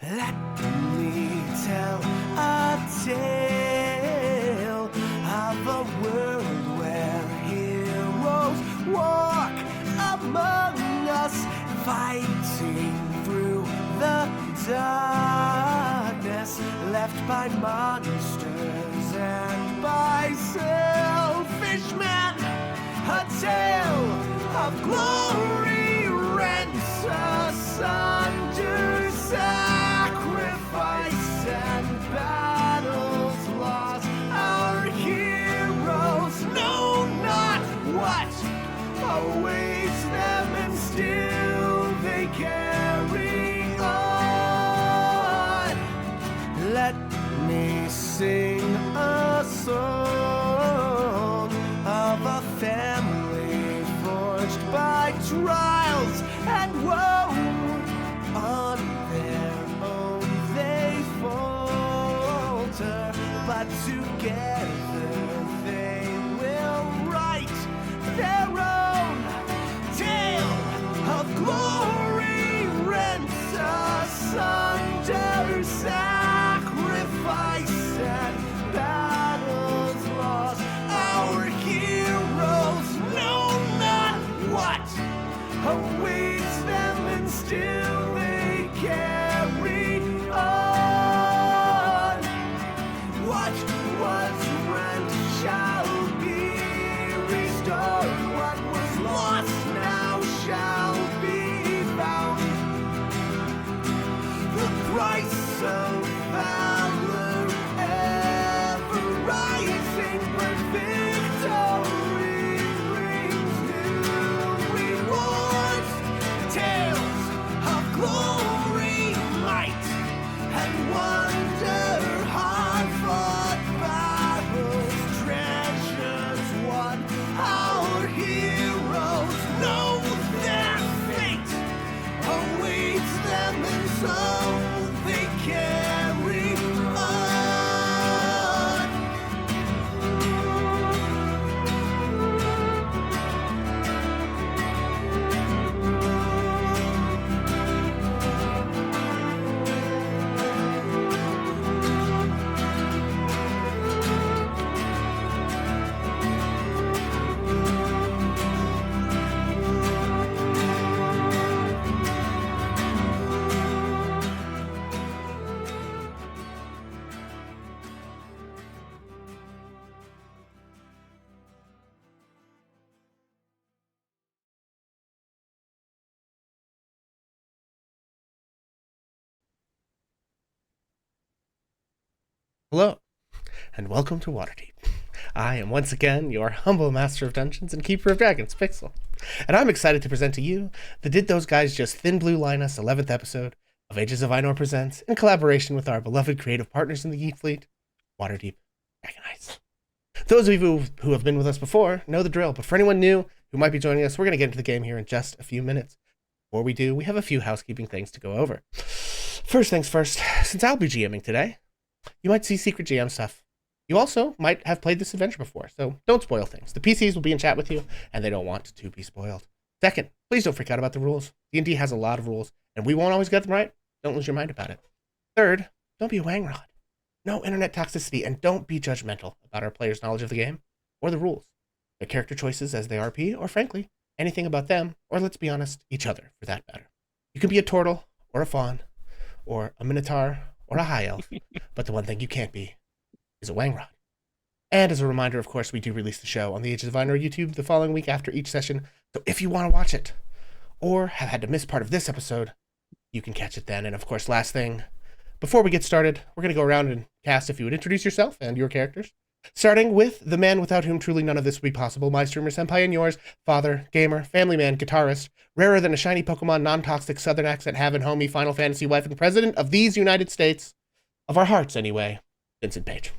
Let me tell a tale of a world where heroes walk among us, fighting through the darkness left by monsters and by selfish men. A tale of glory rents asunder, sacrifice and battles lost. Our heroes know not what awaits them, and still they carry on. Let me sing a song of a family forged by trials and woe. On their own they falter, but together they will write their own tale of glory rents asunder, sacrifice and battles lost. Our heroes know not what awaits them, and still they carry on. What was rent shall be restored. What was lost now shall be found. The price of valor ever rising, but victory brings new rewards. Tales of glory, might, and wonder, hard-fought battles, treasures won. Our heroes know their fate awaits them, and so they carry on. Hello, and welcome to Waterdeep. I am once again your humble master of dungeons and keeper of dragons, Pixel, and I'm excited to present to you the Did Those Guys Just Thin Blue Line Us 11th episode of Ages of Einor Presents in collaboration with our beloved creative partners in the Geek Fleet, Waterdeep Dragon Heist. Those of you who have been with us before know the drill, but for anyone new who might be joining us, we're going to get into the game here in just a few minutes. Before we do, we have a few housekeeping things to go over. First things first, since I'll be GMing today, you might see secret GM stuff. You also might have played this adventure before, so don't spoil things. The PCs will be in chat with you, and they don't want to be spoiled. Second, please don't freak out about the rules. D&D has a lot of rules, and we won't always get them right. Don't lose your mind about it. Third, don't be a wangrod. No internet toxicity, and don't be judgmental about our players' knowledge of the game or the rules, their character choices as they RP, or frankly, anything about them, or let's be honest, each other, for that matter. You can be a turtle, or a fawn, or a minotaur, or a high elf, but the one thing you can't be is a wangrod. And as a reminder, of course, we do release the show on the Ages of Einor YouTube the following week after each session, so if you want to watch it, or have had to miss part of this episode, you can catch it then. And of course, last thing, before we get started, we're going to go around and cast if you would introduce yourself and your characters, starting with the man without whom truly none of this would be possible, my streamer senpai and yours, father, gamer, family man, guitarist, rarer than a shiny Pokemon, non-toxic southern accent, having homie, Final Fantasy wife, and president of these United States, of our hearts anyway, Vincent Page.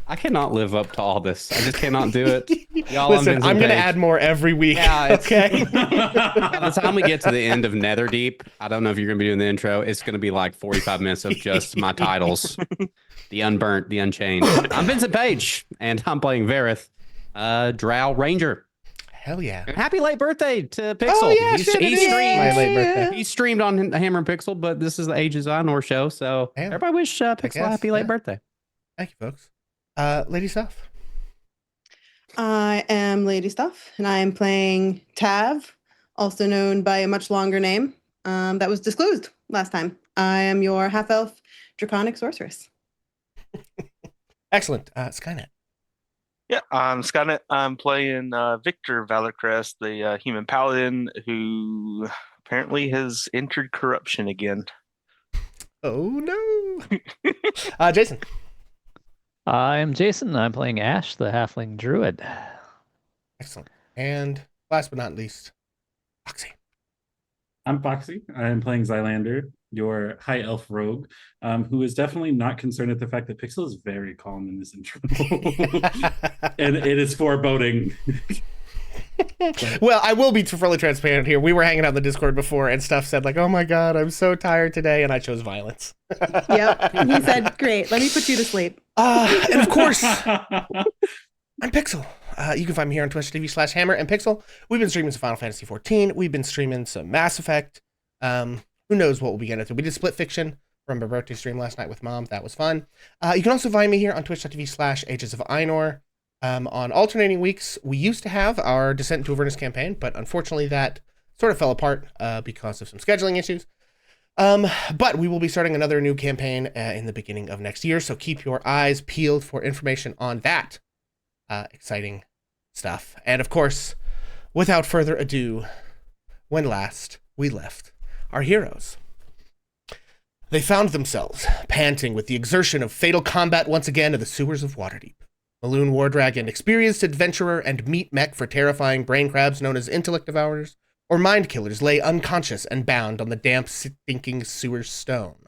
I cannot live up to all this. I just cannot do it. Y'all, Listen, I'm going to add more every week. Yeah, okay. By the time we get to the end of Netherdeep, I don't know if you're going to be doing the intro. It's going to be like 45 minutes of just my titles. The Unburnt, The Unchained. I'm Vincent Page, and I'm playing Vareth, Drow Ranger. Hell yeah. Happy late birthday to Pixel. Oh, yeah, He's shit, it is streamed. my late birthday. He streamed on Hammer and Pixel, but this is the Ages of Ignore show. So Damn. everybody wish Pixel guess, happy late birthday. Thank you, folks. Lady Stuff. I am Lady Stuff, and I am playing Tav, also known by a much longer name that was disclosed last time. I am your half-elf draconic sorceress. Excellent. Skynet. Yeah, I'm Skynet. I'm playing Victor Valorcrest, the human paladin who apparently has entered corruption again. Oh, no. Jason. I'm Jason. I'm playing Ash, the halfling druid. Excellent. And last but not least, Foxy. I'm Foxy. I'm playing Xylander, your high elf rogue, who is definitely not concerned at the fact that Pixel is very calm in this intro. And it is foreboding. Well, I will be fully transparent here. We were hanging out in the Discord before, and Stuff said, like, oh my God, I'm so tired today, and I chose violence. Yep. He said, great, let me put you to sleep. And of course, I'm Pixel. You can find me here on Twitch.tv/Hammer and Pixel. We've been streaming some Final Fantasy XIV. We've been streaming some Mass Effect. Who knows what we'll be getting into. We did Split Fiction from my birthday stream last night with Mom. That was fun. You can also find me here on Twitch.tv/Ages of Ignore. On alternating weeks, we used to have our Descent into Avernus campaign, but unfortunately that sort of fell apart because of some scheduling issues. But we will be starting another new campaign in the beginning of next year, so keep your eyes peeled for information on that exciting stuff. And of course, without further ado, when last we left our heroes, they found themselves panting with the exertion of fatal combat once again in the sewers of Waterdeep. Maloon Wardragon, experienced adventurer and meat mech for terrifying brain crabs known as intellect devourers, or mind killers, lay unconscious and bound on the damp, stinking sewer stone.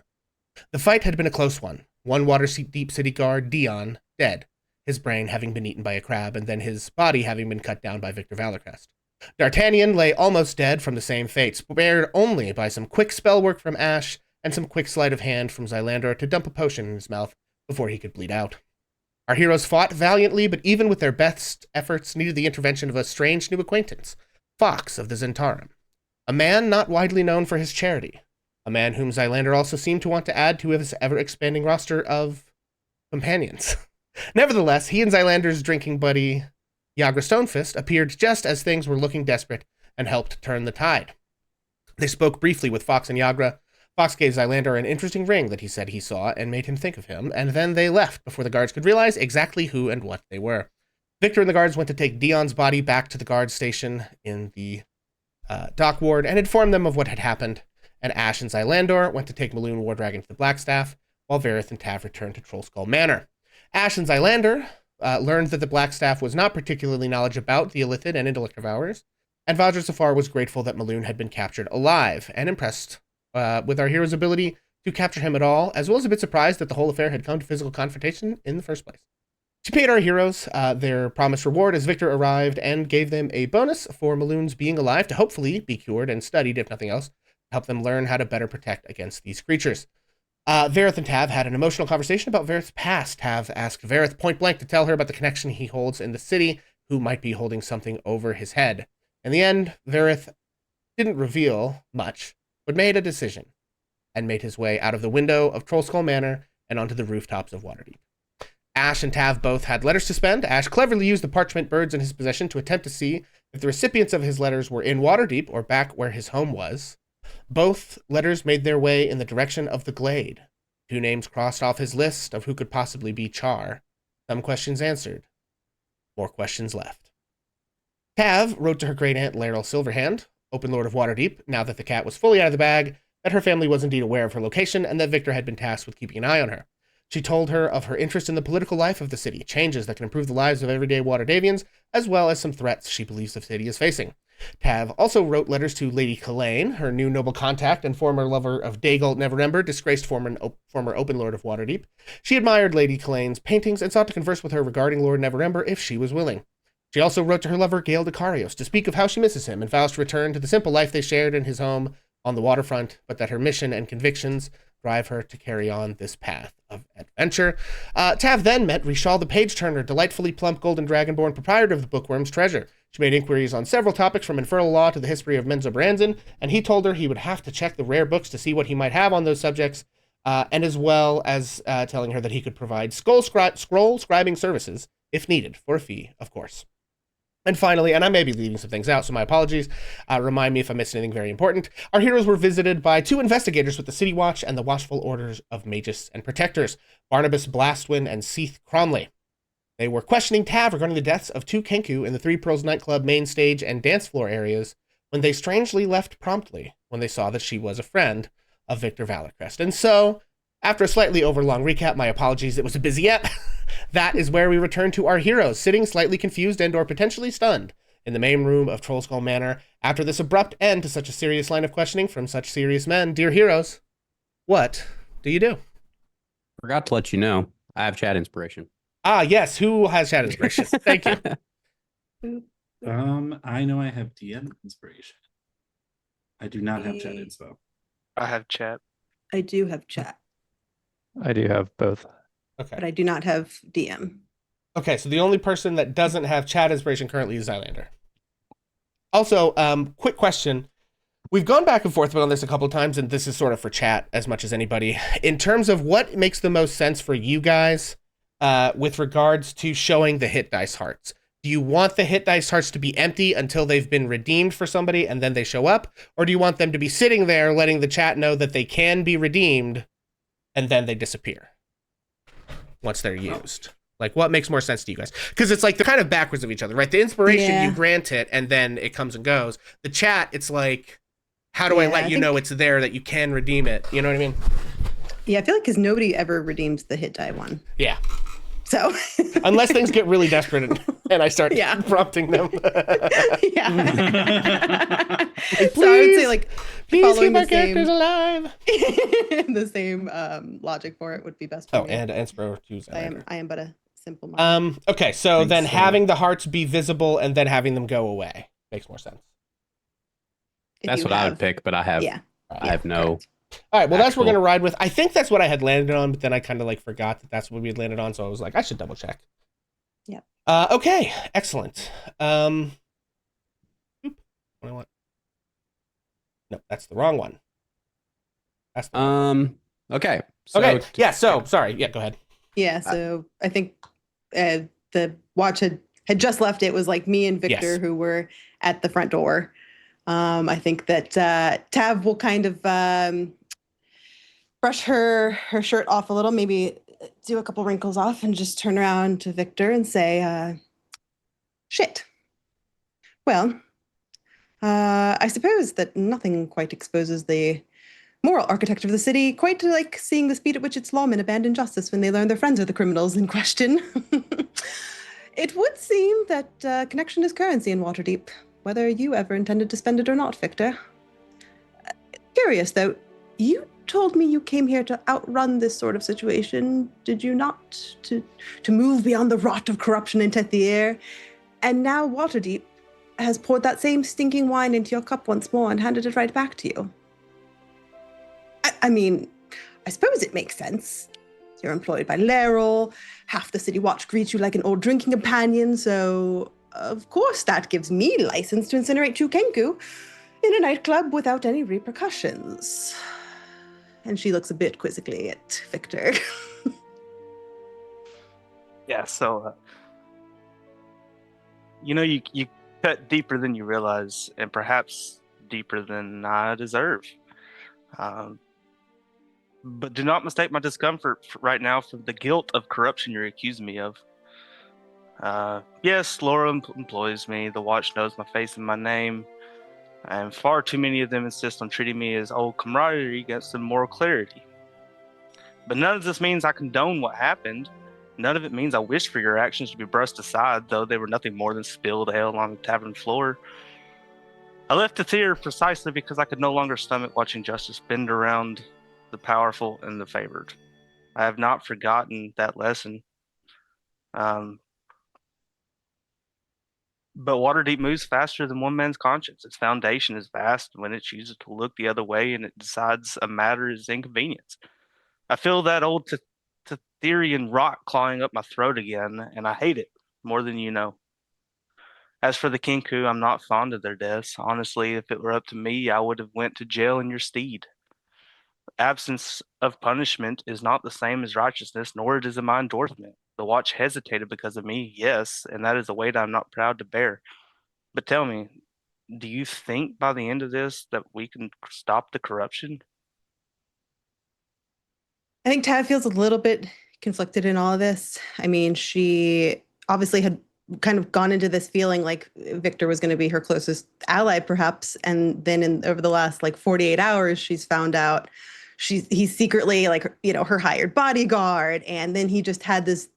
The fight had been a close one. One Waterdeep city guard, Dion, dead, his brain having been eaten by a crab, and then his body having been cut down by Victor Valorcrest. D'Artagnan lay almost dead from the same fate, spared only by some quick spell work from Ash and some quick sleight of hand from Xylander to dump a potion in his mouth before he could bleed out. Our heroes fought valiantly, but even with their best efforts needed the intervention of a strange new acquaintance, Fox of the Zentarum, a man not widely known for his charity, a man whom Xylander also seemed to want to add to his ever-expanding roster of companions. Nevertheless, he and Xylander's drinking buddy, Yagra Stonefist, appeared just as things were looking desperate and helped turn the tide. They spoke briefly with Fox and Yagra. Fox gave Xylander an interesting ring that he said he saw and made him think of him, and then they left before the guards could realize exactly who and what they were. Victor and the guards went to take Dion's body back to the guard station in the dock ward and inform them of what had happened, and Ash and Xylander went to take Maloon Wardragon to the Blackstaff, while Vareth and Tav returned to Trollskull Manor. Ash and Xylander learned that the Blackstaff was not particularly knowledgeable about the Illithid and Intellect Devourers, and Vajra Safar was grateful that Maloon had been captured alive, and impressed with our hero's ability to capture him at all, as well as a bit surprised that the whole affair had come to physical confrontation in the first place. She paid our heroes their promised reward as Victor arrived and gave them a bonus for Maloon's being alive to hopefully be cured and studied, if nothing else, to help them learn how to better protect against these creatures. Vareth and Tav had an emotional conversation about Vareth's past. Tav asked Vareth point blank to tell her about the connection he holds in the city, who might be holding something over his head. In the end, Vareth didn't reveal much, but made a decision, and made his way out of the window of Trollskull Manor and onto the rooftops of Waterdeep. Ash and Tav both had letters to spend. Ash cleverly used the parchment birds in his possession to attempt to see if the recipients of his letters were in Waterdeep or back where his home was. Both letters made their way in the direction of the Glade. 2 names crossed off his list of who could possibly be Char. Some questions answered. More questions left. Tav wrote to her great-aunt Laeral Silverhand, Open Lord of Waterdeep, now that the cat was fully out of the bag, that her family was indeed aware of her location and that Victor had been tasked with keeping an eye on her. She told her of her interest in the political life of the city, changes that can improve the lives of everyday Waterdavians, as well as some threats she believes the city is facing. Tav also wrote letters to Lady Kalain, her new noble contact and former lover of Dagult Neverember, disgraced former Open Lord of Waterdeep. She admired Lady Kalain's paintings and sought to converse with her regarding Lord Neverember if she was willing. She also wrote to her lover Gale Decarios to speak of how she misses him and vows to return to the simple life they shared in his home on the waterfront, but that her mission and convictions drive her to carry on this path of adventure. Tav then met Rishal the Page Turner, delightfully plump golden dragonborn proprietor of the Bookworm's Treasure. She made inquiries on several topics from infernal law to the history of Menzoberranzan, and he told her he would have to check the rare books to see what he might have on those subjects, and as well as telling her that he could provide scroll scribing services if needed, for a fee, of course. And finally, and I may be leaving some things out, so my apologies. Remind me if I missed anything very important. Our heroes were visited by 2 investigators with the City Watch and the Watchful Orders of Magus and Protectors, Barnabas Blastwin and Seath Cromley. They were questioning Tav regarding the deaths of 2 Kenku in the Three Pearls nightclub main stage and dance floor areas, when they strangely left promptly when they saw that she was a friend of Victor Valacrest. And so, after a slightly overlong recap, my apologies, it was a busy ep. That is where we return to our heroes, sitting slightly confused and or potentially stunned in the main room of Trollskull Manor after this abrupt end to such a serious line of questioning from such serious men. Dear heroes, what do you do? Forgot to let you know, I have chat inspiration. Ah, yes. Who has chat inspiration? Thank you. I know I have DM inspiration. I do not have chat inspo. I have chat. I do have chat, I do have both. Okay. but I do not have DM. Okay, so the only person that doesn't have chat inspiration currently is Zylander. Also, quick question. We've gone back and forth on this a couple of times, and this is sort of for chat as much as anybody. In terms of what makes the most sense for you guys with regards to showing the hit dice hearts. Do you want the hit dice hearts to be empty until they've been redeemed for somebody and then they show up? Or do you want them to be sitting there letting the chat know that they can be redeemed and then they disappear once they're used? Like, what makes more sense to you guys? Because it's like they're kind of backwards of each other, right? The inspiration, Yeah. you grant it, and then it comes and goes. The chat, it's like, how do I Yeah, let I you know it's there, that you can redeem it? You know what I mean? Yeah, I feel like because nobody ever redeems the hit die one. Yeah. So Unless things get really desperate and I start Yeah. prompting them. yeah. Like, So I would say please, like please following keep our the same characters alive. the same logic for it would be best for Oh, me. and Spro to I am but a simple mind. Okay, so Thanks, then Sarah. having the hearts be visible and then having them go away makes more sense. If That's you what I would have- pick, but I have Yeah. I have no. correct. All right, well, that's what we're Actual- going to ride with. I think that's what I had landed on, but then I kind of like forgot that that's what we had landed on, so I was like, I should double check. Yep. Okay, excellent. What do I want? No, that's the wrong one. That's the Okay. So okay, yeah, so, sorry. Yeah, go ahead. Yeah, so I think the watch had just left. It was like me and Victor Yes. who were at the front door. I think that Tav will kind of brush her shirt off a little, maybe do a couple wrinkles off, and just turn around to Victor and say, "Shit." Well, I suppose that nothing quite exposes the moral architecture of the city quite like seeing the speed at which its lawmen abandon justice when they learn their friends are the criminals in question. It would seem that connection is currency in Waterdeep, whether you ever intended to spend it or not, Victor. Curious, though, you told me you came here to outrun this sort of situation, did you not? To move beyond the rot of corruption into the air. And now Waterdeep has poured that same stinking wine into your cup once more and handed it right back to you. I mean, I suppose it makes sense. You're employed by Laeral, half the City Watch greets you like an old drinking companion, so of course that gives me license to incinerate 2 Kenku in a nightclub without any repercussions. And she looks a bit quizzically at Victor. Yeah, so you cut deeper than you realize, and perhaps deeper than I deserve. But do not mistake my discomfort right now for the guilt of corruption you're accusing me of. Yes, Laura employs me. The Watch knows my face and my name. And far too many of them insist on treating me as old camaraderie against some moral clarity. But none of this means I condone what happened. None of it means I wish for your actions to be brushed aside, though they were nothing more than spilled ale on the tavern floor. I left the theater precisely because I could no longer stomach watching justice bend around the powerful and the favored. I have not forgotten that lesson. But Waterdeep moves faster than one man's conscience. Its foundation is vast when it chooses to look the other way and it decides a matter is inconvenience. I feel that old Tetherian rock clawing up my throat again, and I hate it more than you know. As for the Kinku, I'm not fond of their deaths. Honestly, if it were up to me, I would have went to jail in your stead. Absence of punishment is not the same as righteousness, nor is it my endorsement. The watch hesitated because of me, yes, and that is a weight I'm not proud to bear. But tell me, do you think by the end of this that we can stop the corruption? I think Tav feels a little bit conflicted in all of this. I mean, she obviously had kind of gone into this feeling like Victor was going to be her closest ally, perhaps, and then over the last like 48 hours, she's found out he's secretly like her hired bodyguard, and then he just had this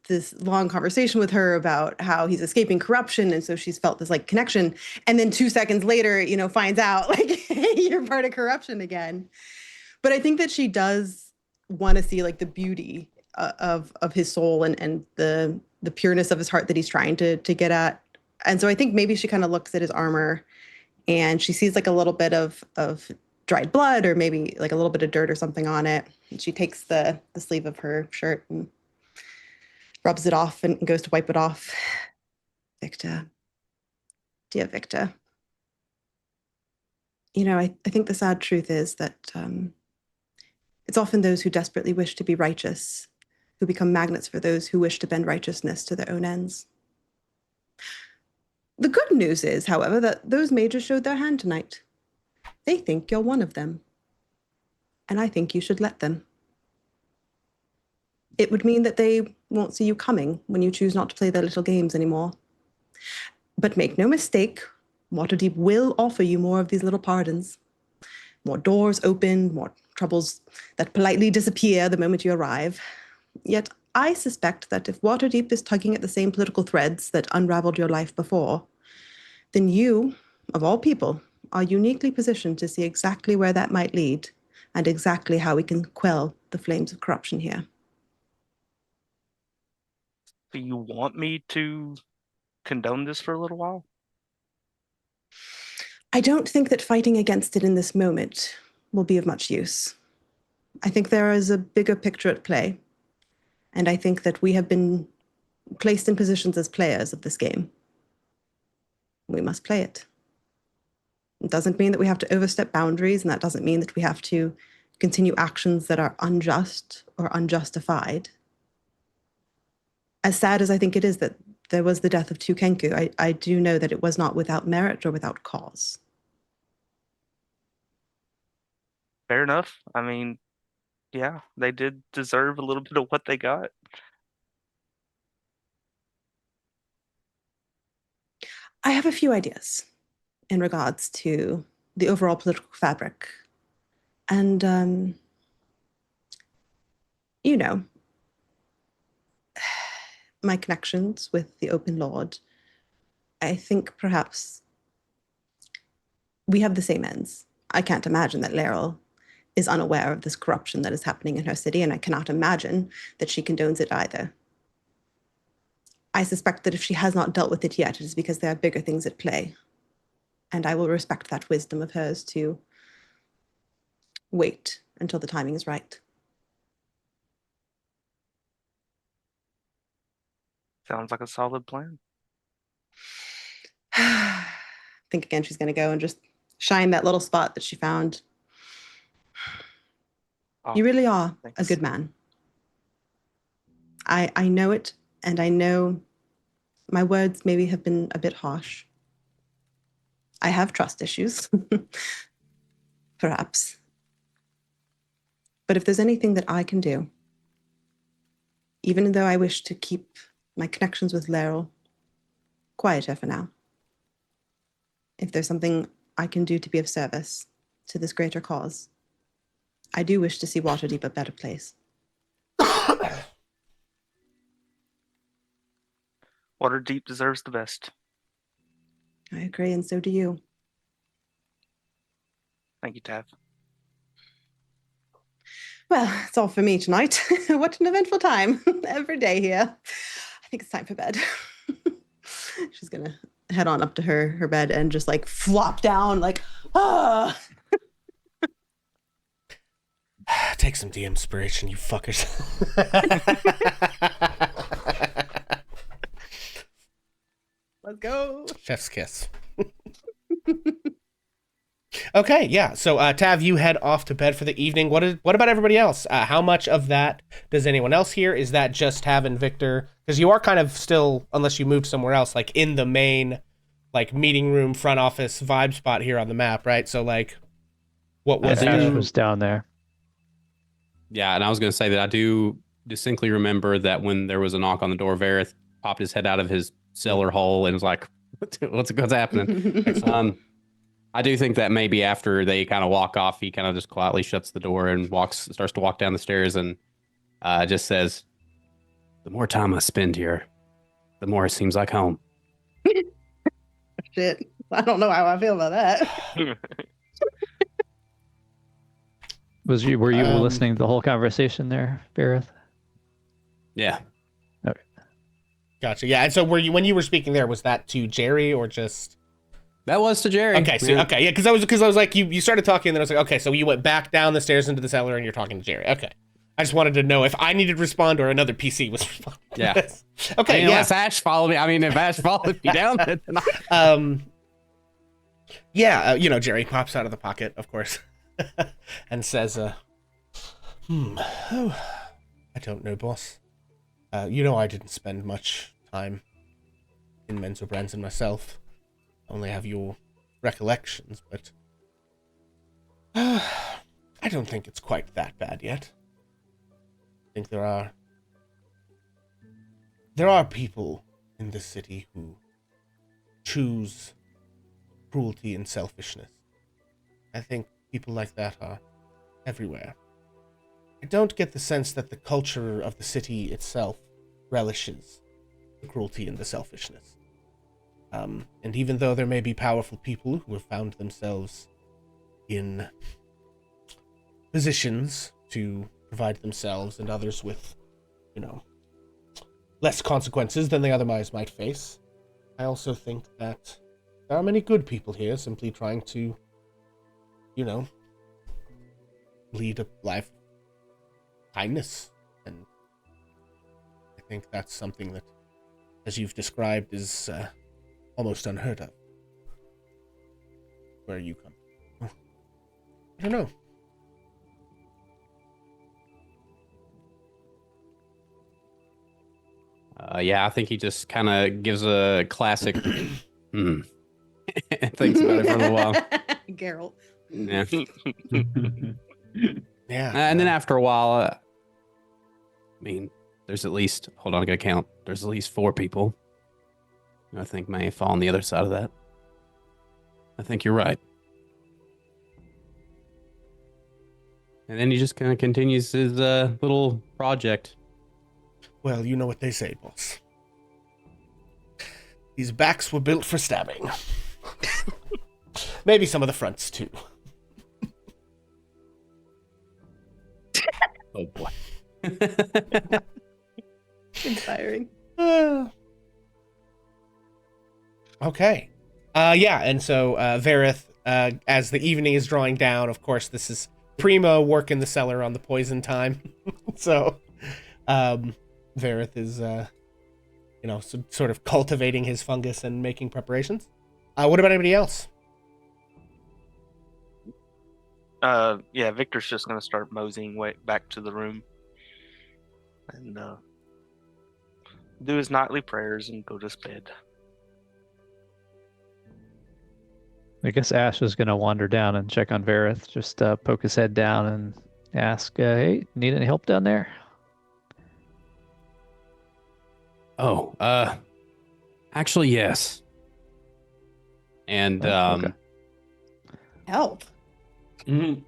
long conversation with her about how he's escaping corruption, and so she's felt this like connection, and then 2 seconds later, finds out like, hey, you're part of corruption again. But I think that she does want to see like the beauty of his soul and the pureness of his heart that he's trying to get at. And so I think maybe she kind of looks at his armor and she sees like a little bit of dried blood, or maybe like a little bit of dirt or something on it. And she takes the sleeve of her shirt and rubs it off and goes to wipe it off. Victor, dear Victor, I think the sad truth is that it's often those who desperately wish to be righteous who become magnets for those who wish to bend righteousness to their own ends. The good news is, however, that those mages showed their hand tonight. They think you're one of them. And I think you should let them. It would mean that they won't see you coming when you choose not to play their little games anymore. But make no mistake, Waterdeep will offer you more of these little pardons. More doors open, more troubles that politely disappear the moment you arrive. Yet I suspect that if Waterdeep is tugging at the same political threads that unraveled your life before, then you, of all people, are uniquely positioned to see exactly where that might lead and exactly how we can quell the flames of corruption here. Do you want me to condone this for a little while? I don't think that fighting against it in this moment will be of much use. I think there is a bigger picture at play, and I think that we have been placed in positions as players of this game. We must play it. It doesn't mean that we have to overstep boundaries, and that doesn't mean that we have to continue actions that are unjust or unjustified. As sad as I think it is that there was the death of two Kenku, I do know that it was not without merit or without cause. Fair enough. I mean, yeah, they did deserve a little bit of what they got. I have a few ideas in regards to the overall political fabric. And, my connections with the Open Lord, I think perhaps we have the same ends. I can't imagine that Laryl is unaware of this corruption that is happening in her city, and I cannot imagine that she condones it either. I suspect that if she has not dealt with it yet, it is because there are bigger things at play. And I will respect that wisdom of hers to wait until the timing is right. Sounds like a solid plan. I think again she's going to go and just shine that little spot that she found. Oh, You really are thanks. a good man. I know it, and I know my words maybe have been a bit harsh. I have trust issues, perhaps. But if there's anything that I can do, even though I wish to keep my connections with Laryl quieter for now, if there's something I can do to be of service to this greater cause, I do wish to see Waterdeep a better place. Waterdeep deserves the best. I agree, and so do you. Thank you, Tav. Well, it's all for me tonight. What an eventful time. Every day here. I think it's time for bed. She's going to head on up to her bed and just like flop down like, ah. Take some DM inspiration, you fuckers. Let's go. Chef's kiss. Okay, yeah. So, Tav, you head off to bed for the evening. What about everybody else? How much of that does anyone else hear? Is that just Tav and Victor? Because you are kind of still, unless you moved somewhere else, like in the main, like meeting room, front office vibe spot here on the map, right? So, like, what was Ash the... was down there. Yeah, and I was going to say that I do distinctly remember that when there was a knock on the door, Vareth popped his head out of his cellar hole and was like, what's happening? I do think that maybe after they kind of walk off, he kind of just quietly shuts the door and starts to walk down the stairs and just says, the more time I spend here, the more it seems like home. Shit. I don't know how I feel about that. Were you listening to the whole conversation there, Vareth? Yeah. Okay. Gotcha. Yeah. And so when you were speaking there, was that to Jerry or just... That was to Jerry. Okay. So, okay. Yeah. Because I was like, you started talking and then I was like, okay, so you went back down the stairs into the cellar and you're talking to Jerry. Okay. I just wanted to know if I needed to respond or another PC was responding. Yeah. Okay. I mean, yeah. unless Ash followed me. I mean, if Ash followed me down, then I... Yeah. Jerry pops out of the pocket, of course, and says, oh, I don't know, boss. I didn't spend much time in Mental Brands and myself. I only have your recollections, but I don't think it's quite that bad yet. I think there are people in this city who choose cruelty and selfishness. I think people like that are everywhere. I don't get the sense that the culture of the city itself relishes the cruelty and the selfishness. And even though there may be powerful people who have found themselves in positions to provide themselves and others with, less consequences than they otherwise might face, I also think that there are many good people here simply trying to, lead a life of kindness. And I think that's something that, as you've described, is almost unheard of. Where you come from. I don't know. Yeah, I think he just kind of gives a classic and thinks about it for a little while. Geralt. Yeah. Yeah. And then after a while, there's at least, hold on, I gotta count. There's at least 4 people who I think may fall on the other side of that. I think you're right. And then he just kind of continues his little project. Well, you know what they say, boss. These backs were built for stabbing. Maybe some of the fronts, too. Oh, boy. Inspiring. Okay. Yeah, and so Vareth, as the evening is drawing down, of course, this is primo work in the cellar on the poison time. So Vareth is, sort of cultivating his fungus and making preparations. What about anybody else? Yeah, Victor's just gonna start moseying way back to the room and do his nightly prayers and go to bed. I guess Ash is going to wander down and check on Vareth, just poke his head down and ask, hey, need any help down there? Oh, actually, yes. And, Okay. Help. Damn.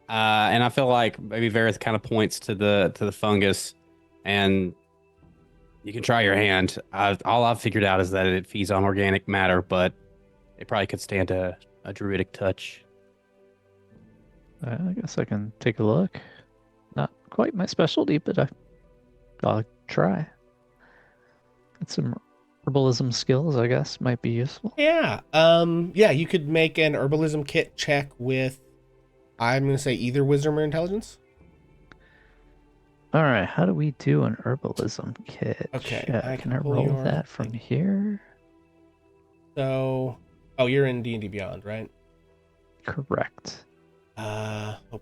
And I feel like maybe Vareth kind of points to the fungus, and you can try your hand. All I've figured out is that it feeds on organic matter, but it probably could stand a druidic touch. I guess I can take a look. Not quite my specialty, but I'll try. Got some herbalism skills, I guess, might be useful. Yeah. Yeah, you could make an herbalism kit check with I'm going to say either wisdom or intelligence. All right, how do we do an herbalism kit? Okay, I Can can I pull roll your that from thing. here? So, oh, you're in D&D Beyond, right? Correct. Oh boy.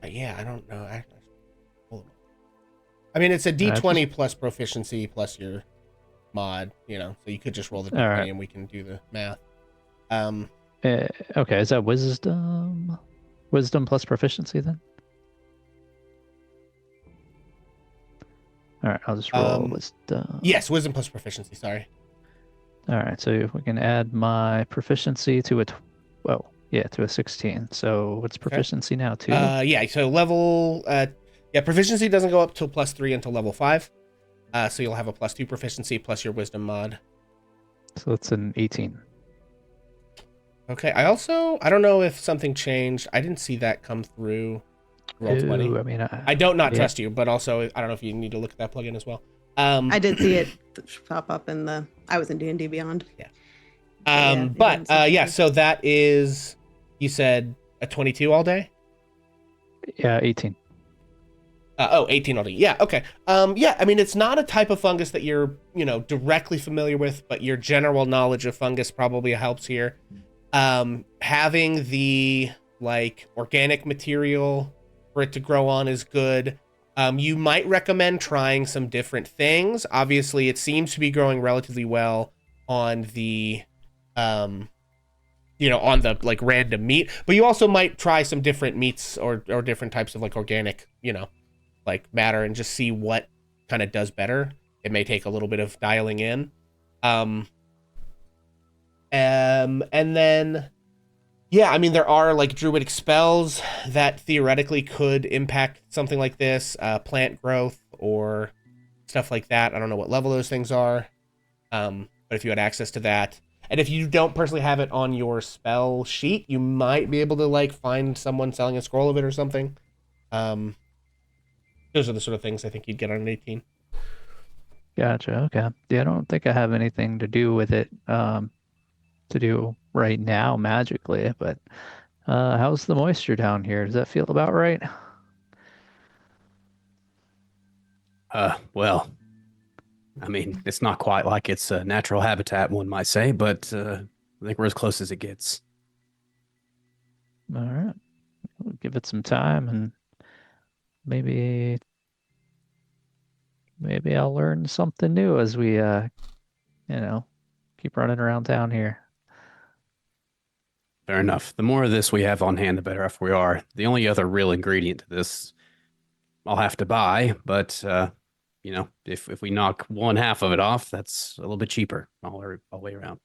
Yeah, I don't know. I mean, it's a D20 plus proficiency plus your mod, so you could just roll the D20 All right. and we can do the math. Okay, is that wisdom? Wisdom plus proficiency then? All right, I'll just roll wisdom. Yes, wisdom plus proficiency, sorry. All right, so if we can add my proficiency to to a 16. So what's proficiency now, 2? Yeah, so level, proficiency doesn't go up till +3 until level 5. So you'll have a +2 proficiency plus your wisdom mod. So it's an 18. Okay, I don't know if something changed. I didn't see that come through Roll20. I mean, I don't trust you, but also I don't know if you need to look at that plugin as well. I did see it pop up I was in D&D Beyond. Yeah. So that is, you said a 22 all day? Yeah, 18. 18 all day. Yeah, okay. I mean, it's not a type of fungus that you're, directly familiar with, but your general knowledge of fungus probably helps here. Having the, organic material for it to grow on is good. You might recommend trying some different things. Obviously, it seems to be growing relatively well on the on the random meat, but you also might try some different meats or different types of organic matter and just see what kind of does better. It may take a little bit of dialing in. And then I mean, there are druidic spells that theoretically could impact something like this, plant growth or stuff like that. I don't know what level those things are. But if you had access to that, and if you don't personally have it on your spell sheet, you might be able to find someone selling a scroll of it or something. Those are the sort of things I think you'd get on an 18. Gotcha. Okay. Yeah, I don't think I have anything to do with it to do right now magically, but how's the moisture down here? Does that feel about right? Well, I mean, it's not quite like it's a natural habitat, one might say, but I think we're as close as it gets. All right. We'll give it some time and maybe I'll learn something new as we keep running around town here. Fair enough. The more of this we have on hand, the better off we are. The only other real ingredient to this I'll have to buy, but if we knock one half of it off, that's a little bit cheaper all the way around.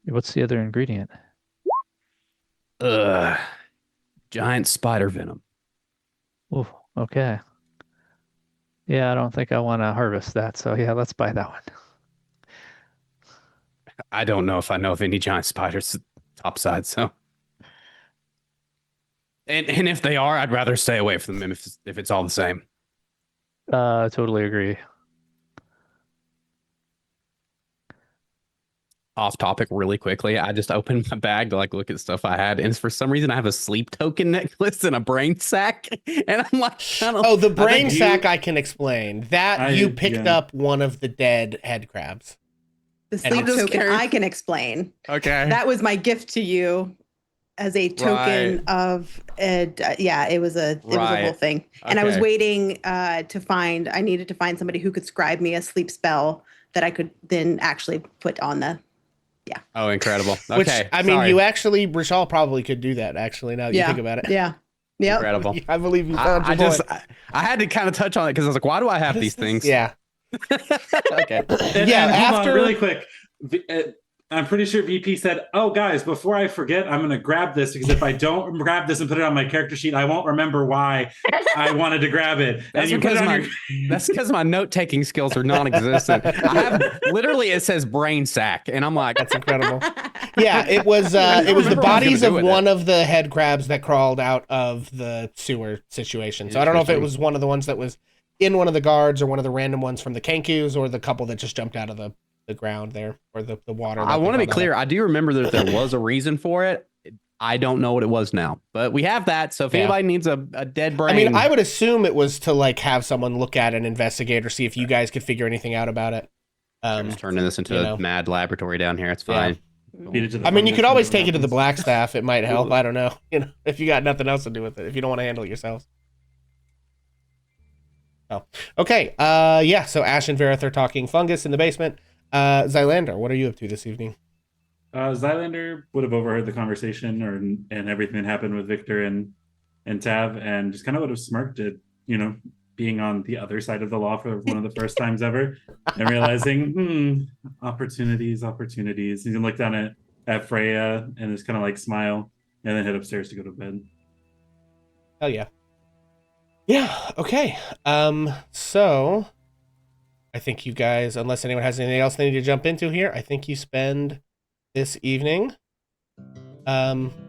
What's the other ingredient? Giant spider venom. Oh, okay. Yeah, I don't think I want to harvest that, so yeah, let's buy that one. I don't know if I know of any giant spiders topside, so. And if they are, I'd rather stay away from them if it's all the same. Totally agree. Off topic really quickly. I just opened my bag to look at stuff I had, and for some reason I have a sleep token necklace and a brain sack, and I'm like, oh, the brain sack I can explain. That you picked up one of the dead head crabs. The sleep token I can explain. Okay. That was my gift to you as a token of it was a whole thing. And I was waiting I needed to find somebody who could scribe me a sleep spell that I could then actually put on the Oh, incredible. Okay. Which, I mean, you actually, Rishal probably could do that, actually, now that you think about it. Yeah. Yep. Incredible. I believe you found your point. I had to kind of touch on it because I was like, why do I have these things? Yeah. Okay. And hold on, really quick. I'm pretty sure VP said, "Oh, guys, before I forget, I'm going to grab this because if I don't grab this and put it on my character sheet, I won't remember why I wanted to grab it." That's because my note-taking skills are non-existent. I have literally it says brain sack, and I'm like, that's incredible. Yeah, it was the bodies of one of the head crabs that crawled out of the sewer situation. So I don't know if it was one of the ones that was in one of the guards or one of the random ones from the Kankus or the couple that just jumped out of the ground there, or the water. I want to be clear. I do remember that there was a reason for it. I don't know what it was now, but we have that. So if anybody needs a dead brain, I mean, I would assume it was to like have someone look at and investigate or see if you guys could figure anything out about it. just turning this into a mad laboratory down here. It's fine. I mean, you could always take it to the Blackstaff. It might help. I don't know. If you got nothing else to do with it, if you don't want to handle it yourselves. Oh, okay. Yeah. So Ash and Vareth are talking fungus in the basement. Zylander, what are you up to this evening? Zylander would have overheard the conversation and everything that happened with Victor and Tav, and just kind of would have smirked at, being on the other side of the law for one of the first times ever, and realizing, opportunities. He's gonna look down at Freya and just kind of like smile, and then head upstairs to go to bed. Hell yeah. Yeah, okay. So I think you guys, unless anyone has anything else they need to jump into here, I think you spend this evening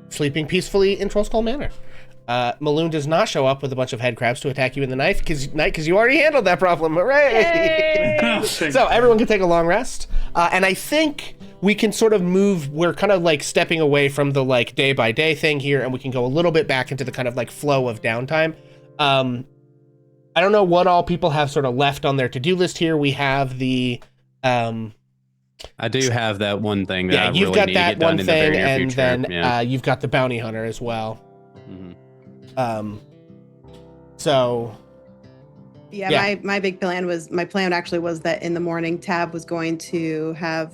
sleeping peacefully in Trollskull Manor. Maloon does not show up with a bunch of head crabs to attack you in the night because you already handled that problem. Hooray! So everyone can take a long rest. And I think we can sort of move, we're kind of like stepping away from the like day by day thing here, and we can go a little bit back into the kind of like flow of downtime. I don't know what all people have sort of left on their to-do list here. We have the I do have that one thing that yeah, I you've really got need to that get done one in the very thing, near and future. then you've got the bounty hunter as well. Mm-hmm. So yeah. My big plan was that in the morning Tab was going to have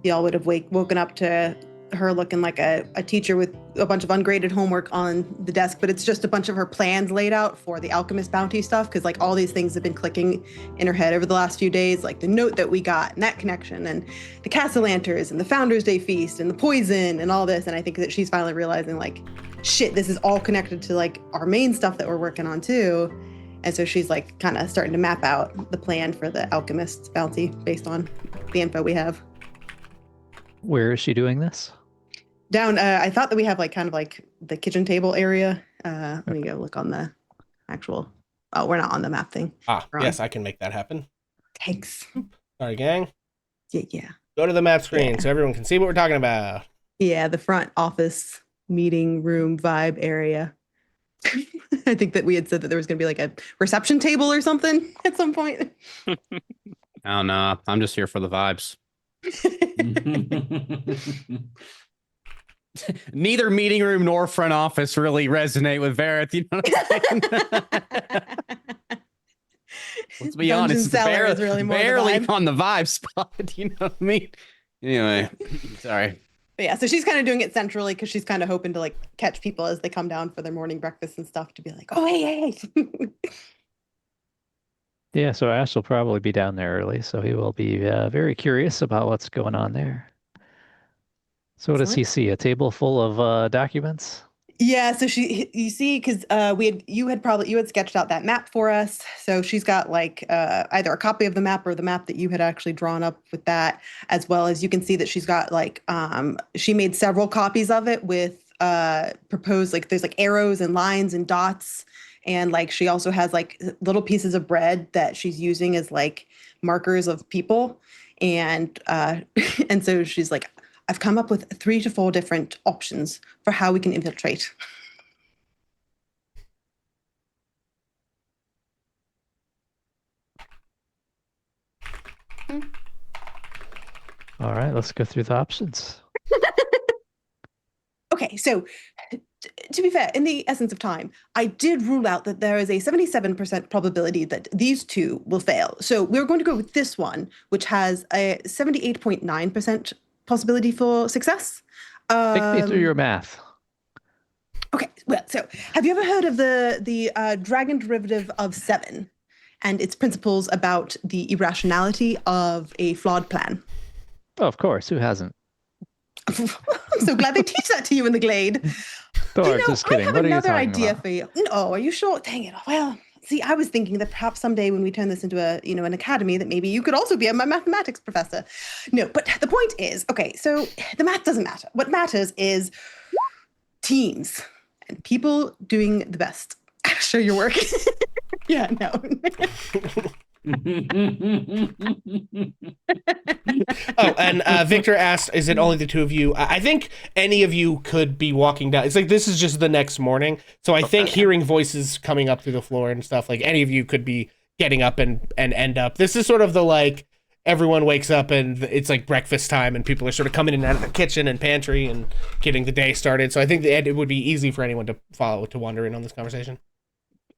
y'all would have woken up to her looking like a teacher with a bunch of ungraded homework on the desk, but it's just a bunch of her plans laid out for the alchemist bounty stuff, because like all these things have been clicking in her head over the last few days, like the note that we got and that connection and the Castellanters and the Founders Day feast and the poison and all this. And I think that she's finally realizing like, shit, this is all connected to like our main stuff that we're working on too. And so she's like kind of starting to map out the plan for the alchemist bounty based on the info we have. Where is she doing this? Down, I thought that we have like kind of like the kitchen table area. Let me go look on the actual. Oh, we're not on the map thing. Yes, I can make that happen. Thanks. Sorry, gang. Yeah. Go to the map screen so everyone can see what we're talking about. Yeah, the front office meeting room vibe area. I think that we had said that there was going to be like a reception table or something at some point. I don't know. I'm just here for the vibes. Neither meeting room nor front office really resonate with Vareth. You know what I'm saying? Let's be honest, barely on the vibe spot. You know what I mean? Anyway, sorry. But yeah, so she's kind of doing it centrally because she's kind of hoping to like catch people as they come down for their morning breakfast and stuff to be like, oh, hey. Yeah, so Ash will probably be down there early, so he will be very curious about what's going on there. So what does he see? A table full of documents? Yeah, so you see, because you had sketched out that map for us. So she's got like either a copy of the map or the map that you had actually drawn up with that, as well as you can see that she's got like she made several copies of it with proposed, like there's like arrows and lines and dots, and like she also has like little pieces of bread that she's using as like markers of people, and and so she's like, I've come up with 3 to 4 different options for how we can infiltrate. All right, let's go through the options. Okay, so to be fair, in the essence of time, I did rule out that there is a 77% probability that these 2 will fail. So we're going to go with this one, which has a 78.9% possibility for success. Take me through your math. Okay, well, so have you ever heard of the dragon derivative of 7 and its principles about the irrationality of a flawed plan? Oh, of course. Who hasn't? I'm so glad they teach that to you in the Glade. Thor, just kidding. I have What are you another talking idea about? for you. No, are you sure? Dang it. Well, see, I was thinking that perhaps someday when we turn this into an academy, that maybe you could also be my mathematics professor. No, but the point is, okay, so the math doesn't matter. What matters is teams and people doing the best. Show your work. Yeah, no. Oh, and Victor asked, "Is it only the two of you?" I think any of you could be walking down. It's like this is just the next morning, so I think hearing voices coming up through the floor and stuff, like any of you could be getting up and end up. This is sort of the like everyone wakes up and it's like breakfast time, and people are sort of coming in and out of the kitchen and pantry and getting the day started. So I think it would be easy for anyone to wander in on this conversation.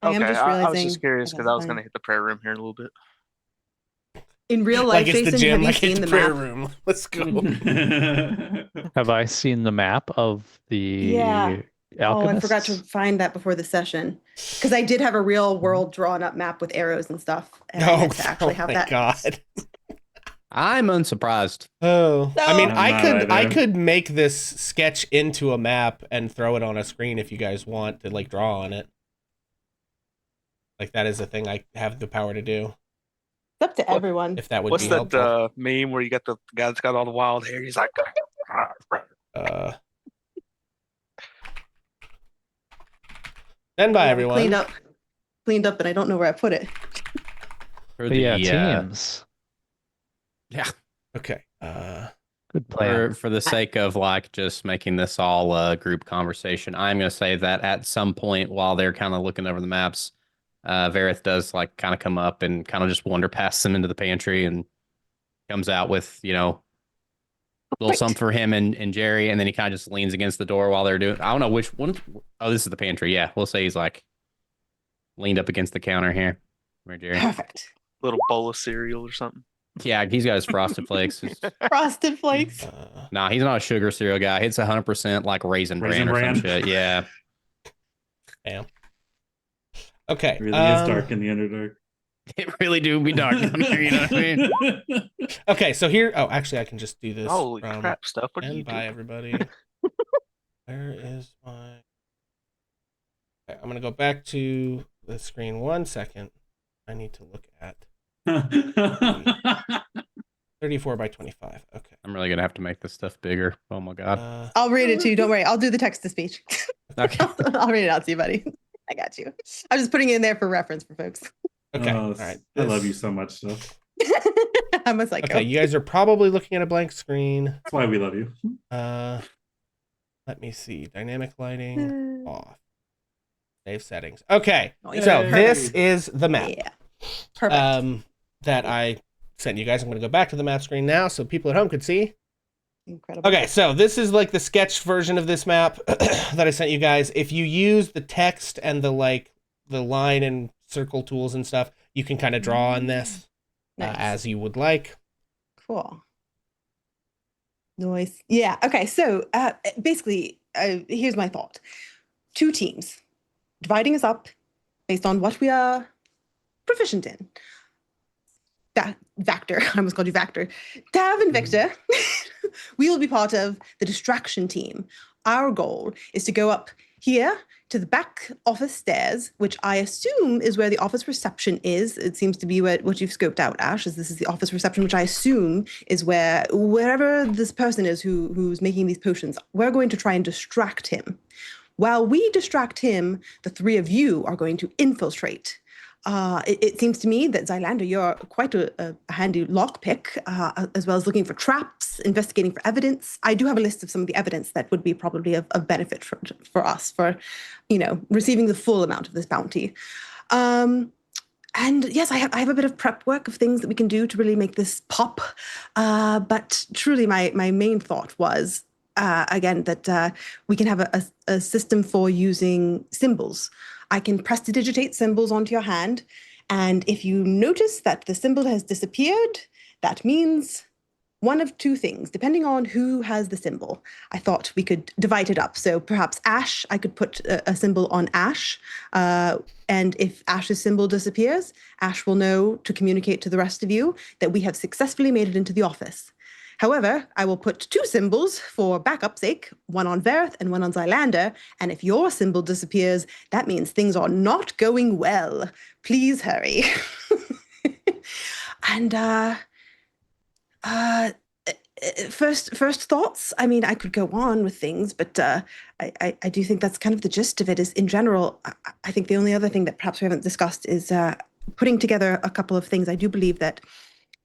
I'm Okay, just I was realizing just curious because that's I was fine. gonna hit the prayer room here in a little bit. In real Like life, it's the Jason, gym, have you like seen it's the prayer map? room. Let's go. Have I seen the map of the Yeah. Oh, I forgot to alchemists? find that before the session because I did have a real world drawn up map with arrows and stuff, and I Oh, meant to actually have my that. God. I'm unsurprised. Oh, I mean, No. I'm not I either. could make this sketch into a map and throw it on a screen if you guys want to like draw on it. Like that is a thing I have the power to do. It's up to everyone. If that would What's be that helpful. meme where you got the guy that's got all the wild hair? He's like, Uh, Stand by, Yeah, we everyone. cleaned up, and I don't know where I put it. For But yeah, the, teams. yeah. Okay. Good plan. For the sake of like just making this all a group conversation, I'm going to say that at some point while they're kind of looking over the maps, Vareth does like kind of come up and kind of just wander past them into the pantry and comes out with, you know, a little Right. something for him and Jerry, and then he kind of just leans against the door while they're doing. I don't know which one. Oh, this is the pantry. Yeah, we'll say he's like leaned up against the counter here. Where Jerry? Perfect. little bowl of cereal or something. Yeah, he's got his Frosted Flakes. Frosted Flakes. Nah, he's not a sugar cereal guy. It's 100% like raisin bran or some shit. Yeah. Damn. Okay. Really is dark in the Underdark. It really do be dark down there, you know what I mean? Okay, so here. Oh, actually, I can just do this. Holy crap, stuff! What are you And bye, doing? everybody. Where is my? Okay, I'm gonna go back to the screen 1 second. I need to look at 34 by 25. Okay. I'm really gonna have to make this stuff bigger. Oh my god. I'll read it to you. Don't worry. I'll do the text to speech. Okay. I'll read it out to you, buddy. I got you. I'm just putting it in there for reference for folks. Okay. Oh, All right. I love you so much, stuff. I'm a psycho. Okay, you guys are probably looking at a blank screen. That's why we love you. Let me see. Dynamic lighting off. Save settings. Okay. Oh, So yeah. this is the map. Yeah. Perfect. That I sent you guys. I'm going to go back to the map screen now so people at home could see. Incredible. Okay, so this is like the sketch version of this map that I sent you guys. If you use the text and the line and circle tools and stuff, you can kind of draw on this Nice. as you would like. Cool. Noise. Yeah. Okay. So basically, here's my thought. 2 teams, dividing us up based on what we are proficient in. Vector. I almost called you Vector. Tav and Victor, we will be part of the distraction team. Our goal is to go up here to the back office stairs, which I assume is where the office reception is. It seems to be what you've scoped out, Ash, is this is the office reception, which I assume is wherever this person is who's making these potions, we're going to try and distract him. While we distract him, the 3 of you are going to infiltrate. It seems to me that Zylander, you're quite a handy lockpick, as well as looking for traps, investigating for evidence. I do have a list of some of the evidence that would be probably of benefit for us for, receiving the full amount of this bounty. And yes, I have a bit of prep work of things that we can do to really make this pop. But truly, my main thought was, again, that we can have a system for using symbols. I can prestidigitate symbols onto your hand, and if you notice that the symbol has disappeared, that means one of 2 things, depending on who has the symbol. I thought we could divide it up. So perhaps Ash, I could put a symbol on Ash, and if Ash's symbol disappears, Ash will know to communicate to the rest of you that we have successfully made it into the office. However, I will put 2 symbols for backup's sake, one on Vareth and one on Zylander, and if your symbol disappears, that means things are not going well. Please hurry. And first thoughts. I mean, I could go on with things, but I do think that's kind of the gist of it. Is in general, I think the only other thing that perhaps we haven't discussed is putting together a couple of things, I do believe that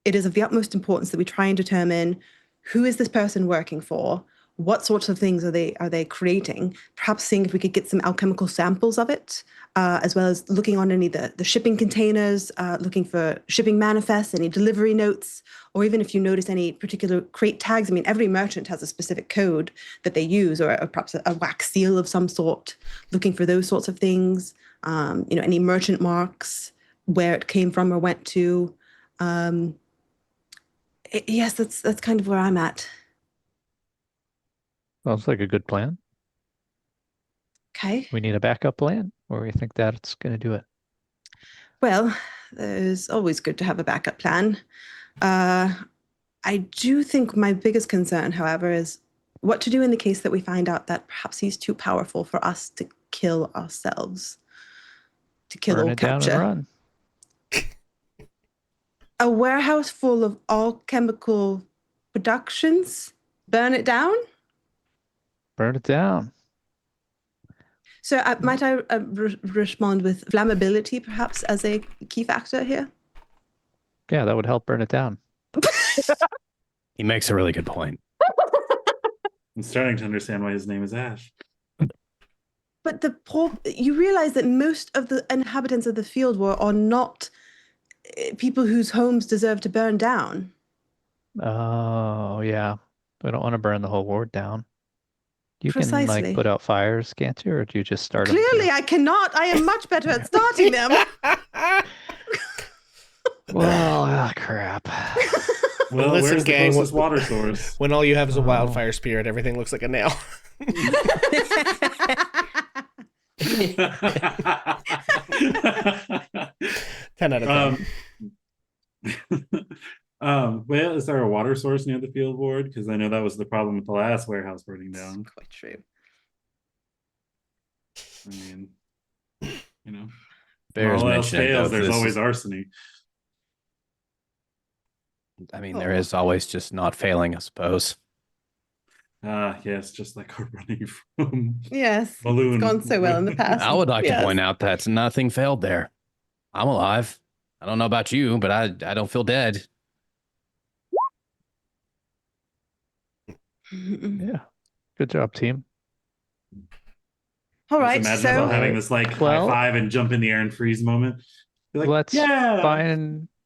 it is of the utmost importance that we try and determine who is this person working for, what sorts of things are they creating, perhaps seeing if we could get some alchemical samples of it, as well as looking on any of the shipping containers, looking for shipping manifests, any delivery notes, or even if you notice any particular crate tags. I mean, every merchant has a specific code that they use, or perhaps a wax seal of some sort, looking for those sorts of things. Any merchant marks, where it came from or went to. Yes, that's kind of where I'm at. Sounds like a good plan. Okay. We need a backup plan, or you think that's going to do it? Well, it's always good to have a backup plan. I do think my biggest concern, however, is what to do in the case that we find out that perhaps he's too powerful for us to kill ourselves, to kill Burn or it down and capture. run. A warehouse full of alchemical productions? Burn it down? Burn it down. So might I respond with flammability, perhaps, as a key factor here? Yeah, that would help burn it down. He makes a really good point. I'm starting to understand why his name is Ash. But you realize that most of the inhabitants of the field are not people whose homes deserve to burn down. Oh, yeah. We don't want to burn the whole ward down. You can Precisely. put out fires, can't you? Or do you just start them? Clearly, I cannot. I am much better at starting them. Well, crap. Well, Listen, where's gang, the closest water source? When all you have is a wildfire spirit, everything looks like a nail. 10 out of 10. Well, is there a water source near the field ward? Because I know that was the problem with the last warehouse burning down. Quite true. I mean, Bears all else mentioned, fails, though, there's this always is- arsenic. I mean, there is always just not failing, I suppose. Yes, just like we're running from Yes. Balloon. It's gone so well in the past. I would like to Yes. point out that nothing failed there. I'm alive. I don't know about you, but I don't feel dead. Yeah. Good job, team. All Just right. imagine So about having this like Well- high five and jump in the air and freeze moment. Be like,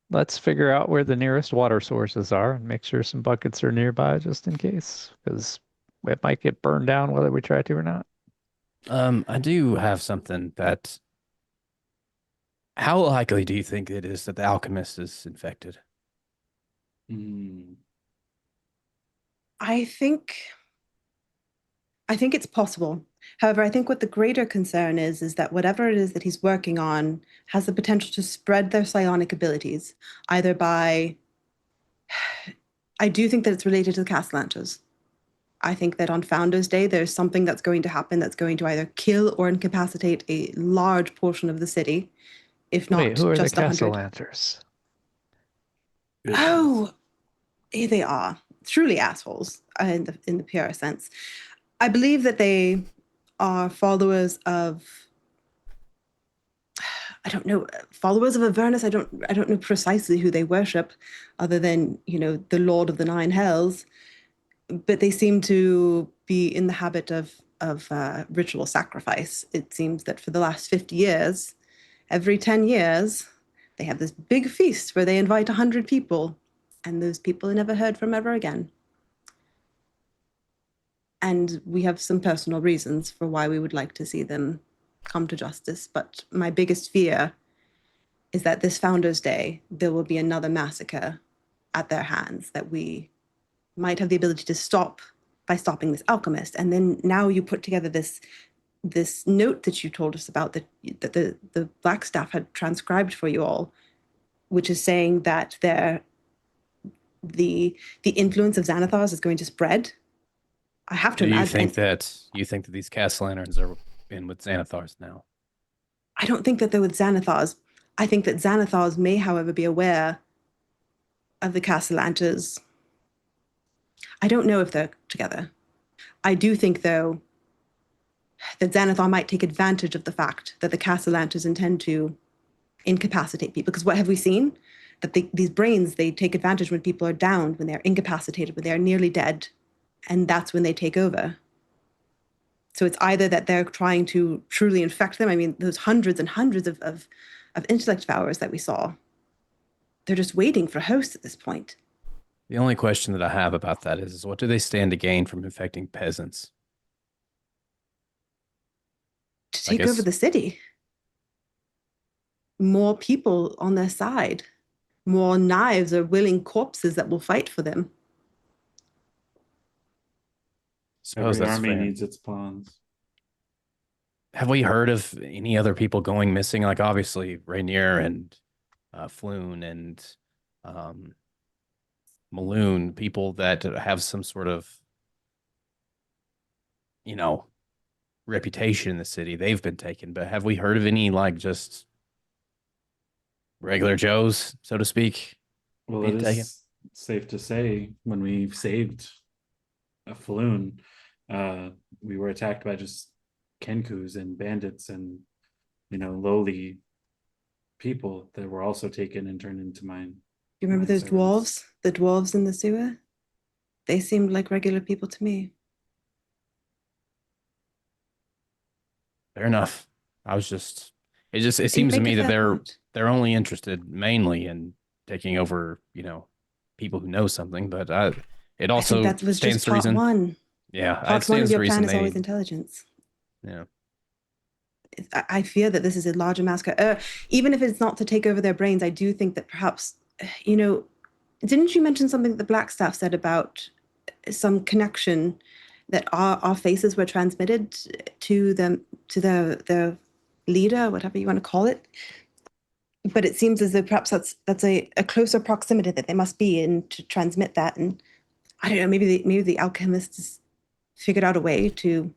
let's figure out where the nearest water sources are and make sure some buckets are nearby just in case, because it might get burned down whether we try to or not. I do have something that. How likely do you think it is that the alchemist is infected? I think it's possible. However, I think what the greater concern is that whatever it is that he's working on has the potential to spread their psionic abilities, either by. I do think that it's related to the Castellantas. I think that on Founders Day, there's something that's going to happen that's going to either kill or incapacitate a large portion of the city, if not Wait, who are just the 100. Castellanters? Oh, here they are. Truly assholes in the pure sense. I believe that they are followers of. I don't know, followers of Avernus. I don't know precisely who they worship, other than the Lord of the Nine Hells. But they seem to be in the habit of ritual sacrifice. It seems that for the last 50 years, every 10 years, they have this big feast where they invite 100 people, and those people are never heard from ever again. And we have some personal reasons for why we would like to see them come to justice. But my biggest fear is that this Founders Day, there will be another massacre at their hands that we might have the ability to stop by stopping this alchemist. And then now you put together this note that you told us about that the Black Staff had transcribed for you all, which is saying that the influence of Xanathars is going to spread. I have to Do you imagine. think that these Castellaners are in with Xanathars now? I don't think that they're with Xanathars. I think that Xanathars may, however, be aware of the Castellantas. I don't know if they're together. I do think, though, that Xanathar might take advantage of the fact that the Castellantas intend to incapacitate people. Because what have we seen? That these brains, they take advantage when people are down, when they're incapacitated, when they're nearly dead, and that's when they take over. So it's either that they're trying to truly infect them. I mean, those hundreds and hundreds of intellect devourers that we saw, they're just waiting for hosts at this point. The only question that I have about that is what do they stand to gain from infecting peasants? To I take over guess- the city. More people on their side. More knives or willing corpses that will fight for them. Suppose Every that's army fair. needs its pawns. Have we heard of any other people going missing? Like obviously Rainier and Floon and Maloon, people that have some sort of, reputation in the city. They've been taken, but have we heard of any like just regular Joes, so to speak? Well, being it taken? is safe to say when we saved a Falloon, we were attacked by just Kenkus and bandits and, lowly people that were also taken and turned into mine. You remember My those servants. dwarves? The dwarves in the sewer? They seemed like regular people to me. Fair enough. It You seems to make a me that fair point. they're only interested mainly in taking over, people who know something, but it I also think that was stands just to part reason. one. Yeah, it Part one stands of to your reason plan is they always need, intelligence. yeah. I fear that this is a larger massacre. Even if it's not to take over their brains, I do think that perhaps, didn't you mention something that the Black Staff said about some connection that our faces were transmitted to them, to the leader, whatever you want to call it? But it seems as though perhaps that's a closer proximity that they must be in to transmit that. And I don't know, maybe the alchemists figured out a way to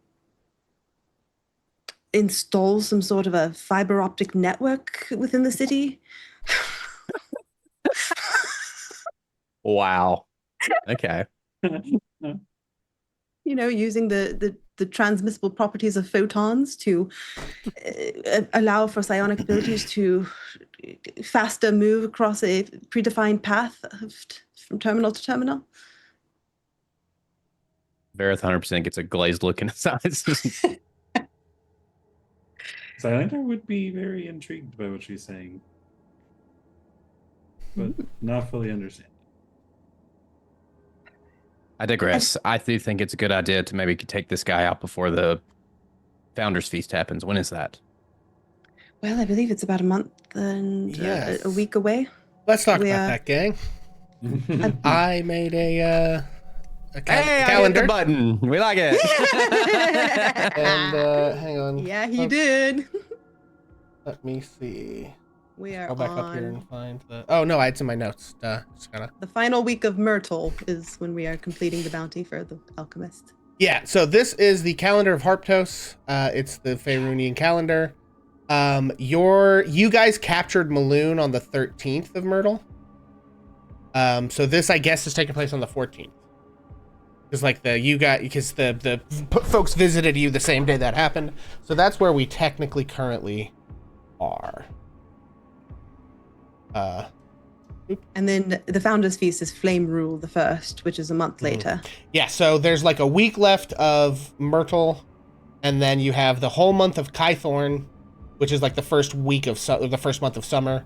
install some sort of a fiber optic network within the city. Wow. Okay. Using the transmissible properties of photons to allow for psionic abilities to faster move across a predefined path from terminal to terminal. Vareth 100% gets a glazed look in his eyes. Zylander would be very intrigued by what she's saying, but not fully understand. I digress. I do think it's a good idea to maybe take this guy out before the Founders Feast happens. When is that? Well, I believe it's about a month and Yes. a week away. Let's talk We about are- that, gang. I made a Hey, I hit calendar. the button. We like it. And hang on. Yeah, he did. Let me see. We are Go back up here on and find the. Oh no, it's in my notes. Just gotta. the final week of Myrtle is when we are completing the bounty for the alchemist. Yeah. So this is the calendar of Harptos. It's the Faerunian calendar. You guys captured Maloon on the 13th of Myrtle. So this, I guess, is taking place on the 14th. Because the folks visited you the same day that happened. So that's where we technically currently are. And then the Founders Feast is Flame Rule the 1st, which is a month later. Yeah, so there's like a week left of Myrtle, and then you have the whole month of Kythorn, which is like the first week of the first month of summer,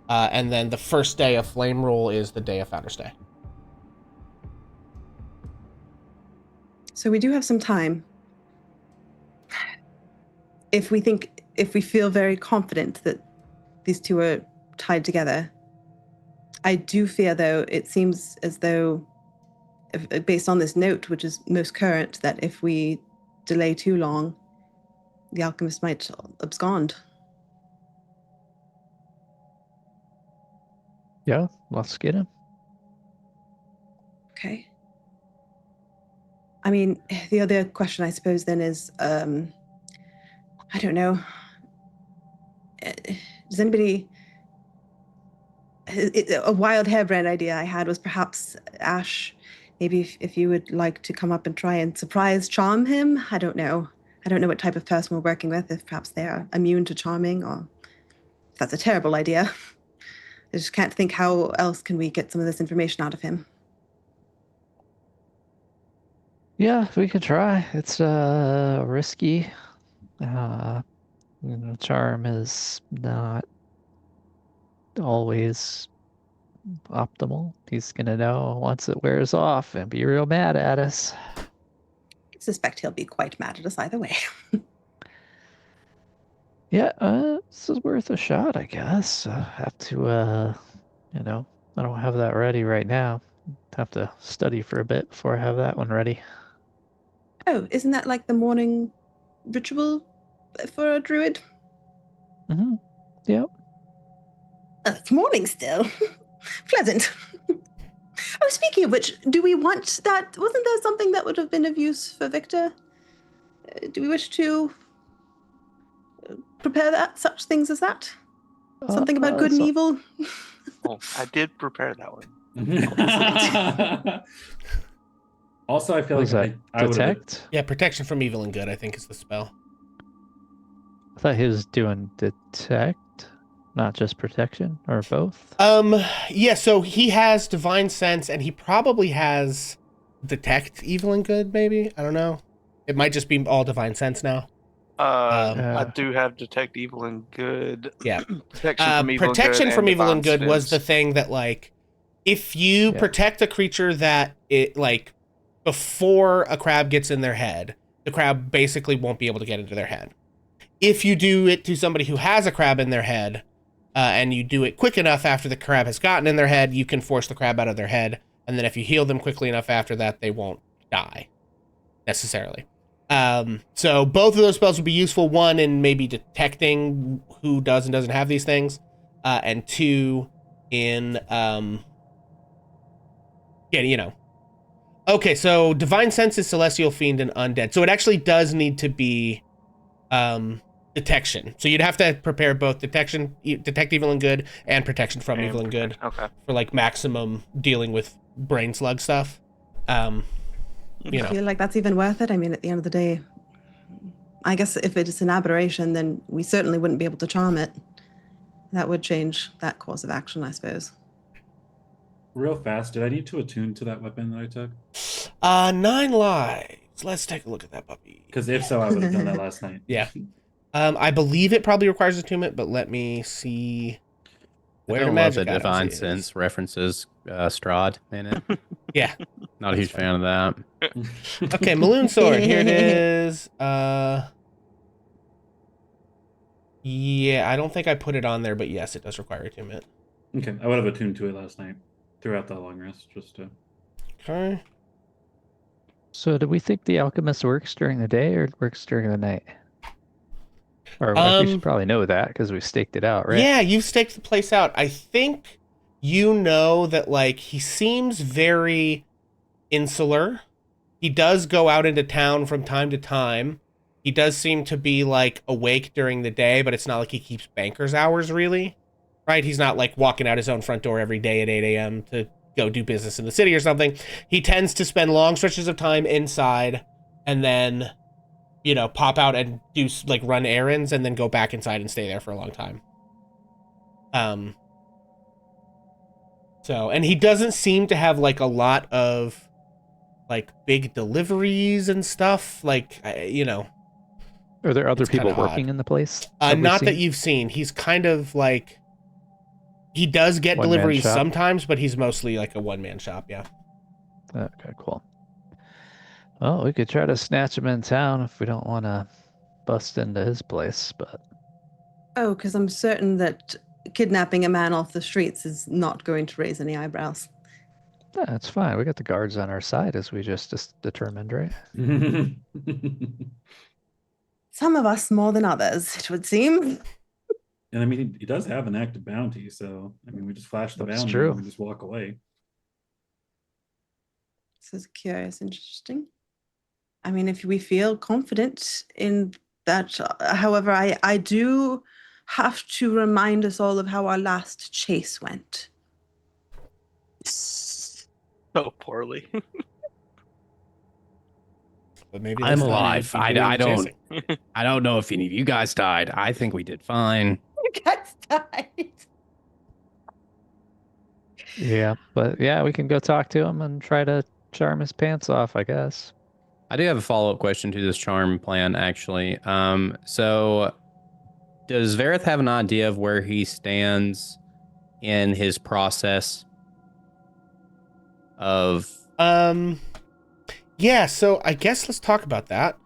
and then the first day of Flame Rule is the day of Founders Day. So we do have some time. If we feel very confident that these two are tied together. I do fear, though, it seems as though, based on this note, which is most current, that if we delay too long, the alchemist might abscond. Yeah, let's get him. Okay. I mean, the other question, I suppose, then is, I don't know. Does anybody... A wild harebrained idea I had was perhaps Ash, maybe if you would like to come up and try and surprise charm him. I don't know what type of person we're working with, if perhaps they are immune to charming or That's a terrible idea. I just can't think how else can we get some of this information out of him. Yeah, we could try. It's risky. Charm is not always optimal. He's gonna know once it wears off and be real mad at us. I suspect he'll be quite mad at us either way. Yeah, this is worth a shot, I guess. Have to, I don't have that ready right now. Have to study for a bit before I have that one ready. Oh, isn't that like the morning ritual for a druid? Mm-hmm. Yep. It's morning still. Pleasant. Oh, speaking of which, do we want that? Wasn't there something that would have been of use for Victor? Do we wish to prepare that, such things as that? Something about good and evil? Oh, I did prepare that one. Also, I feel Was like that I would have. detect? Yeah, protection from evil and good, I think, is the spell. I thought he was doing detect, not just protection, or both. Yeah, so he has divine sense, and he probably has detect evil and good, maybe? I don't know. It might just be all divine sense now. I do have detect evil and good. Yeah. Protection from evil and good. Was the thing that, like, if you protect a creature that it, like, before a crab gets in their head, the crab basically won't be able to get into their head. If you do it to somebody who has a crab in their head, and you do it quick enough after the crab has gotten in their head, you can force the crab out of their head. And then if you heal them quickly enough after that, they won't die necessarily. So both of those spells would be useful. One, in maybe detecting who does and doesn't have these things. And two, in, Okay, so Divine Sense is Celestial, Fiend, and Undead. So it actually does need to be detection. So you'd have to prepare both detect evil and good, and protection from evil and good. Okay. For, like, maximum dealing with brain slug stuff. I feel like that's even worth it. I mean, at the end of the day, I guess if it is an aberration, then we certainly wouldn't be able to charm it. That would change that course of action, I suppose. Real fast, did I need to attune to that weapon that I took? 9 lives. Let's take a look at that puppy. Because if so, I would have done that last night. Yeah. I believe it probably requires attunement, but let me see I where don't love magic the items divine is. sense references Strahd in it. Yeah. Not a huge fan of that. Okay, Maloon Sword. Here it is. Yeah, I don't think I put it on there, but yes, it does require attunement. Okay, I would have attuned to it last night throughout that long rest, just to. Okay. So do we think the alchemist works during the day or works during the night? Or we should probably know that because we staked it out, right? Yeah, you've staked the place out. I think you know that, like, he seems very insular. He does go out into town from time to time. He does seem to be, like, awake during the day, but it's not like he keeps banker's hours, really. Right? He's not, like, walking out his own front door every day at 8 a.m. to go do business in the city or something. He tends to spend long stretches of time inside and then, pop out and do, like, run errands and then go back inside and stay there for a long time. And he doesn't seem to have, like, a lot of, like, big deliveries and stuff. Like, Are there other It's people kinda working odd. in the place? Not that you've seen. He's kind of like, he does get One-man deliveries shop? sometimes, but he's mostly like a one-man shop. Yeah. Okay, cool. Well, we could try to snatch him in town if we don't want to bust into his place, but Oh, because I'm certain that kidnapping a man off the streets is not going to raise any eyebrows. that's fine. We got the guards on our side, as we just determined, right? Some of us more than others, it would seem. And I mean, he does have an active bounty, so I mean, we just flash the That's bounty true. and we just walk away. This is curious, interesting. I mean, if we feel confident in that, however, I do have to remind us all of how our last chase went. So poorly. But maybe I'm this time alive. you'd be doing I don't. chasing. I don't know if any of you guys died. I think we did fine. Cat's died. Yeah, but yeah, we can go talk to him and try to charm his pants off, I guess. I do have a follow-up question to this charm plan, actually. So does Vareth have an idea of where he stands in his process of? Yeah, so I guess let's talk about that.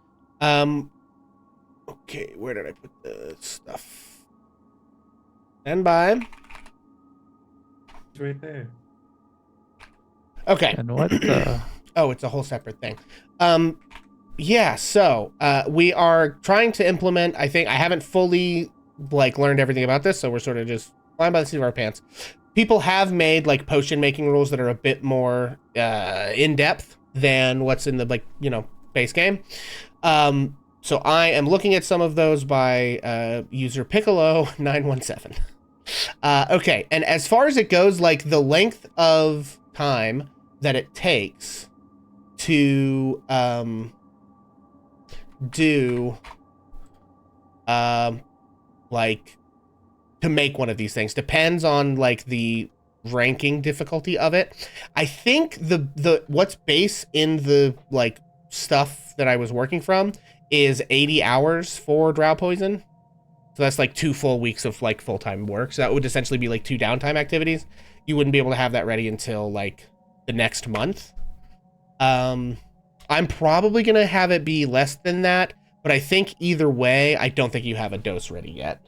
Okay, where did I put the stuff? Stand by. It's right there. Okay. And what the? Oh, it's a whole separate thing. Yeah, so we are trying to implement, I think I haven't fully learned everything about this, so we're sort of just flying by the seat of our pants. People have made potion making rules that are a bit more in depth than what's in the base game. So I am looking at some of those by user Piccolo917. Okay, and as far as it goes, the length of time that it takes to do to make one of these things depends on the ranking difficulty of it. I think the what's base in the stuff that I was working from is 80 hours for drow poison. So that's 2 full weeks of full-time work. So that would essentially be 2 downtime activities. You wouldn't be able to have that ready until the next month. I'm probably gonna have it be less than that, but I think either way, I don't think you have a dose ready yet.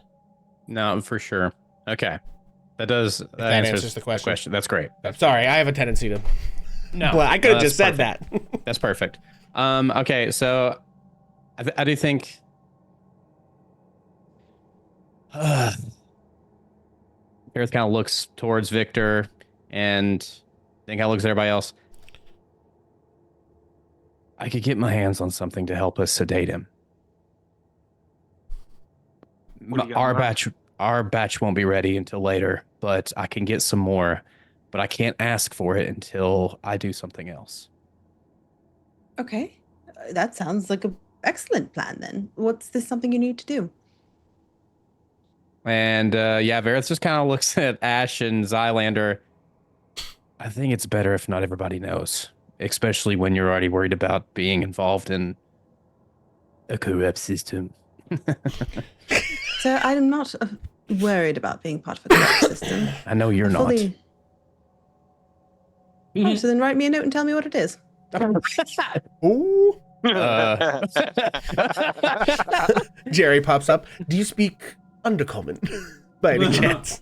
No, for sure. Okay, that answers the question. That's great. I'm sorry, I have a tendency to. No, Well, I could have that's just said perfect. that. That's perfect. Okay, so I do think. Gareth kind of looks towards Victor, and then kind of looks at everybody else. I could get my hands on something to help us sedate him. What do you got in mind? Our batch won't be ready until later, but I can get some more. But I can't ask for it until I do something else. Okay. That sounds like an excellent plan then. What's this something you need to do? And yeah, Vareth just kind of looks at Ash and Zylander. I think it's better if not everybody knows, especially when you're already worried about being involved in a corrupt system. So I'm not worried about being part of a corrupt system. I know you're not. Oh, so then write me a note and tell me what it is. Ooh. Uh, Jerry pops up. Do you speak Undercommon by any chance?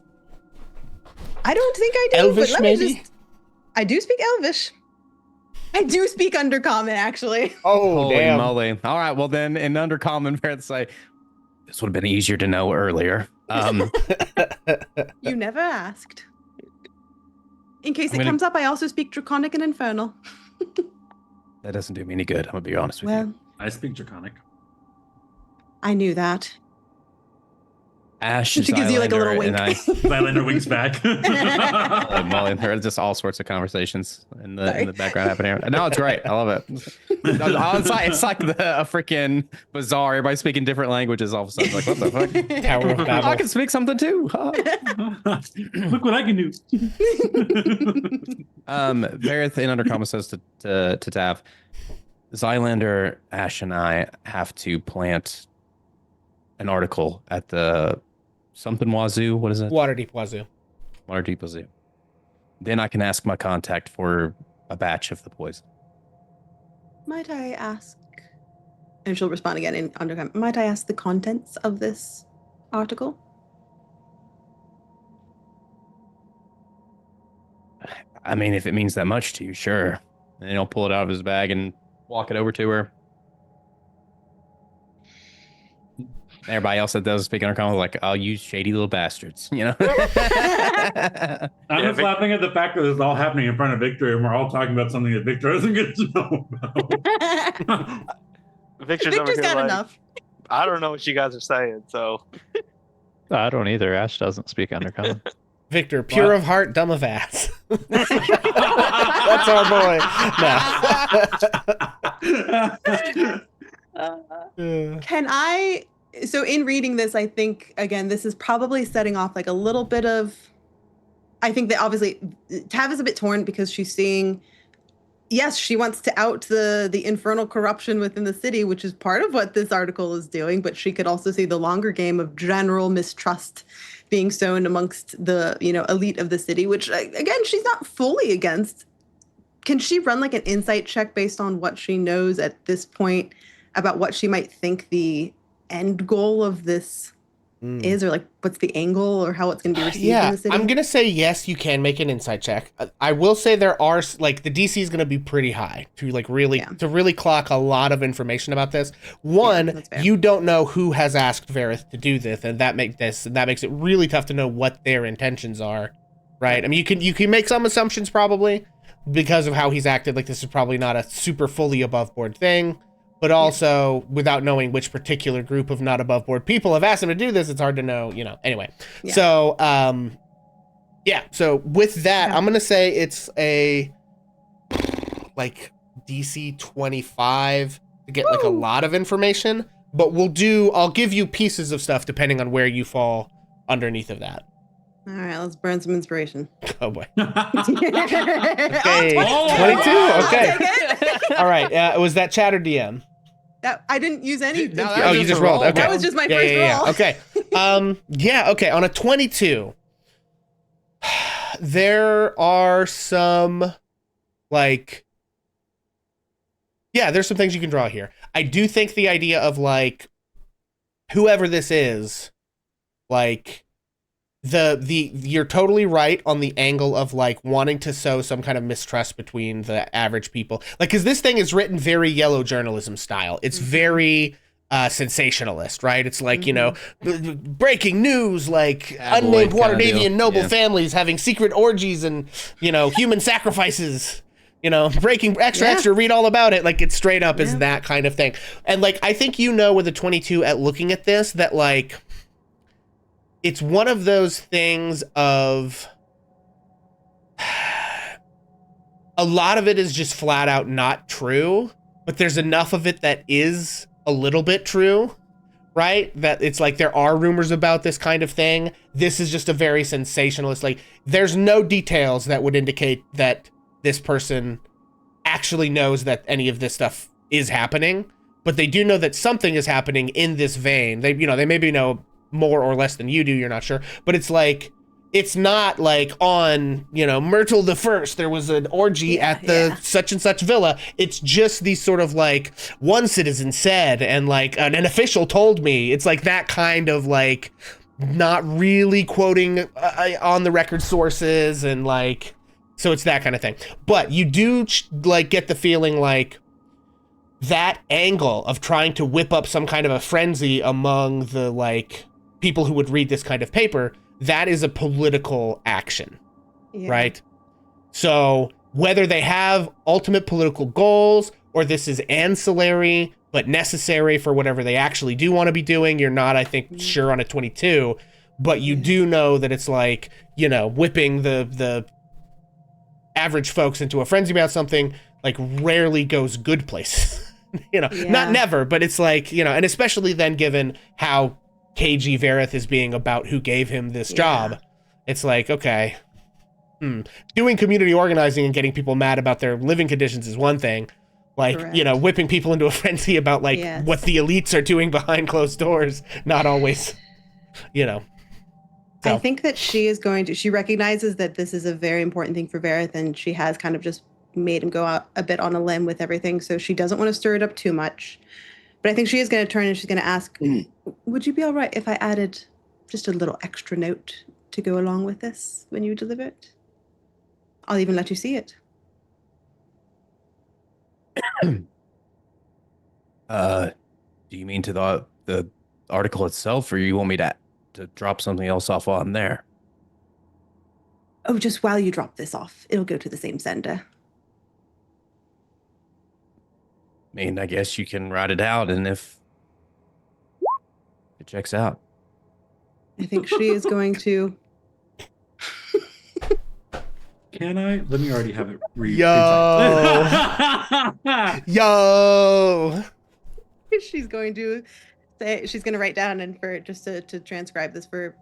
I don't think I do. Elvish, but maybe? I do speak Elvish. I do speak Undercommon, actually. Oh, Holy damn. moly. All right, well then, in Undercommon, Vareth say, this would have been easier to know earlier. You never asked. In case I'm it gonna- comes up, I also speak Draconic and Infernal. That doesn't do me any good, I'm going to be honest with Well, you. I speak Draconic. I knew that. Ash, She gives you, like, a little Zylander, wink. and I... Zylander winks back. Holy moly, there's just all sorts of conversations in the background happening here. No, it's great. I love it. It's like a freaking bazaar. Everybody's speaking different languages all of a sudden. Like, what the fuck? Tower of Babel. I can speak something too. Look what I can do. Vareth in Undercommon says to Tav, Zylander, Ash, and I have to plant an article at the something Wazoo. What is it? Waterdeep Wazoo. Waterdeep Wazoo. Then I can ask my contact for a batch of the poison. Might I ask? And she'll respond again in Undercommon. Might I ask the contents of this article? I mean, if it means that much to you, sure. And he'll pull it out of his bag and walk it over to her. Everybody else that does speak Undercommon is like, oh, you shady little bastards, you know? I'm Yeah, just laughing at the fact that this is all happening in front of Victor, and we're all talking about something that Victor doesn't get to know about. Victor's over Victor's here got like, enough. I don't know what you guys are saying, so I don't either. Ash doesn't speak Undercommon. Victor, pure of heart, dumb of ass. That's our boy. No. Can I So in reading this, I think again, this is probably setting off like a little bit of. I think that obviously Tav is a bit torn because she's seeing. Yes, she wants to out the infernal corruption within the city, which is part of what this article is doing. But she could also see the longer game of general mistrust being sown amongst the elite of the city, which again she's not fully against. Can she run like an insight check based on what she knows at this point about what she might think the end goal of this is, or like what's the angle or how it's going to be received in the city? I'm gonna say yes. You can make an insight check. I will say there are like the DC is gonna be pretty high to like really clock a lot of information about this. One, you don't know who has asked Vareth to do this, and that makes it really tough to know what their intentions are, right? I mean, you can make some assumptions probably because of how he's acted. Like this is probably not a super fully above board thing. But also, without knowing which particular group of not above board people have asked him to do this, it's hard to know, Anyway, so, So with that, I'm going to say it's a, like, DC 25 to get, like, a lot of information. But I'll give you pieces of stuff depending on where you fall underneath of that. All right, let's burn some inspiration. Oh, boy. Okay. Okay, 22? Okay. All right, was that chat or DM? I didn't use any. No, you just rolled. Okay. That was just my first roll. Okay. Okay. On a 22, there are some, like, there's some things you can draw here. I do think the idea of, like, whoever this is, like, you're totally right on the angle of like wanting to sow some kind of mistrust between the average people, like because this thing is written very yellow journalism style. It's very sensationalist, right? It's like breaking news, like unnamed Waterdeepian noble families having secret orgies and human sacrifices, breaking extra read all about it. Like it straight up is that kind of thing. And like I think with a 22 at looking at this that like it's one of those things of a lot of it is just flat out not true, but there's enough of it that is a little bit true, right? That it's like there are rumors about this kind of thing. This is just a very sensationalist, like there's no details that would indicate that this person actually knows that any of this stuff is happening, but they do know that something is happening in this vein. They maybe know more or less than you do, you're not sure, but it's like it's not like on Myrtle the First there was an orgy at the such and such villa. It's just these sort of like one citizen said and like an official told me. It's like that kind of like not really quoting on the record sources, and like so it's that kind of thing. But you do like get the feeling like that angle of trying to whip up some kind of a frenzy among the like people who would read this kind of paper, that is a political action, right? So whether they have ultimate political goals or this is ancillary but necessary for whatever they actually do want to be doing, you're not, I think, sure on a 22, but you do know that it's like, whipping the average folks into a frenzy about something like rarely goes good places. Not never, but it's like, and especially then given how KG Vareth is being about who gave him this job. It's like, okay, doing community organizing and getting people mad about their living conditions is one thing. Like, whipping people into a frenzy about like what the elites are doing behind closed doors, not always, So. I think that she recognizes that this is a very important thing for Vareth, and she has kind of just made him go out a bit on a limb with everything. So she doesn't want to stir it up too much. But I think she is going to turn and she's going to ask, would you be all right if I added just a little extra note to go along with this when you deliver it? I'll even let you see it. Do you mean to the article itself, or you want me to drop something else off while I'm there? Oh, just while you drop this off. It'll go to the same sender. I mean, I guess you can write it out, and if it checks out. I think she is going to. Can I? Let me already have it read. Yo. She's going to She's gonna write down and for just to transcribe this for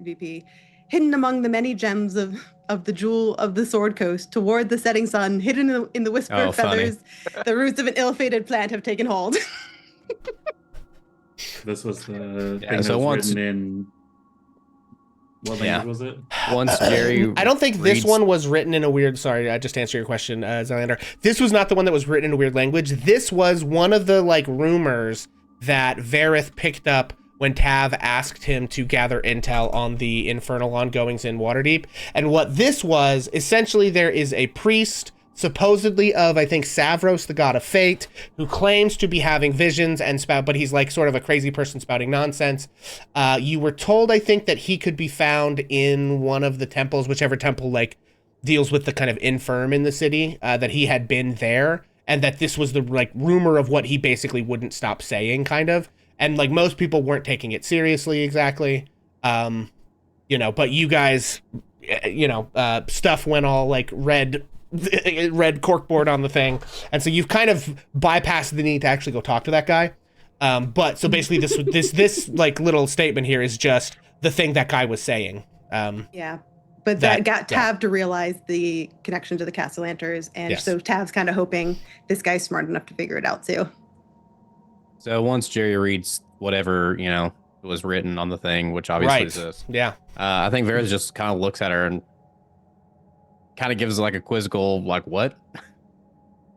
VP. Hidden among the many gems of the jewel of the Sword Coast, toward the setting sun, hidden in the whisper Oh, of funny. feathers, the roots of an ill-fated plant have taken hold. This was the Yeah, thing so that was once- written in. What language Yeah. was it? Once Jerry, I don't think this reads- one was written in a weird. Sorry, I just answered your question, Zylander. This was not the one that was written in a weird language. This was one of the like rumors that Vareth picked up when Tav asked him to gather intel on the infernal ongoings in Waterdeep. And what this was, essentially, there is a priest, supposedly of, I think, Savros, the god of fate, who claims to be having visions and but he's like sort of a crazy person spouting nonsense. You were told, I think, that he could be found in one of the temples, whichever temple like deals with the kind of infirm in the city, that he had been there, and that this was the like rumor of what he basically wouldn't stop saying, kind of. And like most people weren't taking it seriously exactly. You know, but you guys, you know, stuff went all like red corkboard on the thing, and so you've kind of bypassed the need to actually go talk to that guy. But so basically this like little statement here is just the thing that guy was saying. Yeah. But that got Tav to realize the connection to the Castellanters, and so Tav's kind of hoping this guy's smart enough to figure it out too. So once Jerry reads whatever, you know, was written on the thing, which obviously is this. Yeah. I think Varys just kind of looks at her and kind of gives like a quizzical, like, what?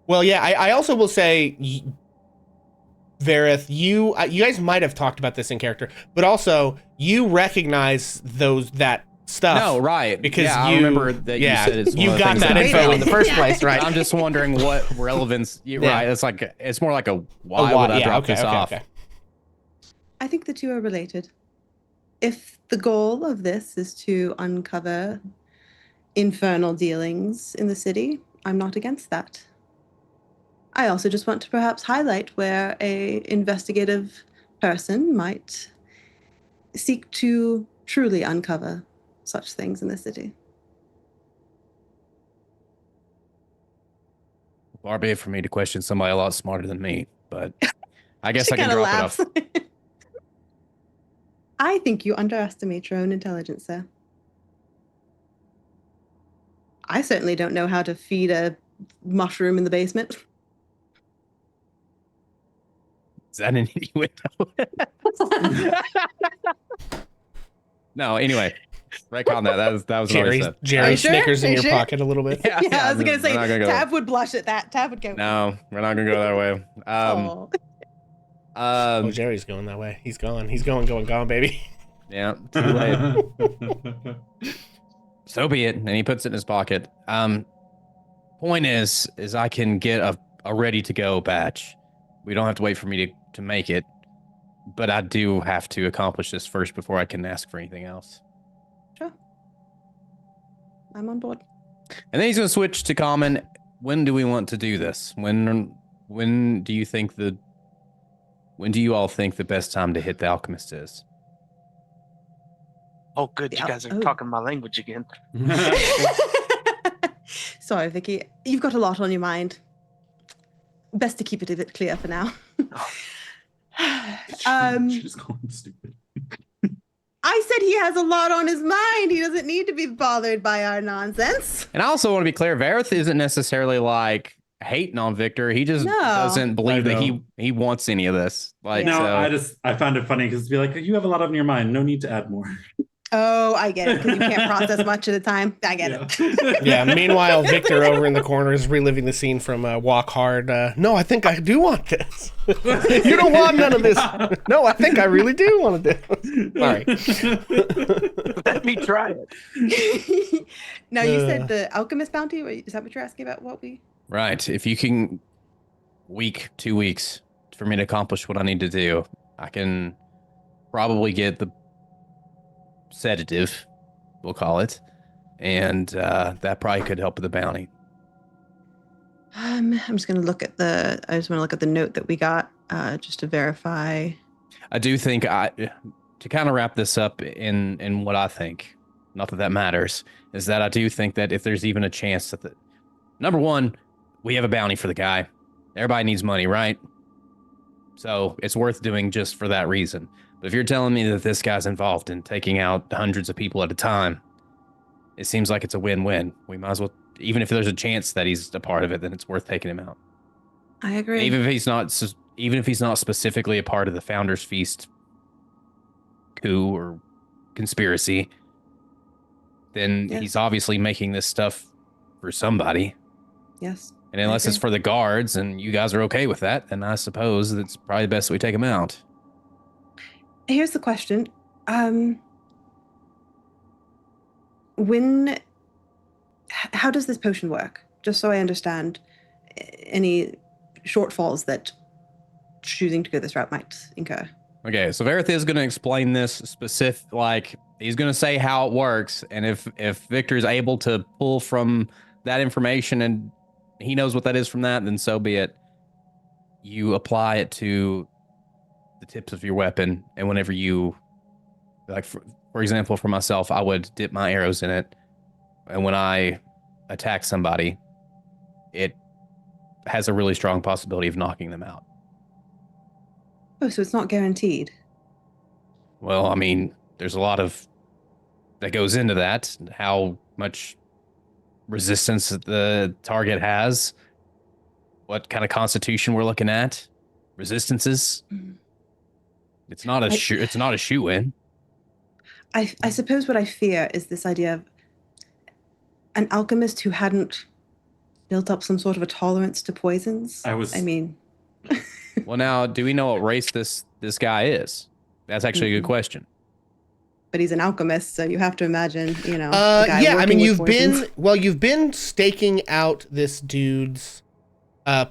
Well, yeah, I also will say, Vareth, you guys might have talked about this in character, but also you recognize that stuff. No, right. Because I remember that you said it's one you of the got things that that info in the first place, right? I'm just wondering what relevance. Right. It's like, it's more like a why would I drop this off? Okay. I think the two are related. If the goal of this is to uncover infernal dealings in the city, I'm not against that. I also just want to perhaps highlight where a investigative person might seek to truly uncover such things in the city. Far be it for me to question somebody a lot smarter than me, but I guess She I can kinda drop laughs. it off. I think you underestimate your own intelligence, sir. I certainly don't know how to feed a mushroom in the basement. Is that an innuendo? No, anyway. Retcon that. That was Jerry what I said. Jerry sure? Snickers Are in you your sure? pocket a little bit. Yeah, I was gonna say we're not gonna go Tav would blush at that. Tav would go. No, we're not gonna go that way. Oh. Oh, Jerry's going that way. He's going, baby. Yeah, too late. So be it. And he puts it in his pocket. Point is I can get a ready to go batch. We don't have to wait for me to make it, but I do have to accomplish this first before I can ask for anything else. Sure. I'm on board. And then he's gonna switch to common. When do we want to do this? When do you all think the best time to hit the alchemist is? Oh, good. You Yeah. guys are Oh. talking my language again. Sorry, Vicky. You've got a lot on your mind. Best to keep it a bit clear for now. She's going stupid. I said he has a lot on his mind. He doesn't need to be bothered by our nonsense. And I also want to be clear, Vareth isn't necessarily like hating on Victor. He just No. doesn't believe I that know. he wants any of this. Like, No, so, I found it funny because it'd be like, you have a lot on your mind. No need to add more. Oh, I get it. Because you can't process much at a time. I get it. Yeah. Meanwhile, Victor over in the corner is reliving the scene from Walk Hard. No, I think I do want this. You don't want none of this. No, I think I really do want this. Sorry. Let me try it. Now, you said the alchemist bounty. Is that what you're asking about? What we? right. If you can 2 weeks for me to accomplish what I need to do, I can probably get the sedative, we'll call it. And that probably could help with the bounty. I'm just gonna look at the. I just want to look at the note that we got, just to verify. I do think to kind of wrap this up in what I think, not that matters, is that I do think that if there's even a chance that number one, we have a bounty for the guy. Everybody needs money, right? So it's worth doing just for that reason. But if you're telling me that this guy's involved in taking out hundreds of people at a time, it seems like it's a win-win. We might as well, even if there's a chance that he's a part of it, then it's worth taking him out. I And agree. even if he's not specifically a part of the Founders Feast coup or conspiracy, then Yeah. he's obviously making this stuff for somebody. Yes. And unless it's for the guards and you guys are okay with that, then I suppose it's probably best that we take him out. Here's the question. How does this potion work? Just so I understand any shortfalls that choosing to go this route might incur. Okay, so Verith is going to explain this specific, like he's going to say how it works, and if Victor is able to pull from that information and he knows what that is from that, then so be it. You apply it to the tips of your weapon, and whenever you, like for example, for myself, I would dip my arrows in it, and when I attack somebody, it has a really strong possibility of knocking them out. Oh, so it's not guaranteed. Well, I mean, there's a lot of that goes into that. How much resistance the target has, what kind of constitution we're looking at, resistances. It's not a it's not a shoe-in. I suppose what I fear is this idea of an alchemist who hadn't built up some sort of a tolerance to poisons. I mean, Well, now, do we know what race this guy is? That's actually a good question. but he's an alchemist, so you have to imagine, you know. The guy Yeah, I working mean, with you've been staking out this dude's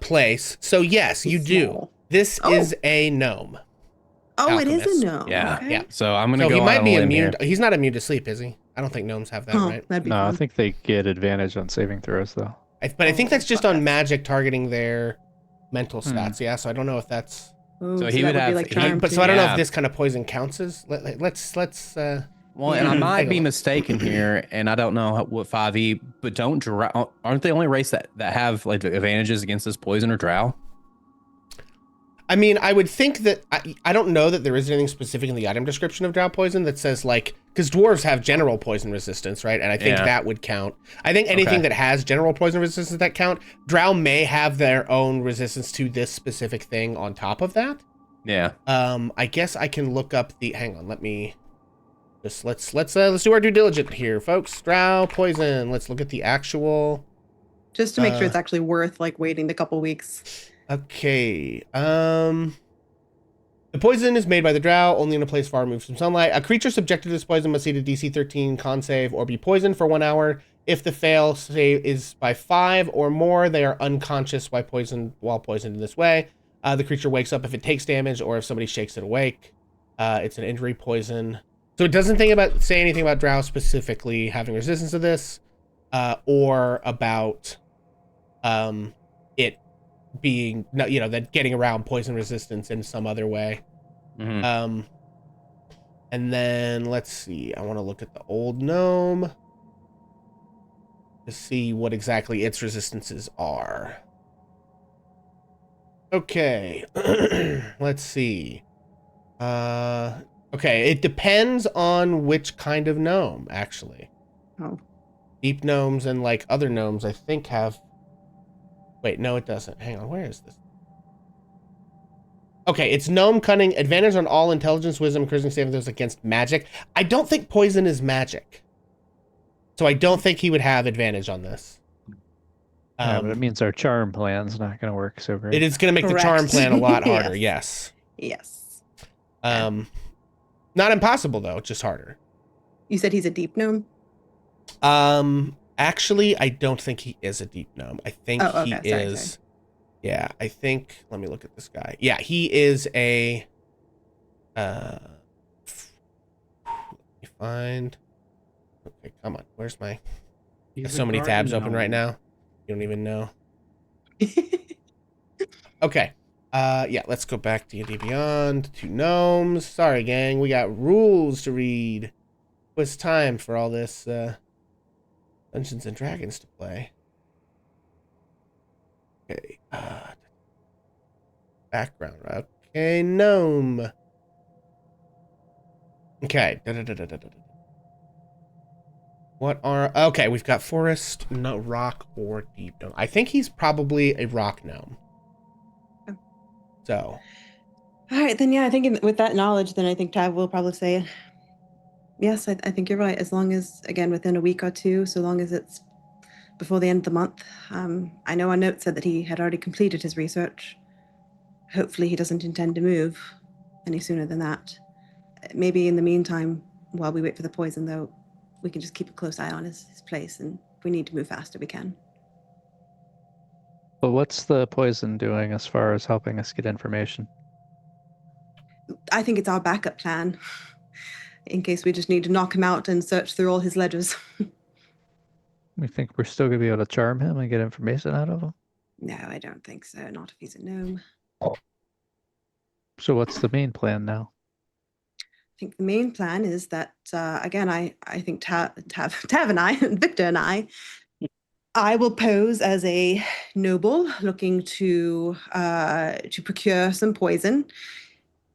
place. So yes, you do. Small. This is a gnome. Oh, it is alchemist. a gnome. Yeah, Okay. yeah. So I'm gonna So go he might out be on a limb immune. here. He's not immune to sleep, is he? I don't think gnomes have that, Huh, right? that'd be No, I fun. think they get advantage on saving throws though. But I think that's just on fuck. magic targeting their mental stats. Yeah, so I don't know if that's. Ooh, So so he that would be have- like he- charm But too. so I don't know Yeah. if this kind of poison counts as. Let's. Well, and I might Take a be look. mistaken here, and I don't know what 5e, but aren't they only race that have like advantages against this poison or drow? I mean, I would think that I don't know that there is anything specific in the item description of drow poison that says like, because dwarves have general poison resistance, right? And I think Yeah. that would count. I think anything Okay. that has general poison resistance that count. Drow may have their own resistance to this specific thing on top of that. Yeah. I guess I can look up the. Hang on, let me. Just let's do our due diligence here, folks. Drow poison. Let's look at the actual. Just to make sure it's actually worth like waiting the couple weeks. Okay. The poison is made by the drow, only in a place far removed from sunlight. A creature subjected to this poison must need a DC 13 con save or be poisoned for 1 hour. If the fail save is by 5 or more, they are unconscious while poisoned in this way. The creature wakes up if it takes damage or if somebody shakes it awake. It's an injury poison. So it doesn't say anything about drow specifically having resistance to this, or about it being, that getting around poison resistance in some other way. Mhm. And then let's see. I want to look at the old gnome to see what exactly its resistances are. Okay. Let's see. Okay, it depends on which kind of gnome, actually. Oh. Deep gnomes and like other gnomes, I think have. Wait, no, it doesn't. Hang on, where is this? Okay, it's gnome cunning, advantage on all intelligence, wisdom, charisma saving throws against magic. I don't think poison is magic, so I don't think he would have advantage on this. Yeah, but it means our charm plan's not going to work so great. It is going to make the charm Correct. plan a lot harder. Yes. Yes. Yes. Not impossible though, just harder. You said he's a deep gnome? Actually, I don't think he is a deep gnome. I think Oh, okay. he Sorry, is. sorry. Yeah, I think. Let me look at this guy. Yeah, he is a. Let me find. Okay, come on. Where's my? There's so many tabs open right now. You don't even know. Okay. Yeah, let's go back to D&D Beyond to gnomes. Sorry, gang. We got rules to read. It's time for all this Dungeons and Dragons to play. Okay. Background. A gnome. Okay. Da-da-da-da-da-da. What are... Okay, we've got forest, no, rock, or deep gnome. I think he's probably a rock gnome. Oh. So... All right, then, yeah, I think with that knowledge, then I think Tav will probably say, yes, I think you're right. As long as, again, within a week or two, so long as it's before the end of the month. I know our note said that he had already completed his research. Hopefully he doesn't intend to move any sooner than that. Maybe in the meantime, while we wait for the poison, though, we can just keep a close eye on his place, and if we need to move faster, we can. But what's the poison doing as far as helping us get information? I think it's our backup plan, in case we just need to knock him out and search through all his ledgers. We think we're still gonna be able to charm him and get information out of him? No, I don't think so. Not if he's a gnome. So what's the main plan now? I think the main plan is that, again, I think Tav and I, Victor and I will pose as a noble looking to procure some poison.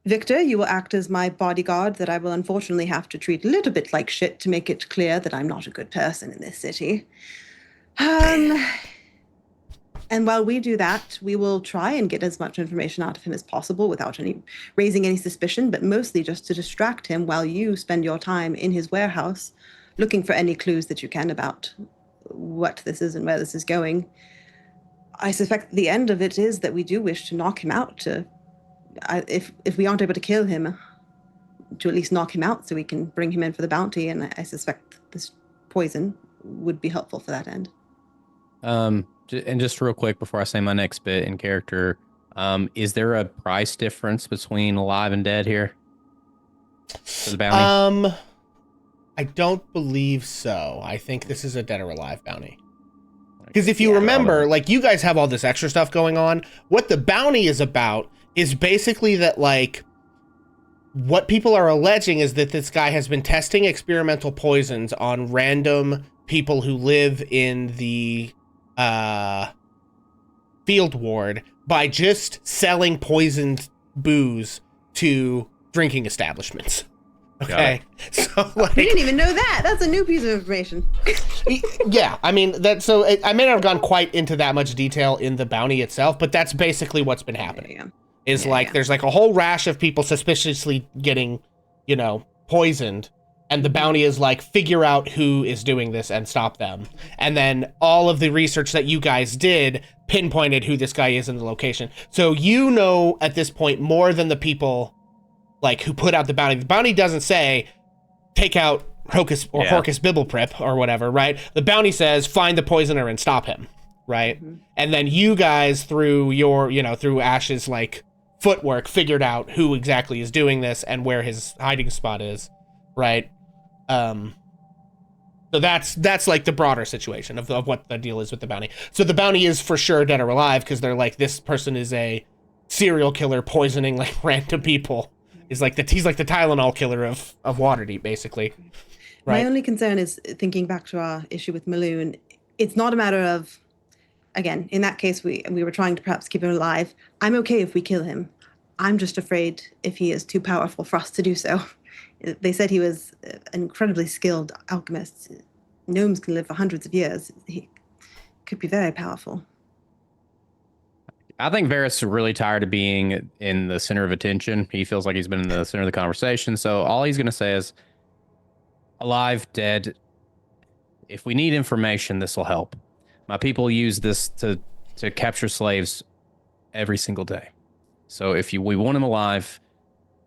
Victor, you will act as my bodyguard that I will unfortunately have to treat a little bit like shit to make it clear that I'm not a good person in this city. And while we do that, we will try and get as much information out of him as possible without raising any suspicion, but mostly just to distract him while you spend your time in his warehouse looking for any clues that you can about what this is and where this is going. I suspect the end of it is that we do wish to knock him out, if we aren't able to kill him, to at least knock him out so we can bring him in for the bounty, and I suspect this poison would be helpful for that end. And just real quick before I say my next bit in character, is there a price difference between alive and dead here for the bounty? I don't believe so. I think this is a dead or alive bounty. Because if you remember, like, you guys have all this extra stuff going on. What the bounty is about is basically that, like, what people are alleging is that this guy has been testing experimental poisons on random people who live in the field ward by just selling poisoned booze to drinking establishments. Okay, so like, we didn't even know that. That's a new piece of information. Yeah, I mean that. So I may not have gone quite into that much detail in the bounty itself, but that's basically what's been happening. There's like a whole rash of people suspiciously getting, poisoned, and the bounty is like, figure out who is doing this and stop them. And then all of the research that you guys did pinpointed who this guy is in the location. So at this point more than the people like who put out the bounty. The bounty doesn't say take out Hocus or Horcus Bibbleprip or whatever, right? The bounty says find the poisoner and stop him, right? Mm-hmm. And then you guys through through Ash's like footwork figured out who exactly is doing this and where his hiding spot is, right? So that's like the broader situation of what the deal is with the bounty. So the bounty is for sure dead or alive because they're like, this person is a serial killer poisoning like random people. He's like the Tylenol killer of Waterdeep, basically. Right? My only concern is thinking back to our issue with Maloon. It's not a matter of, again, in that case, we were trying to perhaps keep him alive. I'm okay if we kill him. I'm just afraid if he is too powerful for us to do so. They said he was an incredibly skilled alchemist. Gnomes can live for hundreds of years. He could be very powerful. I think Varys is really tired of being in the center of attention. He feels like he's been in the center of the conversation. So all he's going to say is, alive, dead, if we need information, this will help. My people use this to capture slaves every single day. So if we want him alive,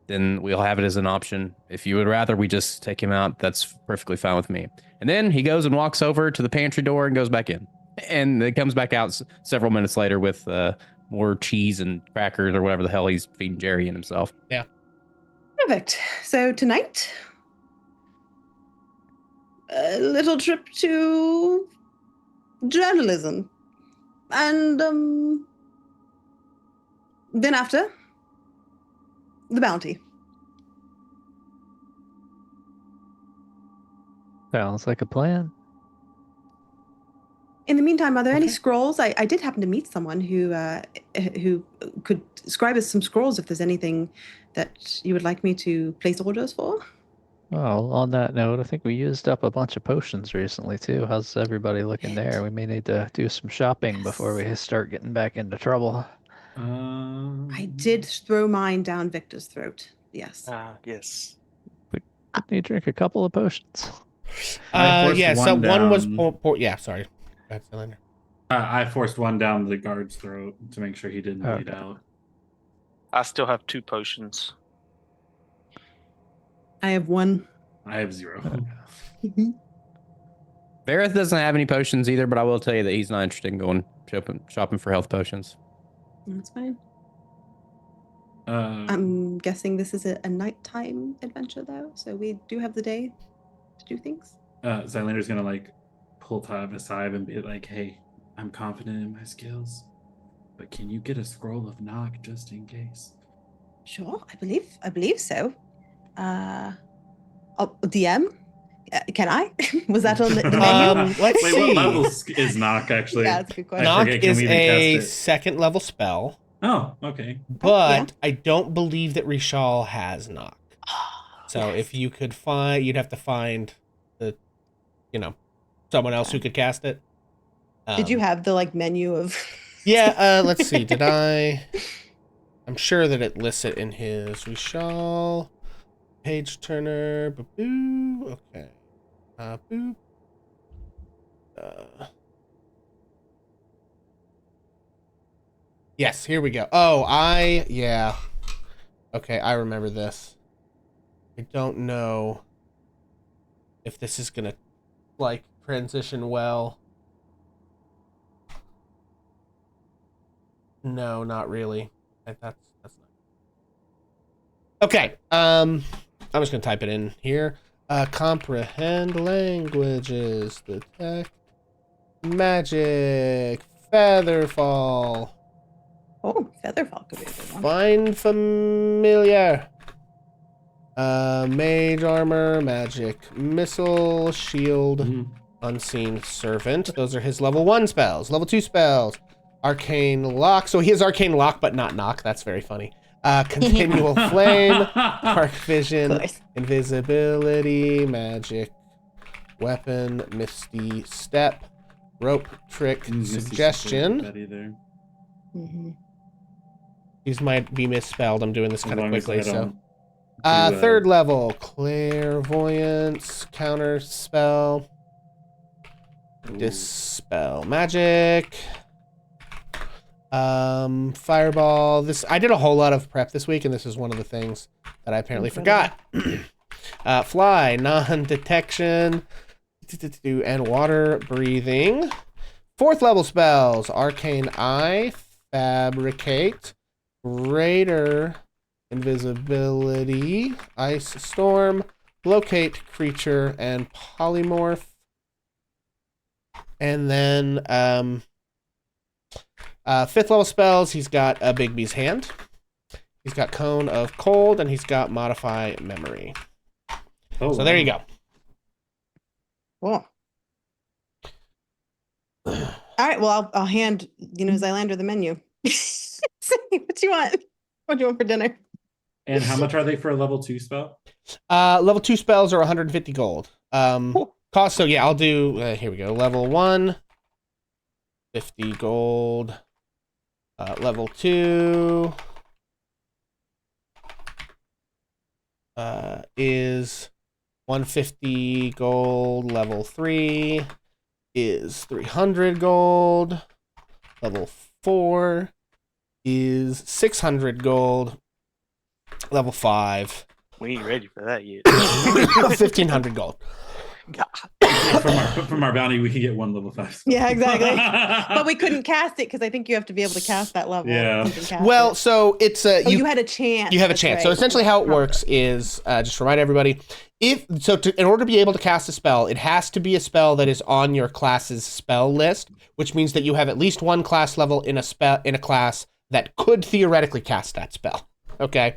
then we'll have it as an option. If you would rather we just take him out, that's perfectly fine with me. And then he goes and walks over to the pantry door and goes back in. And it comes back out several minutes later with more cheese and crackers or whatever the hell he's feeding Jerry and himself. Yeah. Perfect. So tonight, a little trip to journalism. And then after, the bounty. Sounds like a plan. In the meantime, are there any Okay. scrolls? I did happen to meet someone who could scribe us some scrolls if there's anything that you would like me to place orders for. Well, on that note, I think we used up a bunch of potions recently too. How's everybody looking there? We may need to do some shopping before we start getting back into trouble. I did throw mine down Victor's throat. Yes. Yes. Didn't you drink a couple of potions? I forced Yeah, so one one was down. yeah, sorry. That's Cylinder. I forced one down the guard's throat to make sure he didn't bleed Okay. out. I still have 2 potions. I have one. I have 0. Vareth doesn't have any potions either, but I will tell you that he's not interested in going shopping for health potions. That's fine. Uh, I'm guessing this is a nighttime adventure, though, so we do have the day to do things. Zylander's gonna like pull Tav aside and be like, "Hey, I'm confident in my skills, but can you get a scroll of knock just in case?" Sure, I believe so. DM, can I? Was that on the menu? Let's Wait, see. what level is knock actually? Yeah, that's a good question. Knock forget, can is we even a cast it? second level spell, Oh, okay. but I don't believe that Rishal has knock. So Yes. if you could find, you'd have to find the, someone else who could cast it. Did you have the menu of? Yeah. Let's see. Did I? I'm sure that it lists it in his Rishal page turner. Boo. Okay. Boop. Yes, here we go. Oh, yeah. Okay, I remember this. I don't know if this is gonna, transition well. No, not really. That's not. Okay, I'm just gonna type it in here. Comprehend languages, detect magic, featherfall. Oh, Featherfall could be a good one. Find familiar. Mage armor, magic missile, shield, Mhm. unseen servant. Those are his level 1 spells. Level 2 spells. Arcane lock. So he has arcane lock, but not knock. That's very funny. Continual flame, dark vision, Of course. invisibility, magic, weapon, misty step, rope trick, Misty suggestion. Step, Betty there. Mm-hmm. These might be misspelled. I'm doing this As kind of long as quickly, I so. don't do, Third level, clairvoyance, counter spell, ooh. dispel magic, fireball. This I did a whole lot of prep this week, and this is one of the things that I apparently forgot. Fly, non-detection, and water breathing. Fourth level spells, arcane eye, fabricate, greater invisibility, ice storm, locate creature, and polymorph. And then fifth level spells, he's got a Bigby's hand, he's got cone of cold, and he's got modify memory. Oh, So there you go. Cool. All right. Well, I'll hand Zylander the menu. Say, what do you want? What do you want for dinner? And how much are they for a level 2 spell? Level 2 spells are 150 gold. Cool. Cost. So yeah, I'll do. Here we go. Level 1, 50 gold. Level 2 is 150 gold. Level 3 is 300 gold. Level 4 is 600 gold. Level 5. We ain't ready for that yet. 1500 gold. From our bounty, we can get 1 level 5 spell. Yeah, exactly. But we couldn't cast it because I think you have to be able to cast that level. Yeah. You can cast Well, it. so it's you had a chance. you have a That's chance. right. So essentially, how it works is just to remind everybody: in order to be able to cast a spell, it has to be a spell that is on your class's spell list, which means that you have at least 1 class level in a class that could theoretically cast that spell. Okay,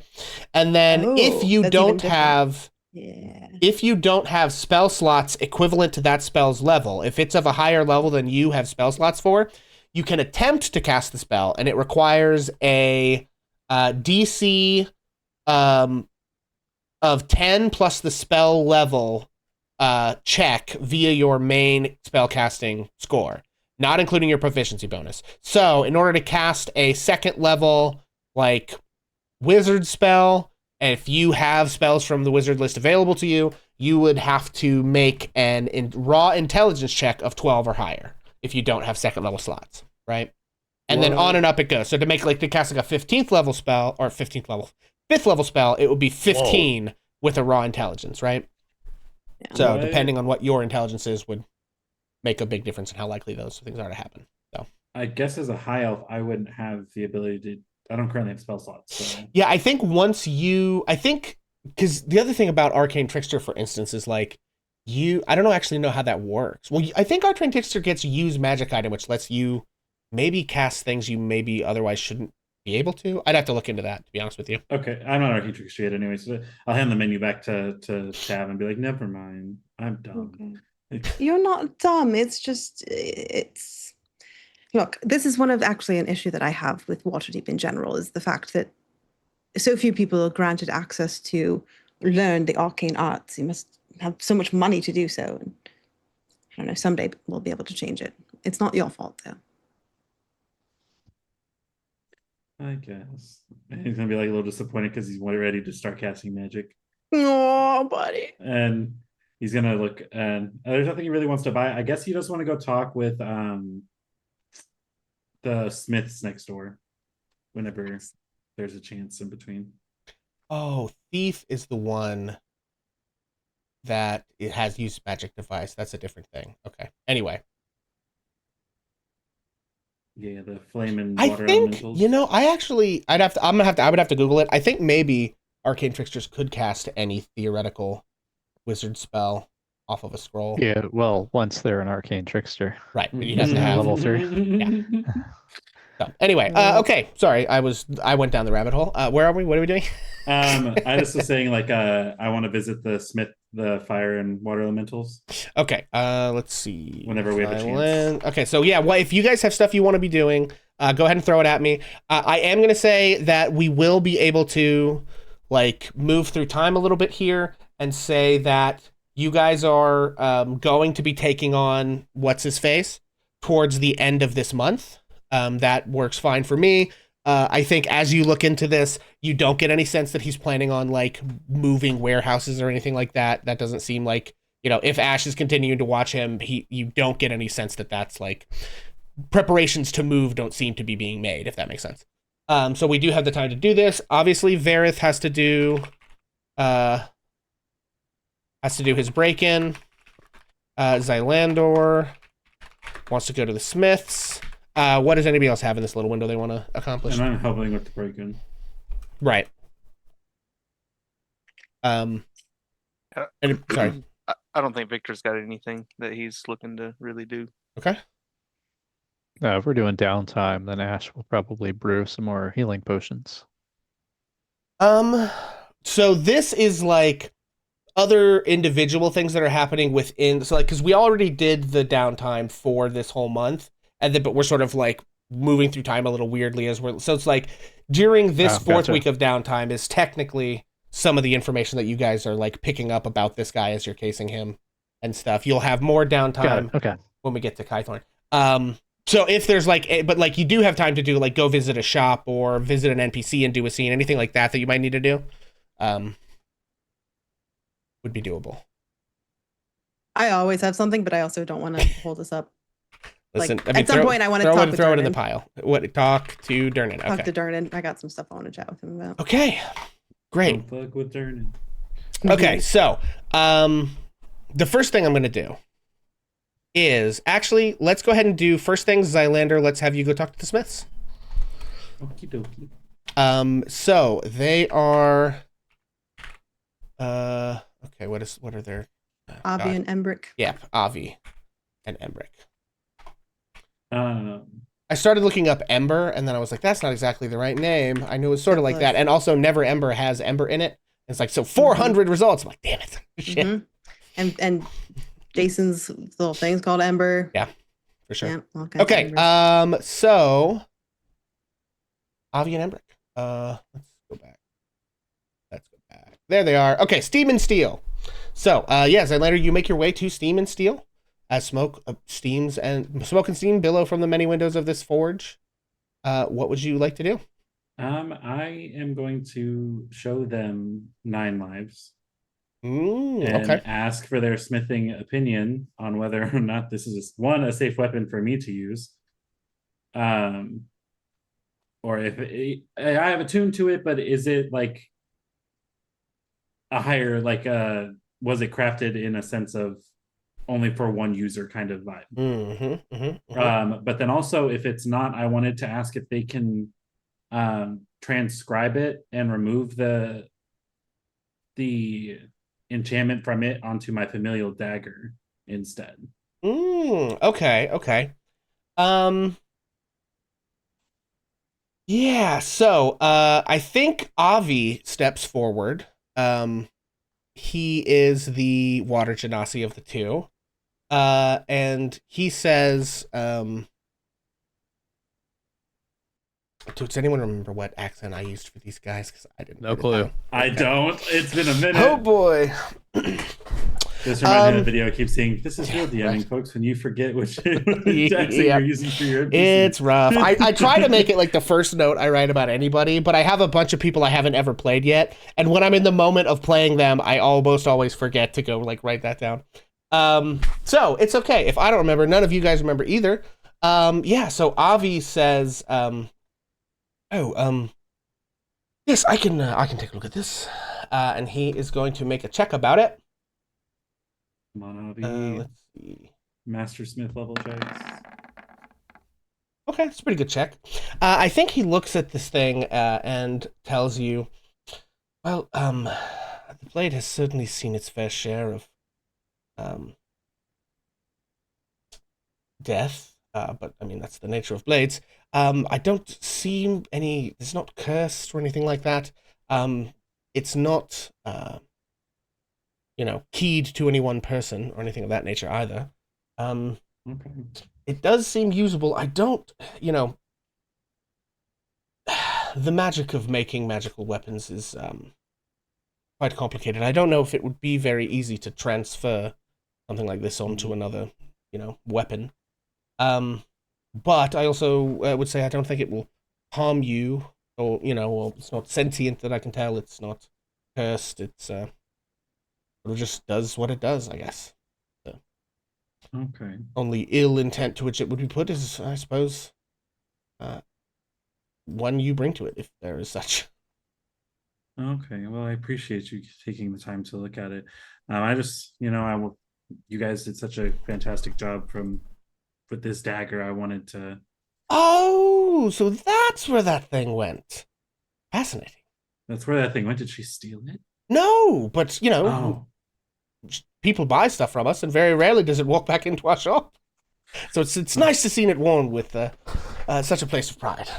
and then if you that's don't even different. have Yeah. if you don't have spell slots equivalent to that spell's level, if it's of a higher level than you have spell slots for, you can attempt to cast the spell, and it requires a DC of 10 plus the spell level check via your main spellcasting score, not including your proficiency bonus. So, in order to cast a second level, like, wizard spell, and if you have spells from the wizard list available to you, you would have to make an raw intelligence check of 12 or higher if you don't have second level slots, right? And then on and up it goes. So to cast like a 15th level spell, or 5th level spell, it would be 15 with a raw intelligence, right? Yeah. So depending on what your intelligence is would make a big difference in how likely those things are to happen. So I guess as a high elf, I wouldn't have the ability to. I don't currently have spell slots. So. Yeah, I think because the other thing about Arcane Trickster, for instance, is like I don't actually know how that works. Well, I think Arcane Trickster gets use magic item, which lets you maybe cast things you maybe otherwise shouldn't be able to. I'd have to look into that, to be honest with you. Okay, I'm not Arcane Trickster yet anyway, so I'll hand the menu back to Tab and be like, never mind, I'm dumb. Okay. You're not dumb. It's just look, this is one of actually an issue that I have with Waterdeep in general, is the fact that so few people are granted access to learn the arcane arts. You must have so much money to do so. And I don't know, someday we'll be able to change it. It's not your fault, though. I guess. He's gonna be like a little disappointed because he's ready to start casting magic. Oh, buddy. And he's gonna look, and there's nothing he really wants to buy. I guess he does want to go talk with the Smiths next door whenever there's a chance in between. Oh, Thief is the one that it has used magic device. That's a different thing. Okay. Anyway. Yeah, the flame and I water think, elementals. I would have to Google it. I think maybe Arcane Tricksters could cast any theoretical wizard spell off of a scroll. Yeah, well, once they're an arcane trickster. Right. But you'd have to have level 3. Yeah. So, anyway, okay. Sorry, I went down the rabbit hole. Where are we? What are we doing? I just was saying, like, I want to visit the Smith, the fire and water elementals. Okay. Let's see. Whenever we have a chance. Okay. So yeah, well, if you guys have stuff you want to be doing, go ahead and throw it at me. I am going to say that we will be able to like move through time a little bit here and say that you guys are going to be taking on what's his face towards the end of this month. That works fine for me. I think as you look into this, you don't get any sense that he's planning on like moving warehouses or anything like that. That doesn't seem like, you know, if Ash is continuing to watch him, you don't get any sense that that's like preparations to move don't seem to be being made, if that makes sense. So we do have the time to do this. Obviously, Varith has to do his break-in. Xylandor wants to go to the Smiths. What does anybody else have in this little window they want to accomplish? And I'm helping with the break-in. Right. Sorry. I don't think Victor's got anything that he's looking to really do. Okay. If we're doing downtime, then Ash will probably brew some more healing potions. So this is like other individual things that are happening within. So like, because we already did the downtime for this whole month, and then but we're sort of like moving through time a little weirdly as we're. So it's like during this fourth week of downtime is technically some of the information that you guys are like picking up about this guy as you're casing him and stuff. You'll have more downtime when we get to Kythorn. So if there's like, but like you do have time to do like go visit a shop or visit an NPC and do a scene, anything like that you might need to do, would be doable. I always have something, but I also don't want to hold us up. Listen, like, at some point I want to throw it in the pile. Talk to Durnan. Okay. Talk to Durnan. I got some stuff I want to chat with him about. Okay, great. Don't fuck with Durnan. Okay, so the first thing I'm going to do is actually let's go ahead and do first things. Xylander, let's have you go talk to the Smiths. Okie dokie. So they are. Okay, what are their? Avi and Embrick. Yep, Avi and Embrick. I started looking up Ember, and then I was like, that's not exactly the right name. I knew it was sort of like that. And also, Never Ember has Ember in it. It's like, so 400 results. I'm like, damn it. Shit. And Jason's little thing's called Ember. Yeah, for sure. Yeah, all kinds of Okay, embers. so Avi and Embrick. Let's go back. There they are. Okay, Steam and Steel. So, Zylander, you make your way to Steam and Steel as smoke and steam billow from the many windows of this forge. What would you like to do? I am going to show them 9 lives And and ask for their smithing opinion on whether or not this is a safe weapon for me to use. Or if I have attuned to it, but is it like a higher, was it crafted in a sense of only for one user kind of vibe? But then also, if it's not, I wanted to ask if they can transcribe it and remove the enchantment from it onto my familial dagger instead. Okay. Yeah, so I think Avi steps forward. He is the water genasi of the two. And he says, does anyone remember what accent I used for these guys? Because I didn't. No clue. I don't. It's been a minute. Oh boy. This reminds me of a video I keep seeing. This is real DMing, folks, when you forget which accent you're using for your NPC. It's rough. I try to make it like the first note I write about anybody, but I have a bunch of people I haven't ever played yet. And when I'm in the moment of playing them, I almost always forget to go write that down. So it's okay. If I don't remember, none of you guys remember either. So Avi says, yes, I can take a look at this. And he is going to make a check about it. Come on, Avi. Let's see. Master Smith level checks. Okay, it's a pretty good check. I think he looks at this thing and tells you, well, the blade has certainly seen its fair share of death, but I mean, that's the nature of blades. I don't see it's not cursed or anything like that. It's not, keyed to any one person or anything of that nature either. Okay. It does seem usable. I don't, the magic of making magical weapons is quite complicated. I don't know if it would be very easy to transfer something like this onto another, weapon. But I also would say I don't think it will harm you, or or it's not sentient that I can tell. It's not cursed. It's it just does what it does, I guess. So, okay. only ill intent to which it would be put is, I suppose, one you bring to it, if there is such. Okay. Well, I appreciate you taking the time to look at it. I just, you guys did such a fantastic job with this dagger. I wanted to. Oh, so that's where that thing went. Fascinating. That's where that thing went. Did she steal it? No, but Oh. people buy stuff from us, and very rarely does it walk back into our shop. So it's nice to see it worn with such a place of pride.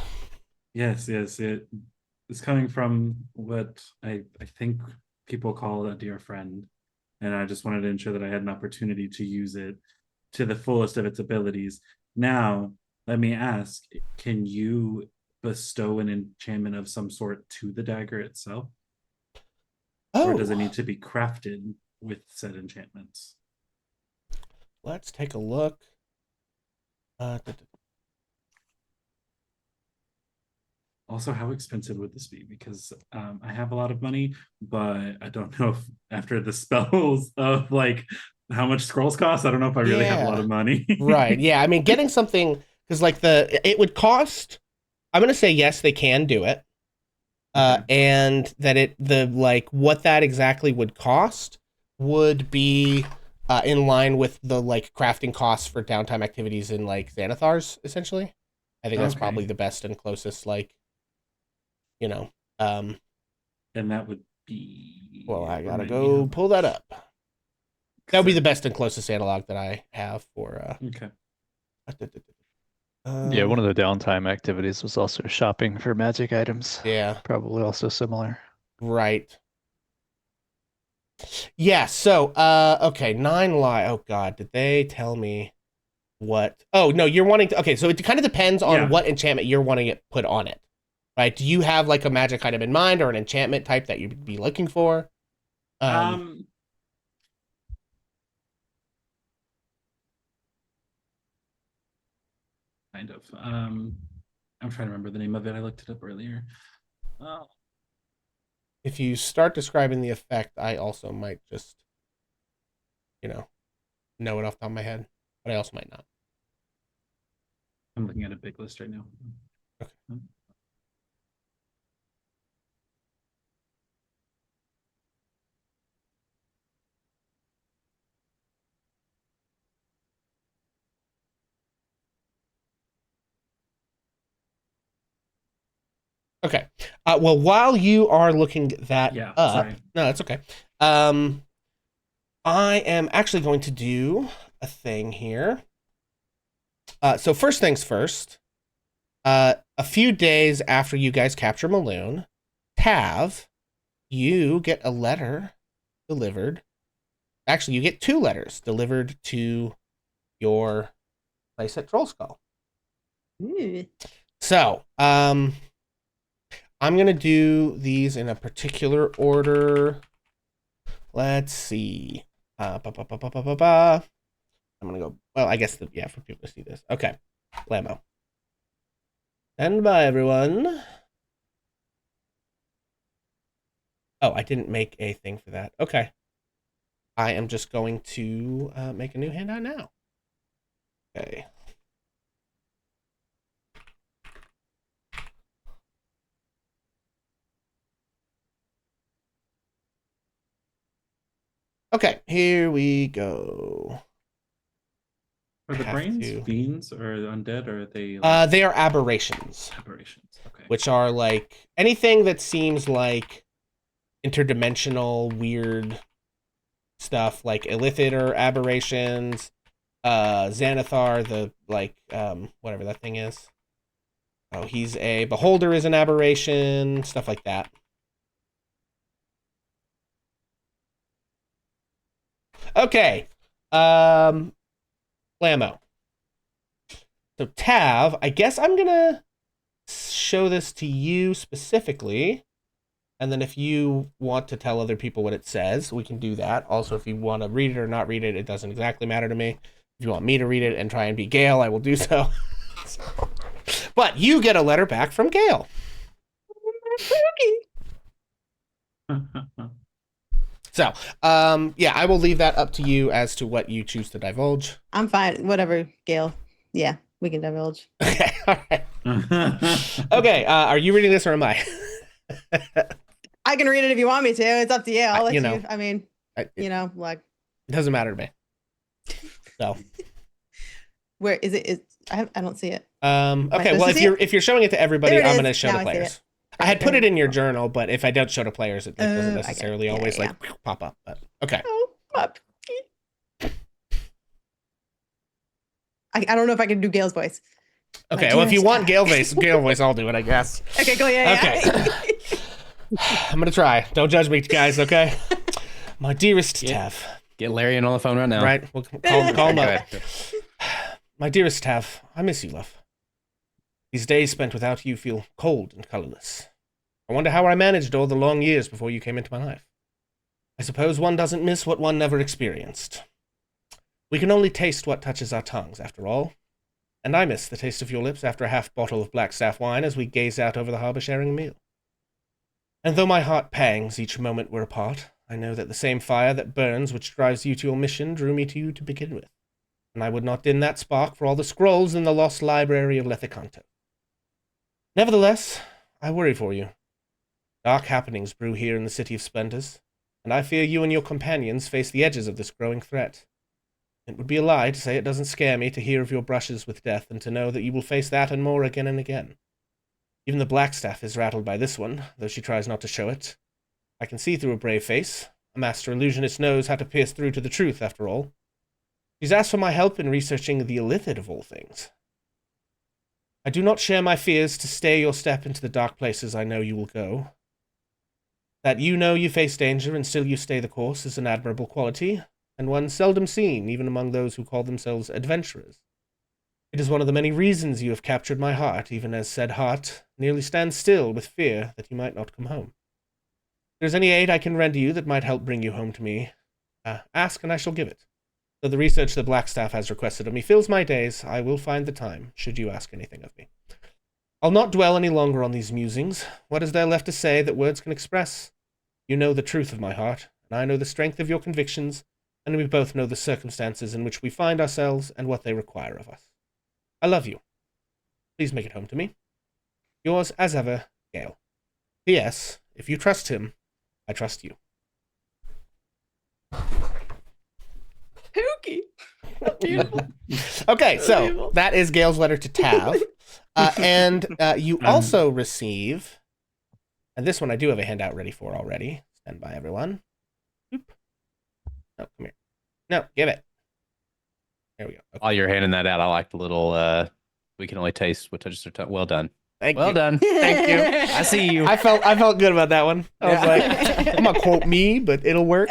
Yes. It's coming from what I think people call a dear friend, and I just wanted to ensure that I had an opportunity to use it to the fullest of its abilities. Now, let me ask, can you bestow an enchantment of some sort to the dagger itself? Oh. Or does it need to be crafted with said enchantments? Let's take a look. Also, how expensive would this be? Because I have a lot of money, but I don't know if after the spells of how much scrolls cost, I don't know if I really have a lot of money. Right. Yeah. I mean, getting something, because it would cost, I'm going to say yes, they can do it. And that what that exactly would cost would be in line with the crafting costs for downtime activities in Xanathars, essentially. I think that's probably the best and closest and that would be, well, I gotta go pull that up. That would be the best and closest analog that I have for okay. Yeah, one of the downtime activities was also shopping for magic items. Yeah. Probably also similar. Right. Yeah, so okay, 9 lie. Oh god, did they tell me what? Oh, no, you're wanting to. Okay, so it kind of depends on Yeah. what enchantment you're wanting it put on it. Right? Do you have like a magic item in mind or an enchantment type that you'd be looking for? Kind of. I'm trying to remember the name of it. I looked it up earlier. If you start describing the effect, I also might just, you know it off the top of my head, but I also might not. I'm looking at a big list right now. Okay. Okay. Well, while you are looking that Yeah, up, sorry. no, that's okay. I am actually going to do a thing here. So first things first. A few days after you guys capture Maloon, Tav, you get a letter delivered. Actually, you get 2 letters delivered to your place at Troll Skull. Ooh. So, I'm gonna do these in a particular order. Let's see. I'm gonna go. Well, I guess for people to see this. Okay, Lamo. Stand by, everyone. Oh, I didn't make a thing for that. Okay. I am just going to make a new handout now. Okay. Okay, here we go. Are the have brains to- fiends or undead, or are they They are aberrations, aberrations? Okay. which are like anything that seems like interdimensional, weird stuff, like Illithid or aberrations, Xanathar, the whatever that thing is. Oh, he's a beholder is an aberration, stuff like that. Okay. Lamo. So Tav, I guess I'm gonna show this to you specifically. And then if you want to tell other people what it says, we can do that. Also, if you want to read it or not read it, it doesn't exactly matter to me. If you want me to read it and try and be Gale, I will do so. But you get a letter back from Gale. So, yeah, I will leave that up to you as to what you choose to divulge. I'm fine. Whatever, Gail. Yeah, we can divulge. Okay, all right. Okay, are you reading this or am I? I can read it if you want me to. It's up to you. I'll let you you. know, I mean, it like, doesn't matter to me. So, where is it? Is I don't see it. okay, well, supposed to see if you're showing it to everybody, There it I'm is. going to show Now to I see players. it. I had put Okay. it in your journal, but if I don't show to players, it doesn't I get it. necessarily Yeah, always yeah. pop up. But okay. Oh, up. I don't know if I can do Gail's voice. Okay, My well, if you dearest want Tav. Gale voice, I'll do it, I guess. Okay, go. Yeah. Okay. I'm gonna try. Don't judge me, guys. Okay. My dearest Tav. Get Larry on the phone right now. Right. We'll call him Go up. ahead. My dearest Tav, I miss you, love. These days spent without you feel cold and colorless. I wonder how I managed all the long years before you came into my life. I suppose one doesn't miss what one never experienced. We can only taste what touches our tongues, after all. And I miss the taste of your lips after a half bottle of black staff wine as we gazed out over the harbor sharing a meal. And though my heart pangs each moment we're apart, I know that the same fire that burns which drives you to your mission drew me to you to begin with. And I would not dim that spark for all the scrolls in the lost library of Lethicanto. Nevertheless, I worry for you. Dark happenings brew here in the City of Splendors, and I fear you and your companions face the edges of this growing threat. It would be a lie to say it doesn't scare me to hear of your brushes with death and to know that you will face that and more again and again. Even the Blackstaff is rattled by this one, though she tries not to show it. I can see through a brave face. A master illusionist knows how to pierce through to the truth, after all. She's asked for my help in researching the Illithid of all things. I do not share my fears to stay your step into the dark places I know you will go. That you know you face danger and still you stay the course is an admirable quality, and one seldom seen even among those who call themselves adventurers. It is one of the many reasons you have captured my heart, even as said heart nearly stands still with fear that you might not come home. If there's any aid I can render you that might help bring you home to me, ask and I shall give it. Though the research the Blackstaff has requested of me fills my days, I will find the time, should you ask anything of me. I'll not dwell any longer on these musings. What is there left to say that words can express? You know the truth of my heart, and I know the strength of your convictions, and we both know the circumstances in which we find ourselves and what they require of us. I love you. Please make it home to me. Yours as ever, Gale. P.S. If you trust him, I trust you. Pookie. Beautiful. Okay, so Beautiful. that is Gale's letter to Tav. And you also receive, and this one I do have a handout ready for already. Stand by, everyone. Oop. No, come here. No, give it. There we go. Okay. While you're handing that out, I like the little we can only taste what touches their tongue. Well done. Thank Well you. done. Thank you. I see you. I felt good about that one. I was Yeah. like, I'm gonna quote me, but it'll work.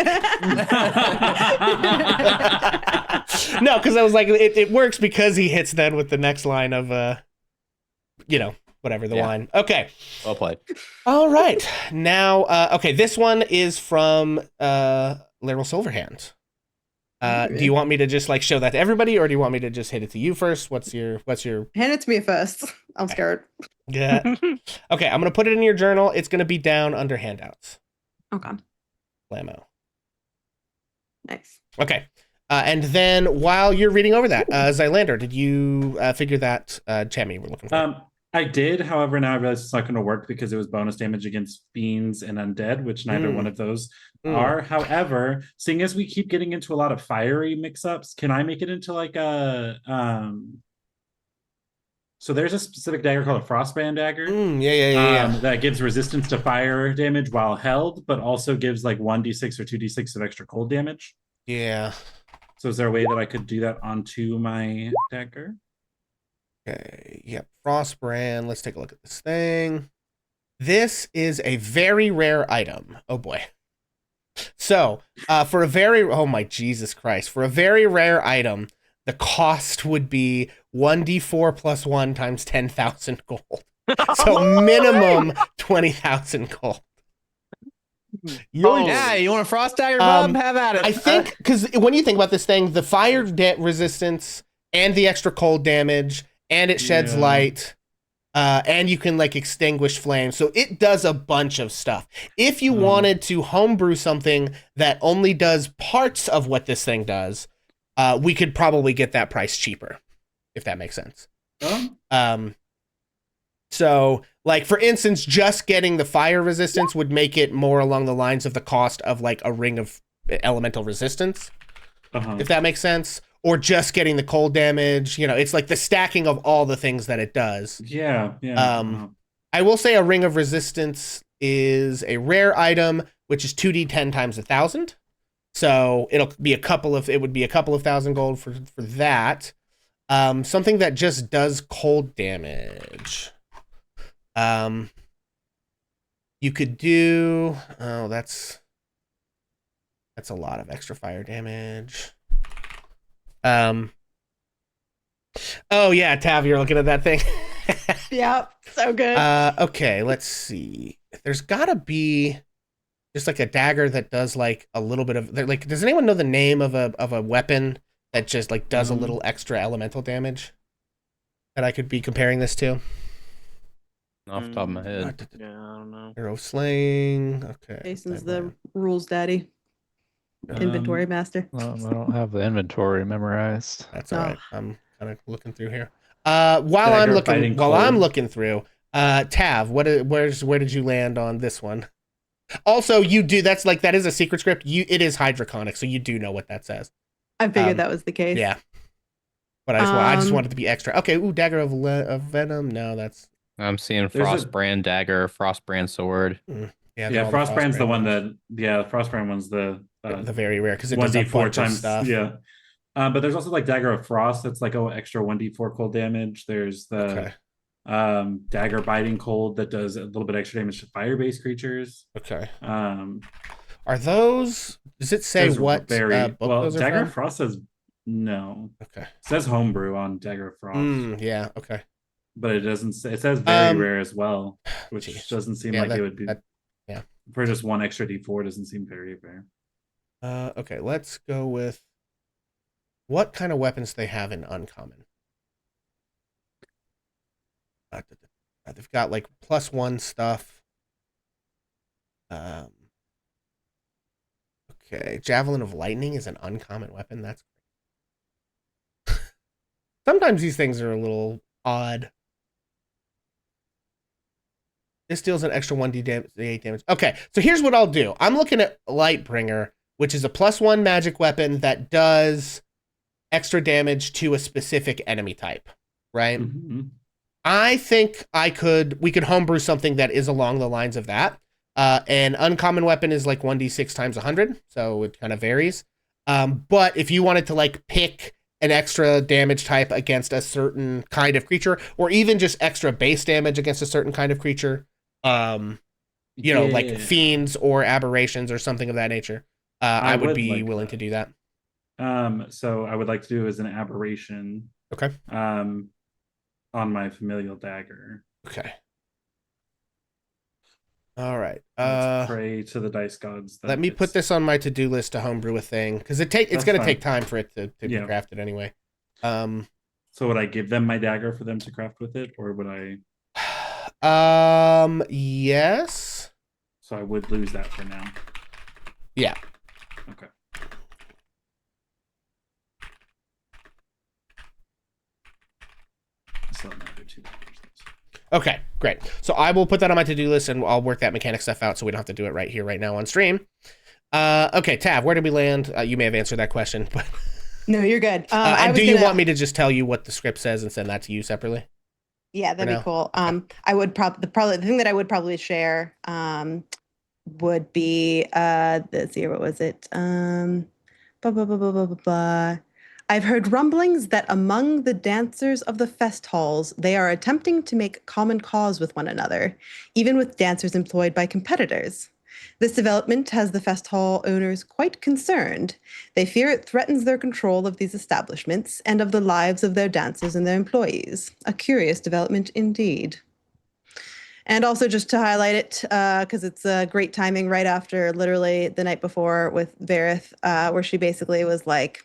No, because I was like, it works because he hits then with the next line of whatever the Yeah. line. Okay. Well played. All right. Now, okay, this one is from Laryl Silverhand. Do you want me to just like show that to everybody, or do you want me to just hit it to you first? What's your Hand it to me first. I'm scared. yeah? Okay, I'm gonna put it in your journal. It's gonna be down under handouts. Okay. Blammo. Nice. Okay. And then while you're reading over that, Zylander, did you figure that Tammy we're looking for? I did, however, now I realize it's not going to work because it was bonus damage against fiends and undead, which neither one of those are. However, seeing as we keep getting into a lot of fiery mix-ups, can I make it into like a so there's a specific dagger called a frostbrand dagger. Yeah. That gives resistance to fire damage while held, but also gives like 1d6 or 2d6 of extra cold damage. Yeah. So is there a way that I could do that onto my dagger? Okay. Yep. Frostbrand. Let's take a look at this thing. This is a very rare item. Oh boy. So, for a very for a very rare item, the cost would be 1d4 plus 1 times 10,000 gold. So minimum 20,000 gold. Yeah, you want a frost dagger, Bob? Have at it. I think because when you think about this thing, the fire resistance and the extra cold damage, and it sheds light, and you can like extinguish flames, so it does a bunch of stuff. If you wanted to homebrew something that only does parts of what this thing does, we could probably get that price cheaper, if that makes sense. So, like, for instance, just getting the fire resistance would make it more along the lines of the cost of, like, a ring of elemental resistance, if that makes sense. Or just getting the cold damage. You know, it's like the stacking of all the things that it does. Yeah. I will say a ring of resistance is a rare item, which is 2d10 times 1,000. So it would be a couple of thousand gold for that. Something that just does cold damage. You could do, that's a lot of extra fire damage. Oh yeah, Tav, you're looking at that thing. Yep, so good. Okay, let's see. There's gotta be just like a dagger that does like a little bit of like. Does anyone know the name of a weapon that just like does a little extra elemental damage that I could be comparing this to? Off the top of my head. Yeah, I don't know. Arrow slaying. Okay. Jason's the rules daddy. Inventory master. I don't have the inventory memorized. That's all right. I'm kind of looking through here. While I'm looking through, Tav, where did you land on this one? Also, you do that is a secret script. It is hydroconic, so you do know what that says. I figured that was the case. Yeah. But I just wanted to be extra. Okay, dagger of venom. No, that's. I'm seeing frostbrand dagger, frostbrand sword. Yeah, frostbrand's the one that. Yeah, frostbrand one's the very rare because it does a bunch of stuff. Yeah. But there's also like dagger of frost that's like extra 1d4 cold damage. There's the Dagger Biting Cold that does a little bit extra damage to fire-based creatures. Okay. Um, Are those? Does it say says what book those are Dagger from? of Frost says no. Okay. It says homebrew on Dagger of Frost. Yeah. Okay. But it doesn't say, it says very rare as well, which geez. doesn't seem Yeah, like it would be. Yeah. For just one extra D4 doesn't seem very rare. Okay, let's go with what kind of weapons they have in uncommon. They've got like +1 stuff. Okay, Javelin of Lightning is an uncommon weapon. That's great. Sometimes these things are a little odd. This deals an extra 1d8 damage. Okay, so here's what I'll do. I'm looking at Lightbringer, which is a +1 magic weapon that does extra damage to a specific enemy type, right? Mm-hmm. I think we could homebrew something that is along the lines of that. An uncommon weapon is like 1d6 times 100, so it kind of varies. But if you wanted to like pick an extra damage type against a certain kind of creature, or even just extra base damage against a certain kind of creature, you know, like fiends or aberrations or something of that nature, I would be like willing to do that. So I would like to do as an aberration. Okay. On my familial dagger. Okay. All right. Let's pray to the dice gods. Let me put this on my to-do list to homebrew a thing, because it's going to take time for it to be crafted anyway. So would I give them my dagger for them to craft with it, or would I? Yes. So I would lose that for now. Yeah. Okay. Okay, great. So I will put that on my to-do list, and I'll work that mechanic stuff out so we don't have to do it right here, right now on stream. Okay, Tav, where did we land? You may have answered that question, but no, you're good. And do you want me to just tell you what the script says and send that to you separately? Yeah, that'd be cool. I would probably the thing that I would probably share would be let's see, what was it? Blah, blah, blah, blah, blah, blah, blah. I've heard rumblings that among the dancers of the fest halls, they are attempting to make common cause with one another, even with dancers employed by competitors. This development has the fest hall owners quite concerned. They fear it threatens their control of these establishments and of the lives of their dancers and their employees. A curious development indeed. And also just to highlight it, because it's great timing right after literally the night before with Varith, where she basically was like,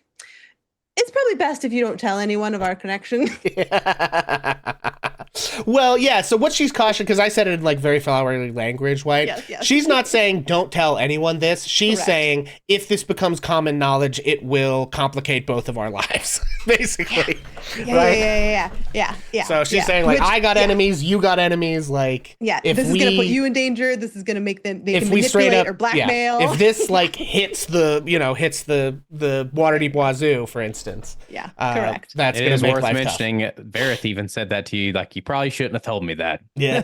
it's probably best if you don't tell anyone of our connection. Well, yeah, so what she's cautioned, because I said it in like very flowery language, right? Yes. She's not saying don't tell anyone this. She's Correct. saying if this becomes common knowledge, it will complicate both of our lives, basically. Yeah. So she's saying like, I got enemies, you got enemies, like if this is going to put you in danger. This is going to make them they if can we straight up or blackmail. If this like hits the Waterdeep Wazoo, for instance. Yeah, correct. That's going to make worth life mentioning. Varith even said that to you, like you probably shouldn't have told me that. Yeah.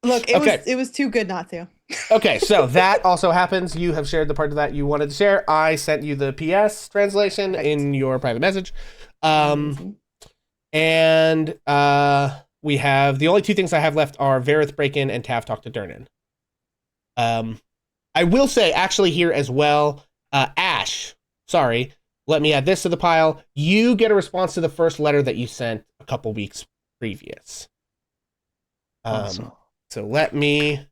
Look, it was too good not to. Okay, so that also happens. You have shared the part of that you wanted to share. I sent you the PS translation in your private message. And we have the only two things I have left are Varith break-in and Tav talk to Durnan. I will say actually here as well, Ash, sorry, let me add this to the pile. You get a response to the first letter that you sent a couple weeks previous. Awesome. So let me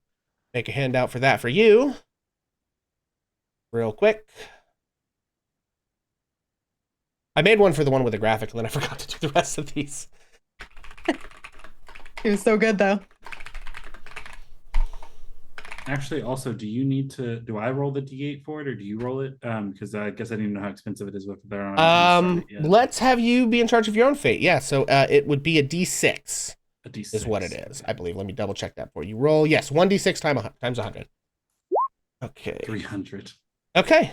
make a handout for that for you. Real quick. I made one for the one with the graphic, and then I forgot to do the rest of these. It was so good, though. Actually, also, do I roll the D8 for it, or do you roll it? Because I guess I didn't know how expensive it is with their own. Let's have you be in charge of your own fate. Yeah, so it would be a D6. A D6 is what it is, I believe. Let me double check that for you. Roll, yes, 1d6 times 100. Okay. 300. Okay.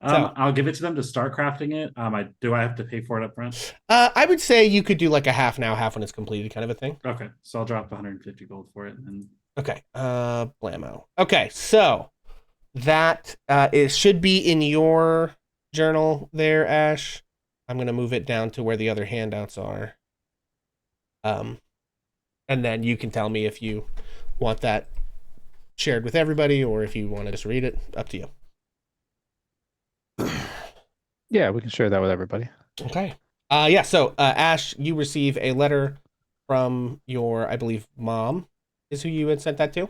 I'll give it to them to start crafting it. Do I have to pay for it up front? I would say you could do like a half now, half when it's completed kind of a thing. Okay, so I'll drop 150 gold for it. And okay, blammo. Okay, so that should be in your journal there, Ash. I'm going to move it down to where the other handouts are. And then you can tell me if you want that shared with everybody or if you want to just read it. Up to you. Yeah, we can share that with everybody. Okay. Yeah, so Ash, you receive a letter from your, I believe, mom is who you had sent that to.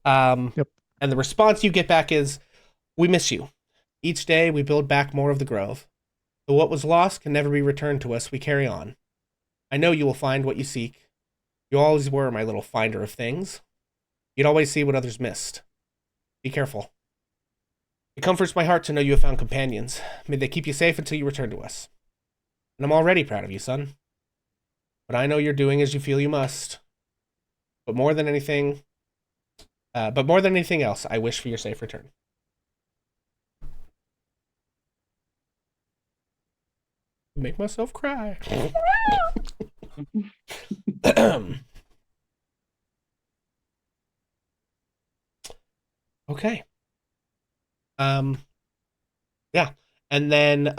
Yep. And the response you get back is, "We miss you. Each day we build back more of the grove. Though what was lost can never be returned to us, we carry on. I know you will find what you seek. You always were my little finder of things. You'd always see what others missed. Be careful. It comforts my heart to know you have found companions. May they keep you safe until you return to us. And I'm already proud of you, son. But I know you're doing as you feel you must. But more than anything else, I wish for your safe return." Make myself cry. Okay. Yeah. And then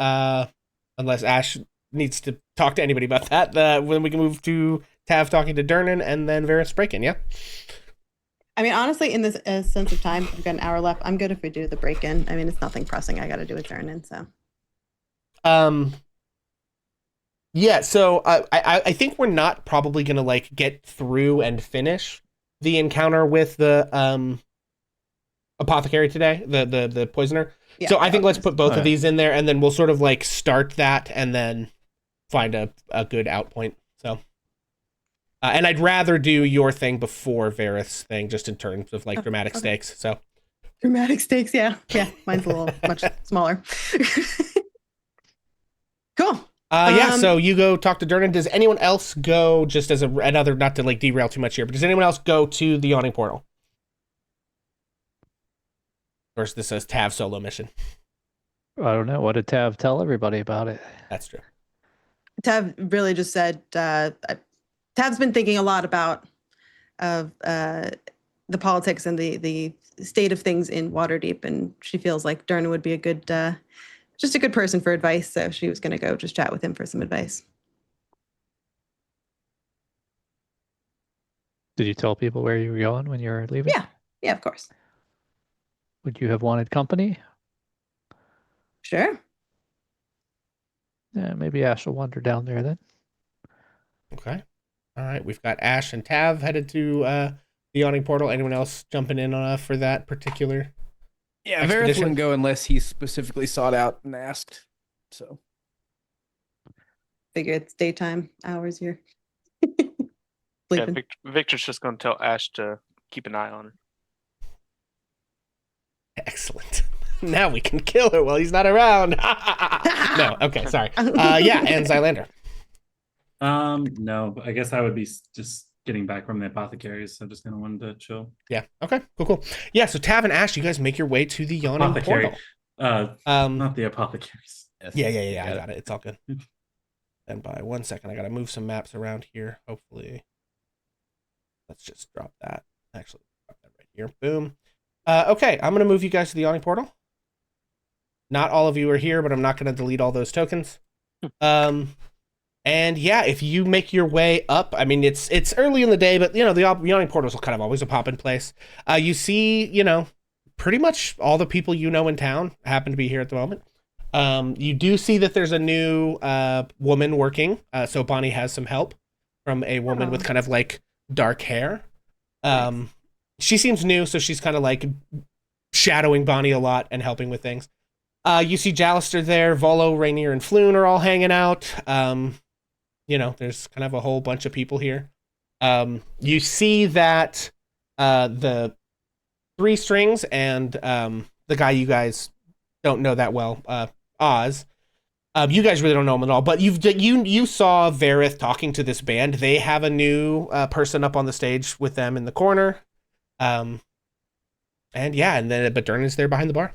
unless Ash needs to talk to anybody about that, when we can move to Tav talking to Dernan and then Varys break-in, yeah? I mean, honestly, in this sense of time, we've got an hour left. I'm good if we do the break-in. I mean, it's nothing pressing. I got to do a turn-in, so. Yeah, so I think we're not probably gonna like get through and finish the encounter with the apothecary today, the poisoner. Yeah, so I think let's okay. put both of Alright. these in there, and then we'll sort of like start that, and then find a good out point. So, and I'd rather do your thing before Varys' thing, just in terms of like dramatic okay. stakes. So Dramatic stakes, yeah. Mine's a little much smaller. Cool. Yeah, so you go talk to Dernan. Does anyone else go, just as another, not to like derail too much here, but does anyone else go to the yawning portal? Or is this a Tav solo mission? I don't know. What did Tav tell everybody about it? That's true. Tav really just said, Tav's been thinking a lot about the politics and the state of things in Waterdeep, and she feels like Dernan would be a good, just a good person for advice. So she was going to go just chat with him for some advice. Did you tell people where you were going when you were leaving? Yeah, of course. Would you have wanted company? Sure. Yeah, maybe Ash will wander down there then. Okay. All right. We've got Ash and Tav headed to the yawning portal. Anyone else jumping in for that particular? Yeah, Varys expedition? wouldn't go unless he specifically sought out and asked. So Figure it's daytime hours here. Yeah, Sleeping. Victor's just going to tell Ash to keep an eye on her. Excellent. Now we can kill her while he's not around. No. Okay. Sorry. Yeah, and Zylander. No, I guess I would be just getting back from the apothecaries, so just kind of wanted to chill. Yeah. Okay. Cool. Yeah. So Tav and Ash, you guys make your way to the yawning Apothecary. portal. Not the apothecaries. Yeah. I got it. It's all good. And by 1 second, I gotta move some maps around here. Hopefully, let's just drop that. Actually, drop that right here. Boom. Okay, I'm gonna move you guys to the yawning portal. Not all of you are here, but I'm not gonna delete all those tokens. And yeah, if you make your way up, I mean, it's early in the day, but, the yawning portals will kind of always a pop in place. You see, pretty much all the people in town happen to be here at the moment. You do see that there's a new woman working. So Bonnie has some help from a woman with kind of like dark hair. She seems new, so she's kind of like shadowing Bonnie a lot and helping with things. You see Jalister there, Volo, Rainier, and Floon are all hanging out. There's kind of a whole bunch of people here. You see that the Three Strings and the guy you guys don't know that well, Oz. You guys really don't know him at all, but you saw Varith talking to this band. They have a new person up on the stage with them in the corner. But Dernan's there behind the bar.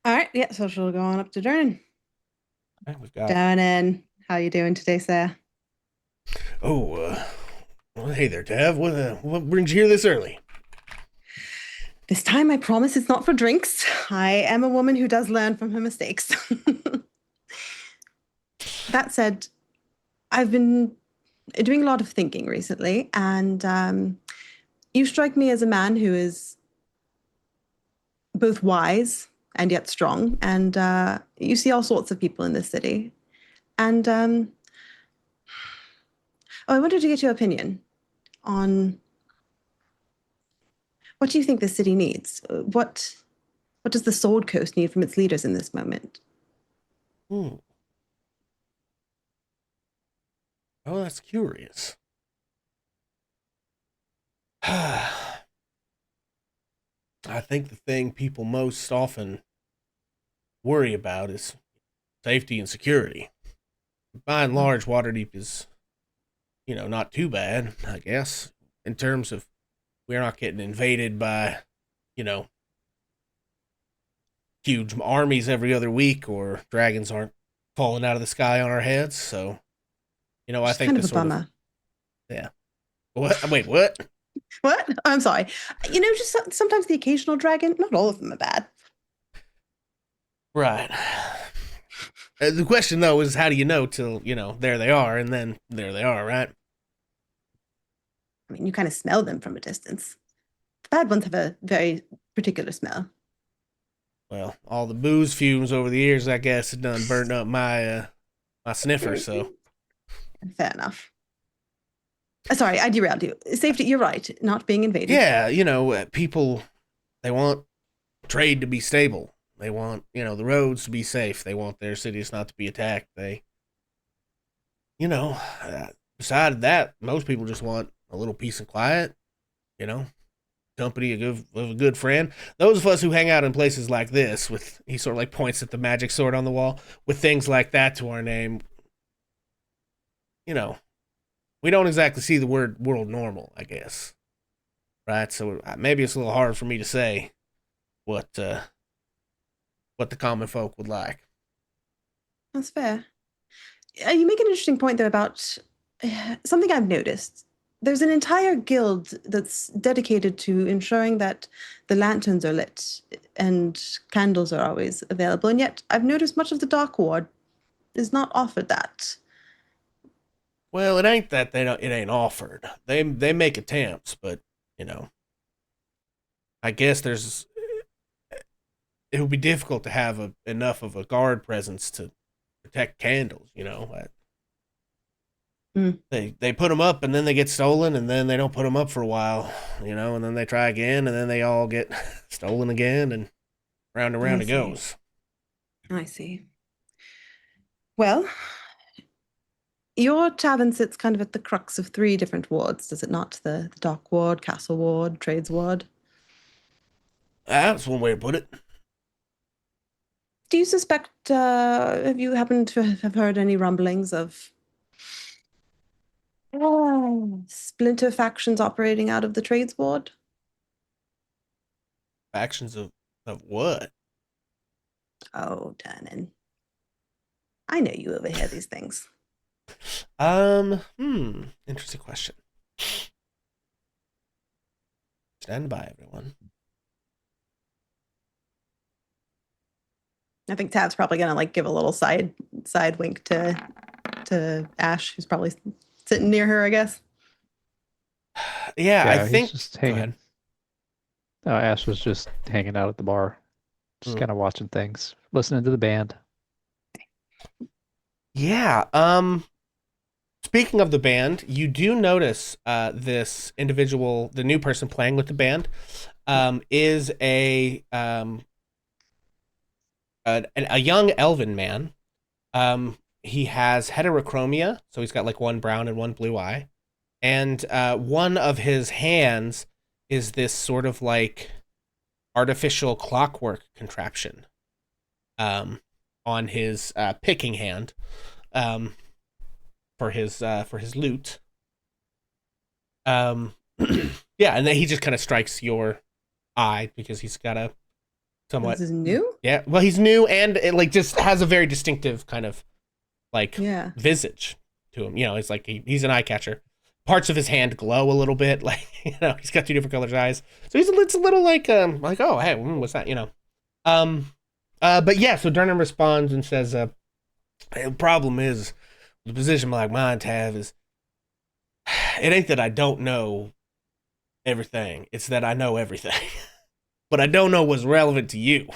All right. Yeah. So she'll go on up to Dernan. Okay, we've got Dernan, how you doing today, sir? well, hey there, Tav. What brings you here this early? This time, I promise it's not for drinks. I am a woman who does learn from her mistakes. That said, I've been doing a lot of thinking recently, and you strike me as a man who is both wise and yet strong, and you see all sorts of people in this city. And I wanted to get your opinion on what do you think this city needs? What does the Sword Coast need from its leaders in this moment? Hmm. Oh, that's curious. I think the thing people most often worry about is safety and security. By and large, Waterdeep is, not too bad, I guess, in terms of we're not getting invaded by, you know, huge armies every other week, or dragons aren't falling out of the sky on our heads. So, I It's think kind the of a sort of, bummer. yeah. What? Wait, what? What? I'm sorry. Just sometimes the occasional dragon, not all of them are bad. Right. The question though is, how do you know till there they are, and then there they are, right? I mean, you kind of smell them from a distance. The bad ones have a very particular smell. Well, all the booze fumes over the years, I guess, had done burnt up my sniffer. So Fair enough. Sorry, I derailed you. Safety, you're right. Not being invaded. yeah, people, they want trade to be stable. They want the roads to be safe. They want their cities not to be attacked. They, beside that, most people just want a little peace and quiet. You know, company of a good friend. Those of us who hang out in places like this, with he sort of like points at the magic sword on the wall, with things like that to our name, we don't exactly see the word world normal, I guess. Right? So maybe it's a little hard for me to say what the common folk would like. That's fair. You make an interesting point, though, about something I've noticed. There's an entire guild that's dedicated to ensuring that the lanterns are lit and candles are always available. And yet, I've noticed much of the Dark Ward is not offered that. Well, it ain't that it ain't offered. They make attempts, but I guess it would be difficult to have enough of a guard presence to protect candles. They put them up and then they get stolen, and then they don't put them up for a while, and then they try again, and then they all get stolen again, and round and round it goes. I see. Well, your tavern sits kind of at the crux of 3 different wards, does it not? The Dock Ward, Castle Ward, Trades Ward. That's one way to put it. Do you suspect, have you happened to have heard any rumblings of splinter factions operating out of the Trades Ward? Factions of what? Oh, Turnin. I know you overhear these things. Interesting question. Stand by, everyone. I think Tav's probably gonna give a little side wink to Ash, who's probably sitting near her, I guess. Yeah, I he's think. just Go ahead. hanging. Ash was just hanging out at the bar, just Mm. kind of watching things, listening to the band. Yeah. Speaking of the band, you do notice this individual, the new person playing with the band, is a young elven man. He has heterochromia, so he's got like one brown and one blue eye, and one of his hands is this sort of like artificial clockwork contraption on his picking hand. For his loot. Yeah, and then he just kind of strikes your eye because he's got a somewhat. This is new? Yeah, well, he's new, and it just has a very distinctive kind of Yeah. visage to him. It's like he's an eye catcher. Parts of his hand glow a little bit, he's got 2 different colored eyes, so it's a little like oh hey, what's that? But yeah, so Durnan responds and says, the problem is the position like mine, Tav, is it ain't that I don't know everything. It's that I know everything. But I don't know what's relevant to you.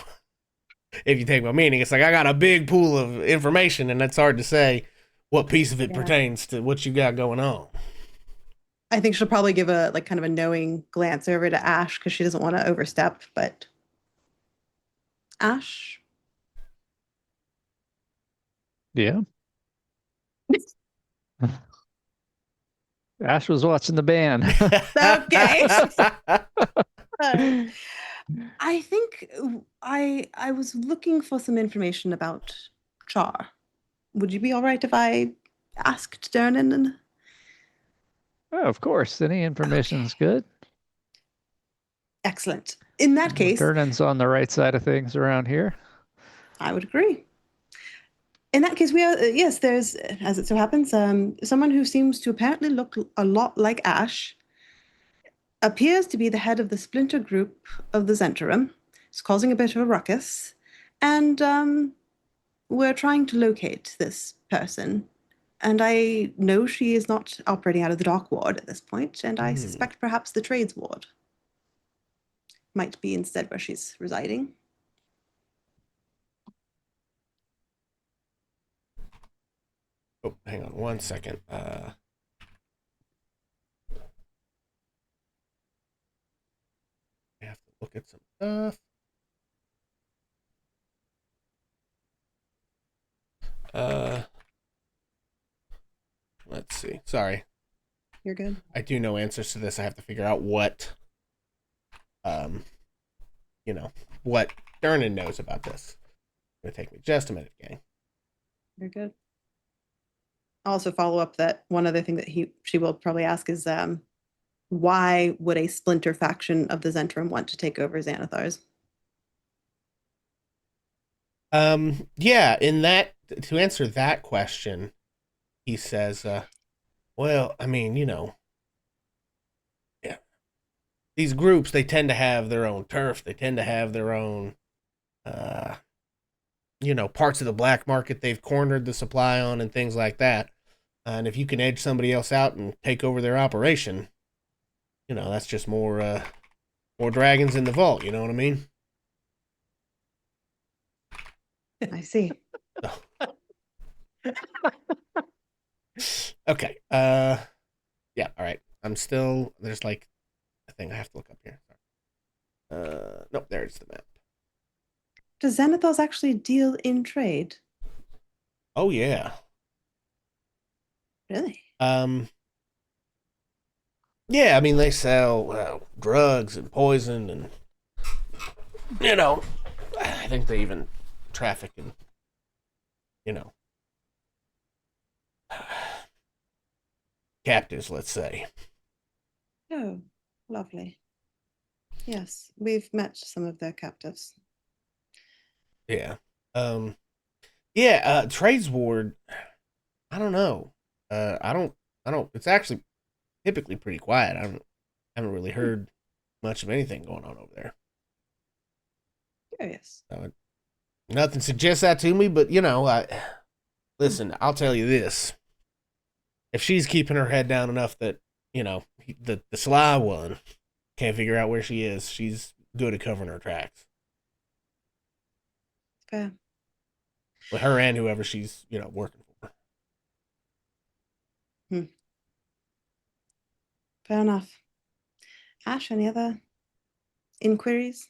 If you take my meaning, it's like I got a big pool of information, and it's hard to say what piece of it pertains to what you got going on. I think she'll probably give a kind of a knowing glance over to Ash because she doesn't want to overstep. But Ash, Yeah. Ash was watching the band. okay. I think I was looking for some information about Char. Would you be all right if I asked Dernan? Oh, of course, any information's good. Excellent. In that case, Durnan's on the right side of things around here. I would agree. In that case, we are yes. There's, as it so happens, someone who seems to apparently look a lot like Ash. Appears to be the head of the splinter group of the Zentarum. It's causing a bit of a ruckus, and we're trying to locate this person. And I know she is not operating out of the dock ward at this point, and I suspect perhaps the trades ward might be instead where she's residing. Oh, hang on 1 second. I have to look at some stuff. Let's see. Sorry. You're good. I do know answers to this. I have to figure out what, what Dernan knows about this. It's gonna take me just a minute, gang. You're good. I'll also follow up that one other thing that she will probably ask is why would a splinter faction of the Zentrum want to take over Xanathar's? Yeah, to answer that question, he says, well, I mean, yeah, these groups, they tend to have their own turf. They tend to have their own, parts of the black market they've cornered the supply on and things like that. And if you can edge somebody else out and take over their operation, that's just more dragons in the vault. You know what I mean? I see. Okay. Yeah. All right. There's like a thing I have to look up here. Nope. There's the map. Does Xanathos actually deal in trade? Oh yeah. Really? Yeah. I mean, they sell drugs and poison, and I think they even traffic in, captives. Let's say. Oh, lovely. Yes, we've met some of their captives. Yeah. Yeah, trades ward, I don't know. I don't it's actually typically pretty quiet. Haven't really heard much of anything going on over there. Curious. Nothing suggests that to me, but listen, I'll tell you this. If she's keeping her head down enough that, the sly one can't figure out where she is, she's good at covering her tracks. Fair. With her and whoever she's, working for. Fair enough. Ash, any other inquiries?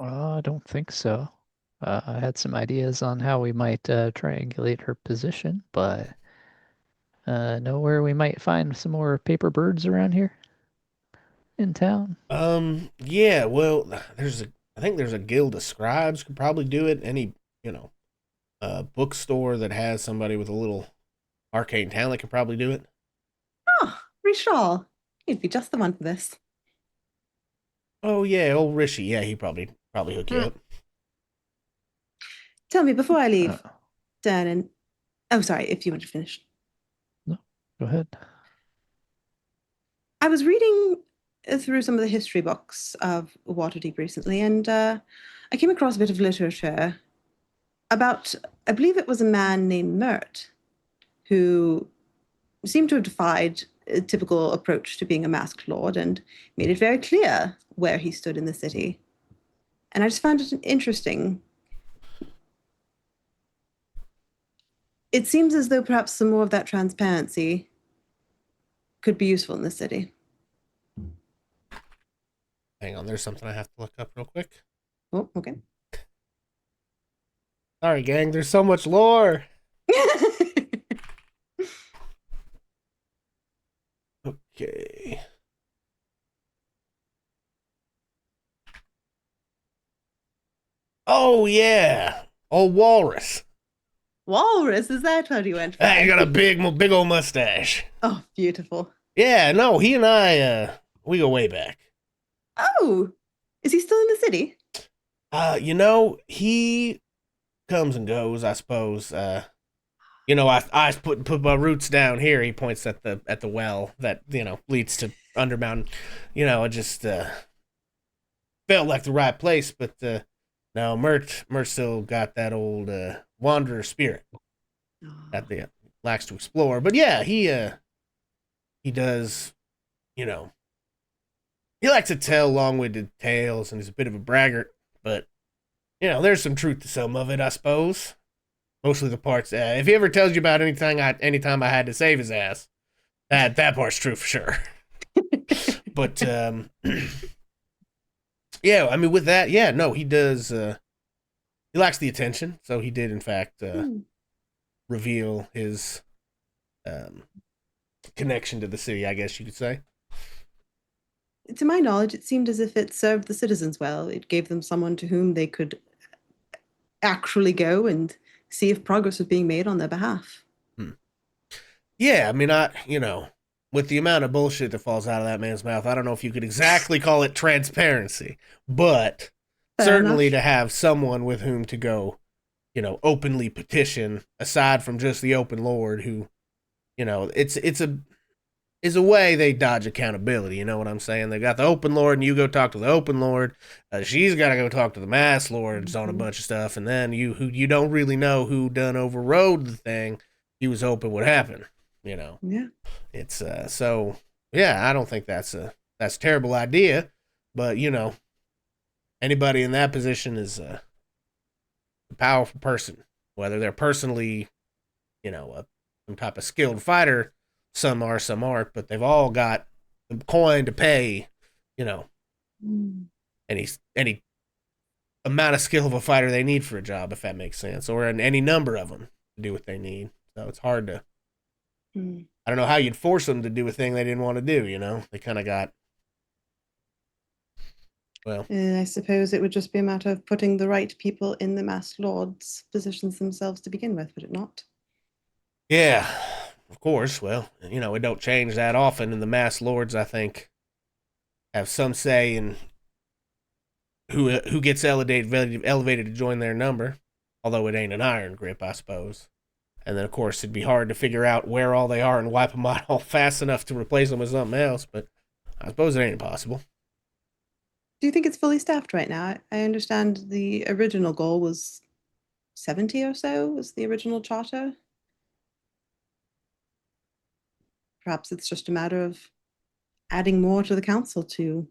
I don't think so. I had some ideas on how we might triangulate her position, but know where we might find some more paper birds around here in town. Yeah, well, I think there's a guild of scribes could probably do it. Any, bookstore that has somebody with a little arcane talent could probably do it. Oh, Rishal. He'd be just the one for this. Oh yeah, old Rishi. Yeah, he probably hook you up. Tell me before I leave, Dan, and oh, sorry, if you want to finish. No, go ahead. I was reading through some of the history books of Waterdeep recently, and I came across a bit of literature about I believe it was a man named Mert who seemed to have defied a typical approach to being a masked lord and made it very clear where he stood in the city. And I just found it interesting. It seems as though perhaps some more of that transparency could be useful in the city. Hang on, there's something I have to look up real quick. Oh, okay. Sorry, gang, there's so much lore. Okay. Oh, yeah. Old Walrus. Walrus, is that what he went for? He got a big old mustache. Oh, beautiful. Yeah, no, he and I, we go way back. Oh, is he still in the city? He comes and goes, I suppose. I put my roots down here. He points at the well that, leads to Undermountain. I just felt like the right place, but no, Mert still got that old wanderer spirit that they likes to explore. But yeah, he does, he likes to tell long-winded tales, and he's a bit of a braggart, but there's some truth to some of it, I suppose. Mostly the parts. If he ever tells you about anytime I had to save his ass, that part's true for sure. But yeah, I mean, with that, yeah, no, he does. He likes the attention, so he did in fact reveal his connection to the city, I guess you could say. To my knowledge, it seemed as if it served the citizens well. It gave them someone to whom they could actually go and see if progress was being made on their behalf. Yeah, I mean, with the amount of bullshit that falls out of that man's mouth, I don't know if you could exactly call it transparency, but Fair certainly enough. to have someone with whom to go, openly petition, aside from just the open lord who, it's a way they dodge accountability. You know what I'm saying? They got the open lord, and you go talk to the open lord. She's got to go talk to the mass lords on a bunch of stuff, and then you don't really know who done overrode the thing. He was hoping would happen. Yeah. It's so yeah. I don't think that's a terrible idea, but anybody in that position is a powerful person, whether they're personally, some type of skilled fighter. Some are, some aren't, but they've all got the coin to pay, any amount of skill of a fighter they need for a job, if that makes sense, or any number of them to do what they need. So it's hard to. I don't know how you'd force them to do a thing they didn't want to do. They kind of got. Well, I suppose it would just be a matter of putting the right people in the masked lords' positions themselves to begin with, would it not? yeah, of course. Well, it don't change that often, and the mass lords, I think, have some say in who gets elevated to join their number. Although it ain't an iron grip, I suppose. And then, of course, it'd be hard to figure out where all they are and wipe them out all fast enough to replace them with something else. But I suppose it ain't impossible. Do you think it's fully staffed right now? I understand the original goal was 70 or so, was the original charter. Perhaps it's just a matter of adding more to the council to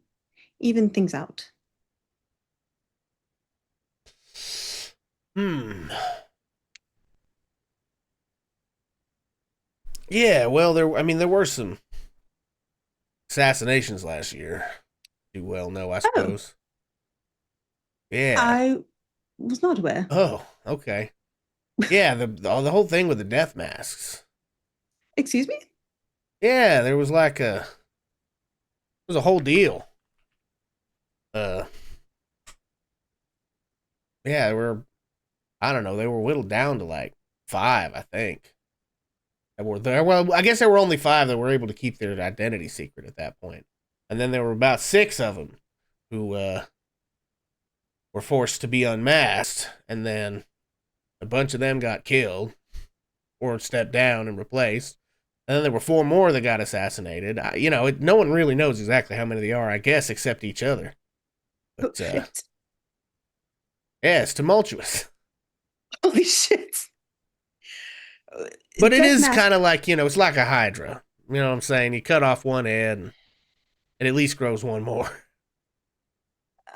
even things out. Yeah, well, there were some assassinations last year. You well know, I suppose. Yeah. I was not aware. Oh, okay. Yeah, the whole thing with the death masks. Excuse me? Yeah, there was it was a whole deal. Yeah, I don't know, they were whittled down to like 5, I think. That were there. Well, I guess there were only 5 that were able to keep their identity secret at that point. And then there were about 6 of them who were forced to be unmasked, and then a bunch of them got killed or stepped down and replaced. And then there were 4 more that got assassinated. No one really knows exactly how many they are, I guess, except each other. But Shit. yeah, it's tumultuous. Holy shit. But it Death is mask- kind of like, it's like a hydra. You know what I'm saying? You cut off one head and it at least grows one more.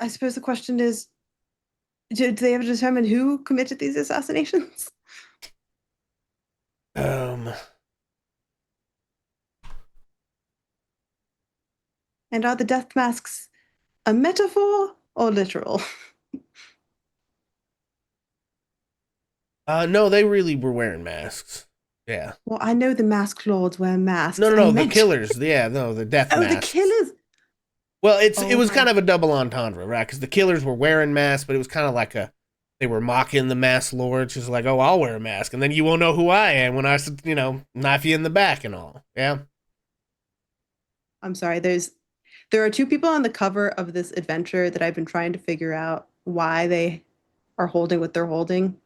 I suppose the question is, do they ever determine who committed these assassinations? Um, And are the death masks a metaphor or literal? no, they really were wearing masks. Yeah. Well, I know the mask lords wear masks. No, I the meant- killers. Yeah, no, the death Oh, masks. the killers. Well, it Oh was my- kind of a double entendre, right? Because the killers were wearing masks, but it was kind of like they were mocking the mask lords. Just like, oh, I'll wear a mask, and then you won't know who I am when I, knife you in the back and all. Yeah. I'm sorry. There are two people on the cover of this adventure that I've been trying to figure out why they are holding what they're holding,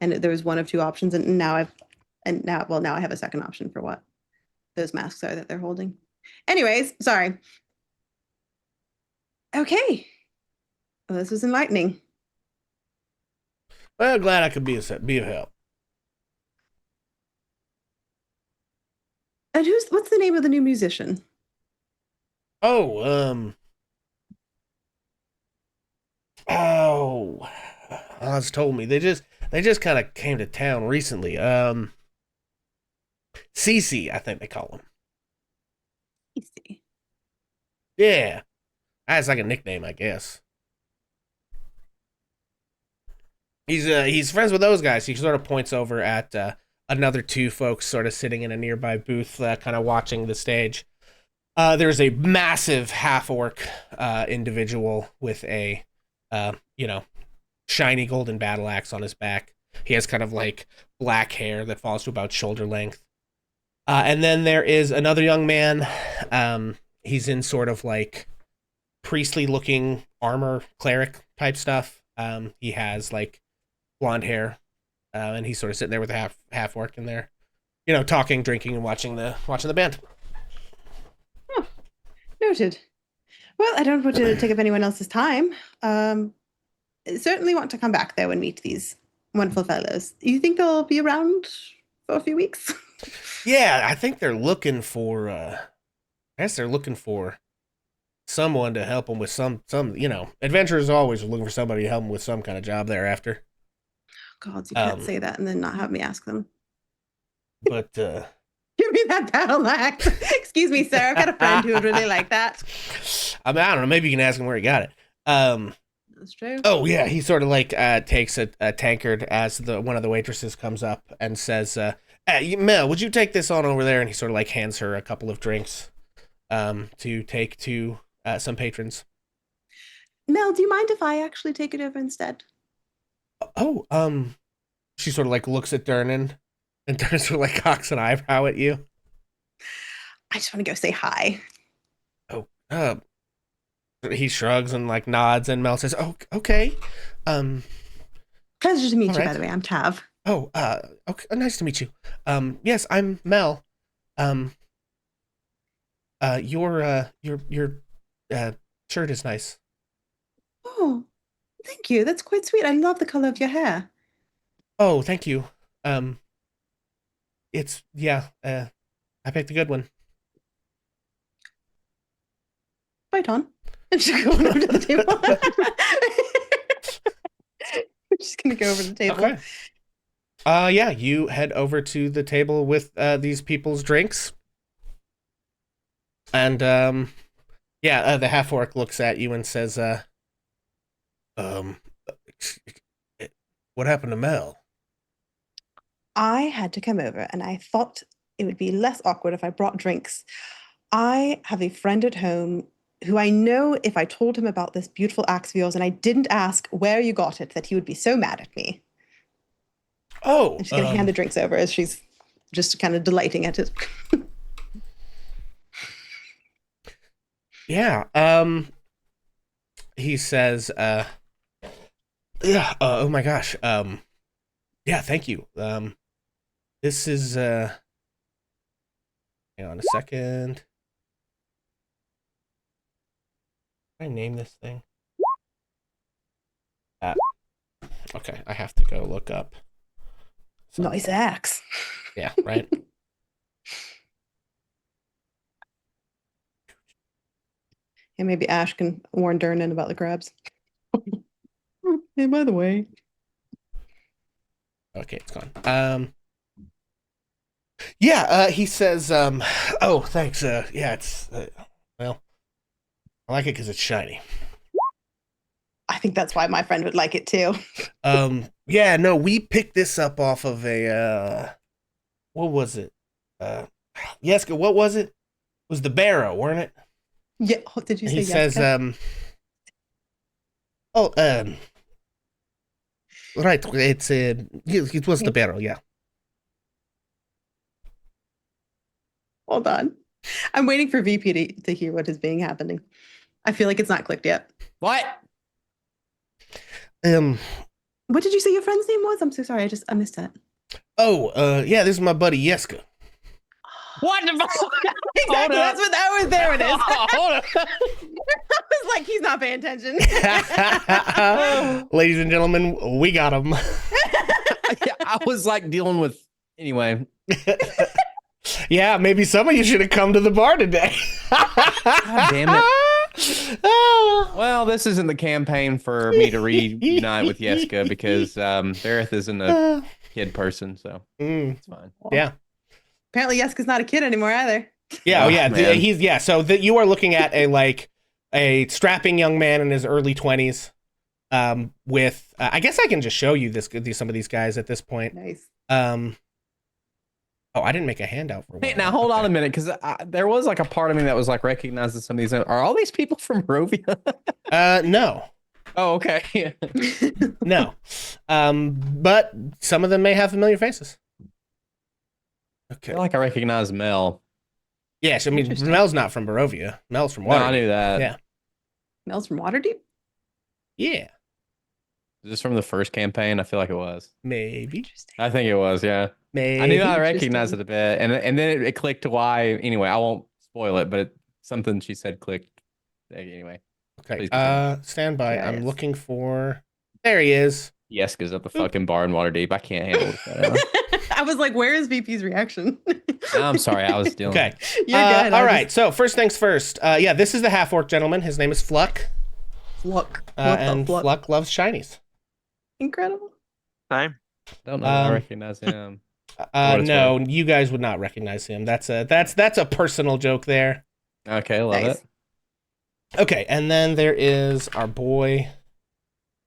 and there was one of two options, and now I have a second option for what those masks are that they're holding. Anyways, sorry. Okay. Well, this was enlightening. Well, glad I could be of help. And what's the name of the new musician? Oh, Oz told me they just kind of came to town recently. Cece, I think they call him. Easy. Yeah, that's like a nickname, I guess. He's friends with those guys. He sort of points over at another two folks sort of sitting in a nearby booth, kind of watching the stage. There's a massive half-orc individual with a, shiny golden battle axe on his back. He has kind of like black hair that falls to about shoulder length. And then there is another young man. He's in sort of like priestly-looking armor, cleric type stuff. He has like blonde hair, and he's sort of sitting there with a half-orc in there, talking, drinking, and watching the band. Noted. Well, I don't want to take up anyone else's time. Certainly want to come back though and meet these wonderful fellows. You think they'll be around for a few weeks? Yeah, I think they're looking for. I guess they're looking for someone to help them with some. Adventurers always are looking for somebody to help them with some kind of job thereafter. God, you can't say that and then not have me ask them. But give me that battle axe. Excuse me, sir. I've got a friend who would really like that. I mean, I don't know. Maybe you can ask him where he got it. That's true. Oh yeah, he sort of like takes a tankard as one of the waitresses comes up and says, hey, "Mel, would you take this on over there?" And he sort of like hands her a couple of drinks, to take to some patrons. Mel, do you mind if I actually take it over instead? Oh, she sort of like looks at Durnan, and Durnan sort of like cocks an eyebrow at you. I just want to go say hi. Oh, he shrugs and like nods, and Mel says, "Oh, okay." Pleasure to meet you, right. by the way. I'm Tav. Oh, okay, nice to meet you. Yes, I'm Mel. Your shirt is nice. Oh, thank you. That's quite sweet. I love the color of your hair. Oh, thank you. It's I picked a good one. Right on. And she's going over to the table. I'm just gonna go over to the table. Okay. Yeah, you head over to the table with these people's drinks. And the half orc looks at you and says, what happened to Mel? I had to come over and I thought it would be less awkward if I brought drinks. I have a friend at home who I know if I told him about this beautiful axe of yours and I didn't ask where you got it, that he would be so mad at me. Oh, And she's going to hand the drinks over as she's just kind of delighting at it. yeah. He says, oh my gosh. Yeah, thank you. This is, hang on a second. Can I name this thing? Okay, I have to go look up So, Nice axe. yeah, right. And maybe Ash can warn Durnan about the crabs. Hey, by the way. Okay, it's gone. Yeah, he says, oh, thanks. Yeah, it's, well, I like it because it's shiny. I think that's why my friend would like it too. Yeah, no, we picked this up off of a, what was it? Yeska, what was it? It was the Barrow, weren't it? Yeah. Oh, did you And say he says, yes? right, it's, it was the Barrow, yeah. Hold on. I'm waiting for VP to hear what is being happening. I feel like it's not clicked yet. What? What did you say your friend's name was? I'm so sorry. I missed that. Oh, yeah, this is my buddy Yeska. What the fuck? Exactly. That's what that was. There it is. Hold on. I was like, he's not paying attention. Ladies and gentlemen, we got him. I was like dealing with anyway. Yeah, maybe some of you should have come to the bar today. God damn it. Well, this isn't the campaign for me to reunite with Yeska because Vareth isn't a kid person, so it's fine. Yeah. Apparently, Yeska's not a kid anymore either. Yeah, oh, yeah. Man. So you are looking at a strapping young man in his early 20s. With I guess I can just show you some of these guys at this point. Nice. Oh, I didn't make a handout for one. Hey, now hold on a minute, because there was like a part of me that was like recognizing some of these. Are all these people from Barovia? No. Oh, okay. No. But some of them may have familiar faces. I Okay. feel like I recognize Mel. Yes, I mean Mel's not from Barovia. Mel's from Waterdeep. No, I knew that. Yeah. Mel's from Waterdeep? Yeah. Is this from the first campaign? I feel like it was. Maybe. Interesting. I think it was, yeah. Maybe. I knew I recognized it a bit, and then it clicked to why. Anyway, I won't spoil it, but something she said clicked. Anyway. Okay. Please continue. Stand by. I'm Curious. looking for. There he is. Yeska's at the fucking bar in Waterdeep. I can't handle this right now. I was like, where is VP's reaction? I'm sorry, I was dealing. Okay. You're good. All right. So first things first. Yeah, this is the half orc gentleman. His name is Fluck. Fluck. And Fluck loves shinies. Incredible. Same. I don't know if I recognize him. No, you guys would not recognize him. That's a personal joke there. Okay, love Nice. it. Okay, and then there is our boy.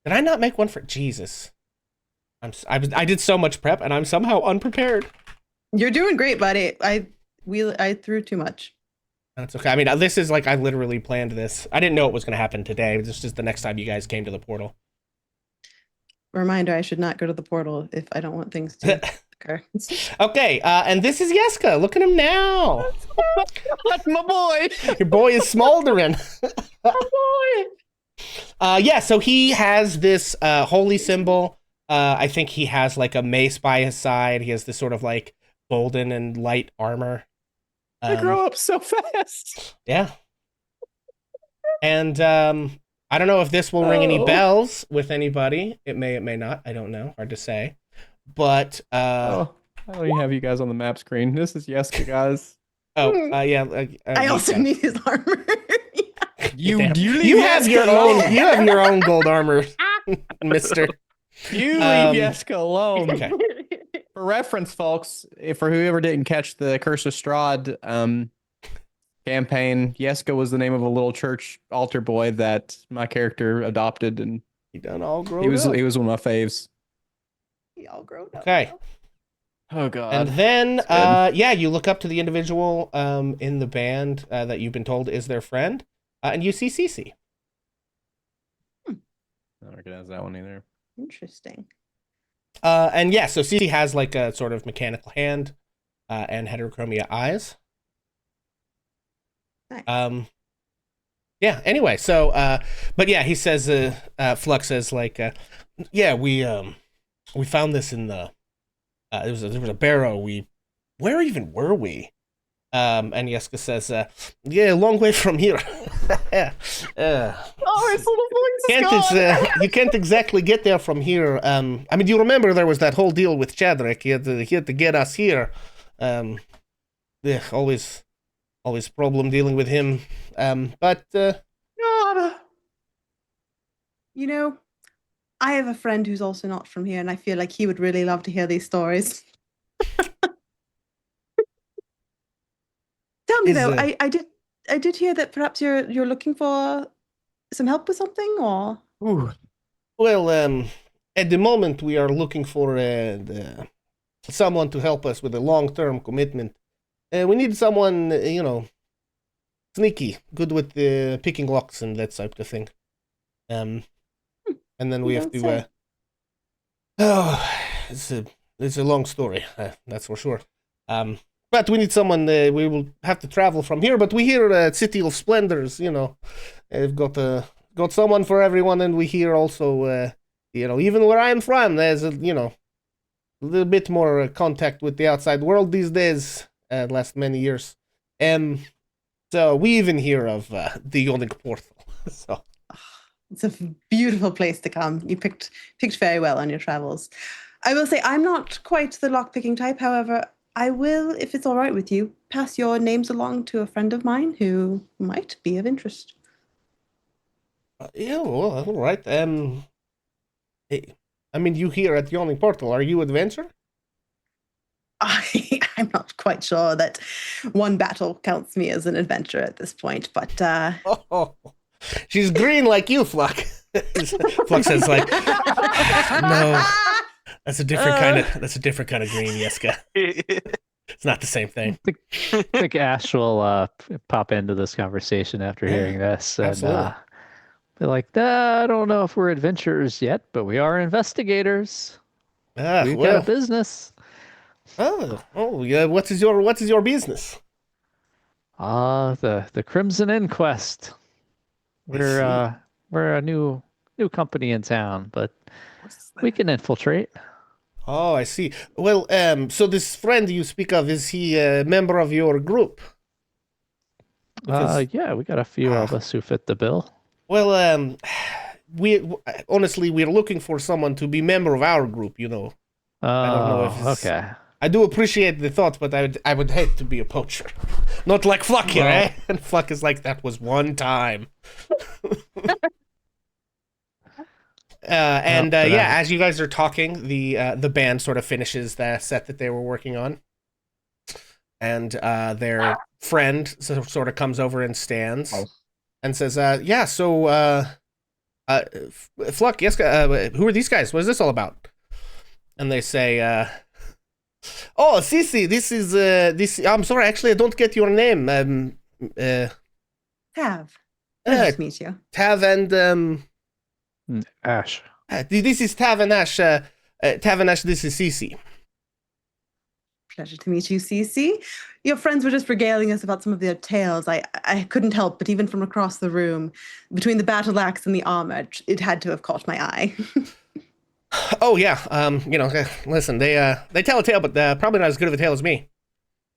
Did I not make one for Jesus? I did so much prep and I'm somehow unprepared. You're doing great, buddy. I threw too much. That's okay. I mean, this is like I literally planned this. I didn't know it was going to happen today. This is just the next time you guys came to the portal. Reminder: I should not go to the portal if I don't want things to occur. Okay, and this is Yeska. Look at him now. That's my boy. Your boy is smoldering. My boy. Yeah, so he has this holy symbol. I think he has like a mace by his side. He has this sort of like golden and light armor. I grow up so fast. Yeah. And I don't know if this will ring any bells with anybody. It may not. I don't know. Hard to say. But I don't even have you guys on the map screen. This is Yeska, guys. yeah. I also need his armor. You have your own. You have your own gold armor, Mister. You leave Yeska alone. Okay. For reference, folks, for whoever didn't catch the Curse of Strahd campaign, Yeska was the name of a little church altar boy that my character adopted, and He done all grown he was up. one of my faves. He all grown up. Okay. Oh god. And then, yeah, you look up to the individual in the band that you've been told is their friend, and you see Cece. I don't recognize that one either. Interesting. And yeah, so Cece has like a sort of mechanical hand and heterochromia eyes. Nice. Yeah, anyway, so, but yeah, he says, Flux says like, yeah, we found this in the, there was a barrow. Where even were we? And Yeska says, "Yeah, a long way from here." Oh, his little voice is gone. You can't exactly get there from here. I mean, you remember there was that whole deal with Chadrick. He had to get us here. Yeah, always problem dealing with him. But You know, I have a friend who's also not from here, and I feel like he would really love to hear these stories. Tell me Is, though, I did hear that perhaps you're looking for some help with something, or well, at the moment we are looking for someone to help us with a long-term commitment. We need someone, sneaky, good with picking locks and that type of thing. And then we You have don't to. say. It's a long story. That's for sure. But we need someone. We will have to travel from here. But we hear City of Splendors. They've got someone for everyone, and we hear also. Even where I am from, there's a little bit more contact with the outside world these days. Last many years, so we even hear of the Yawning Portal. So. It's a beautiful place to come. You picked very well on your travels. I will say I'm not quite the lockpicking type. However, I will, if it's all right with you, pass your names along to a friend of mine who might be of interest. Yeah, well, all right. I mean, you here at Yawning Portal, are you adventure? I'm not quite sure that one battle counts me as an adventurer at this point, but Oh, she's green like you, Flock. Flock says like, no, that's a different kind of green, Yeska. It's not the same thing. I think Ash will pop into this conversation after hearing this. And, absolutely. be like, I don't know if we're adventurers yet, but we are investigators. We've got a business. Oh, yeah. What is your business? The Crimson Inquest. We're a new company in town, but we can infiltrate. Oh, I see. Well, so this friend you speak of, is he a member of your group? Yeah, we got a few of us who fit the bill. Well, we're looking for someone to be member of our group. I don't know if it's... okay. I do appreciate the thought, but I would hate to be a poacher. Not like Fluck here, eh? And Fluck is like, that was one time. As you guys are talking, the band sort of finishes the set that they were working on. And their friend sort of comes over and stands and says, Fluck, yes, who are these guys? What is this all about? And they say, oh, Cece, this is, I'm sorry, actually, I don't get your name. Tav. Nice to meet you. Tav and, Ash. This is Tav and Ash. Tav and Ash, this is Cece. Pleasure to meet you, Cece. Your friends were just regaling us about some of their tales. I couldn't help, but even from across the room, between the battle axe and the armor, it had to have caught my eye. Oh yeah, listen, they tell a tale, but probably not as good of a tale as me.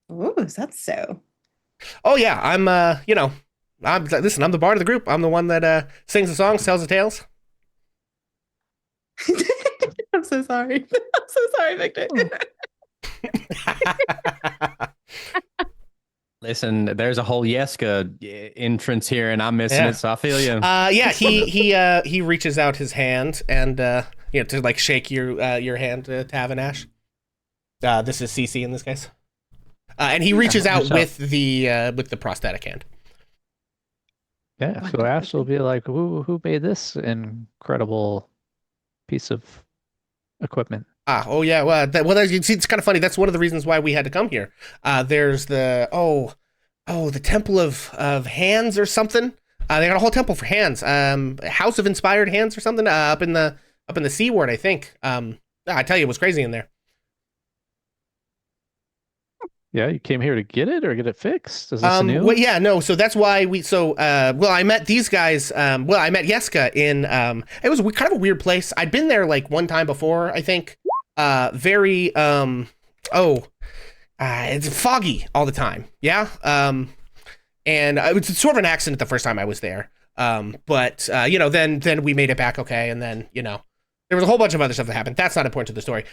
Oh, is that so? Oh yeah, I'm I'm the bard of the group. I'm the one that sings the songs, tells the tales. I'm so sorry. I'm so sorry, Victor. Listen, there's a whole Yeska entrance here, and I'm missing it, so I feel you. He reaches out his hand and to like shake your hand, Tav and Ash. This is CC in this case, and he reaches out with the prosthetic hand. Yeah, so Ash will be like, who made this incredible piece of equipment? Oh yeah, well, you see, it's kind of funny. That's one of the reasons why we had to come here. There's the the Temple of Hands or something. They got a whole temple for hands. House of Inspired Hands or something. Up in the Seaward, I think. I tell you, it was crazy in there. Yeah, you came here to get it or get it fixed? Is this new? Well, yeah, no. So that's why I met these guys. I met Yeska in. It was kind of a weird place. I'd been there like one time before, I think. it's foggy all the time. Yeah. And it was sort of an accident the first time I was there. But then we made it back okay, and then there was a whole bunch of other stuff that happened. That's not important to the story.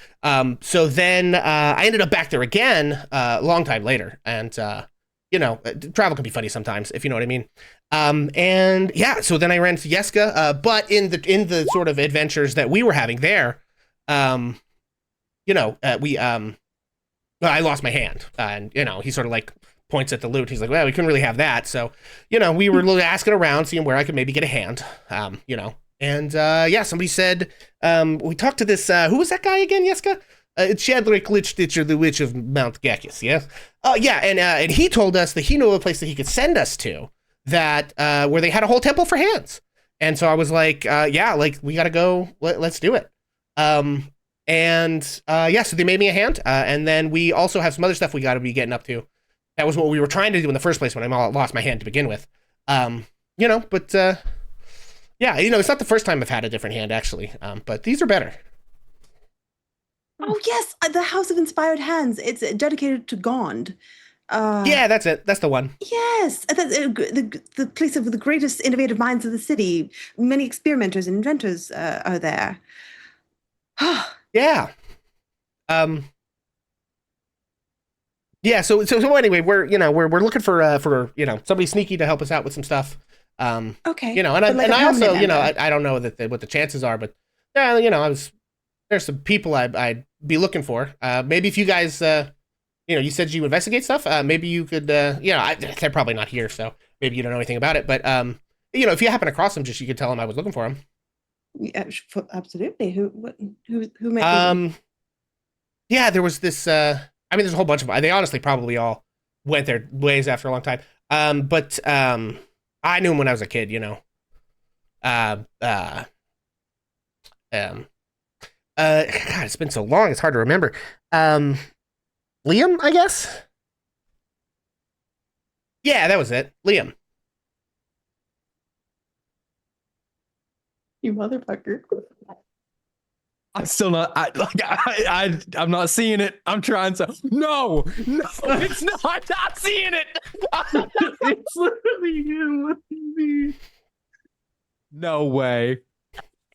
So then I ended up back there again a long time later, and travel can be funny sometimes, if you know what I mean. And yeah, so then I ran to Yeska, but in the sort of adventures that we were having there, I lost my hand, and he sort of like points at the loot. He's like, well, we couldn't really have that. So, we were asking around, seeing where I could maybe get a hand, And somebody said, we talked to this, who was that guy again, Yeska? It's Shadrick Lichstitcher, the Witch of Mount Gacchus, yes? And he told us that he knew a place that he could send us to that, where they had a whole temple for hands. And so I was like, we gotta go, let's do it. So they made me a hand, and then we also have some other stuff we gotta be getting up to. That was what we were trying to do in the first place when I lost my hand to begin with. It's not the first time I've had a different hand, actually. But these are better. Oh, yes, the House of Inspired Hands. It's dedicated to Gond. Yeah, that's it. That's the one. Yes, that's the place of the greatest innovative minds of the city. Many experimenters and inventors are there. Yeah. Yeah. So anyway, we're looking for somebody sneaky to help us out with some stuff. Okay. And I also I don't know what the chances are, but there's some people I'd be looking for. Maybe if you guys you said you investigate stuff, maybe you could they're probably not here, so maybe you don't know anything about it, but if you happen across them, you could tell them I was looking for them. Yeah, absolutely. Who might yeah, there was this there's a whole bunch of them. They honestly probably all went their ways after a long time. But I knew him when I was a kid, God, it's been so long, it's hard to remember. Liam, I guess? Yeah, that was it. Liam. You motherfucker. I'm still not. I'm not seeing it. I'm trying so. No, it's not. I'm not seeing it. It's literally him. What do you mean? No way.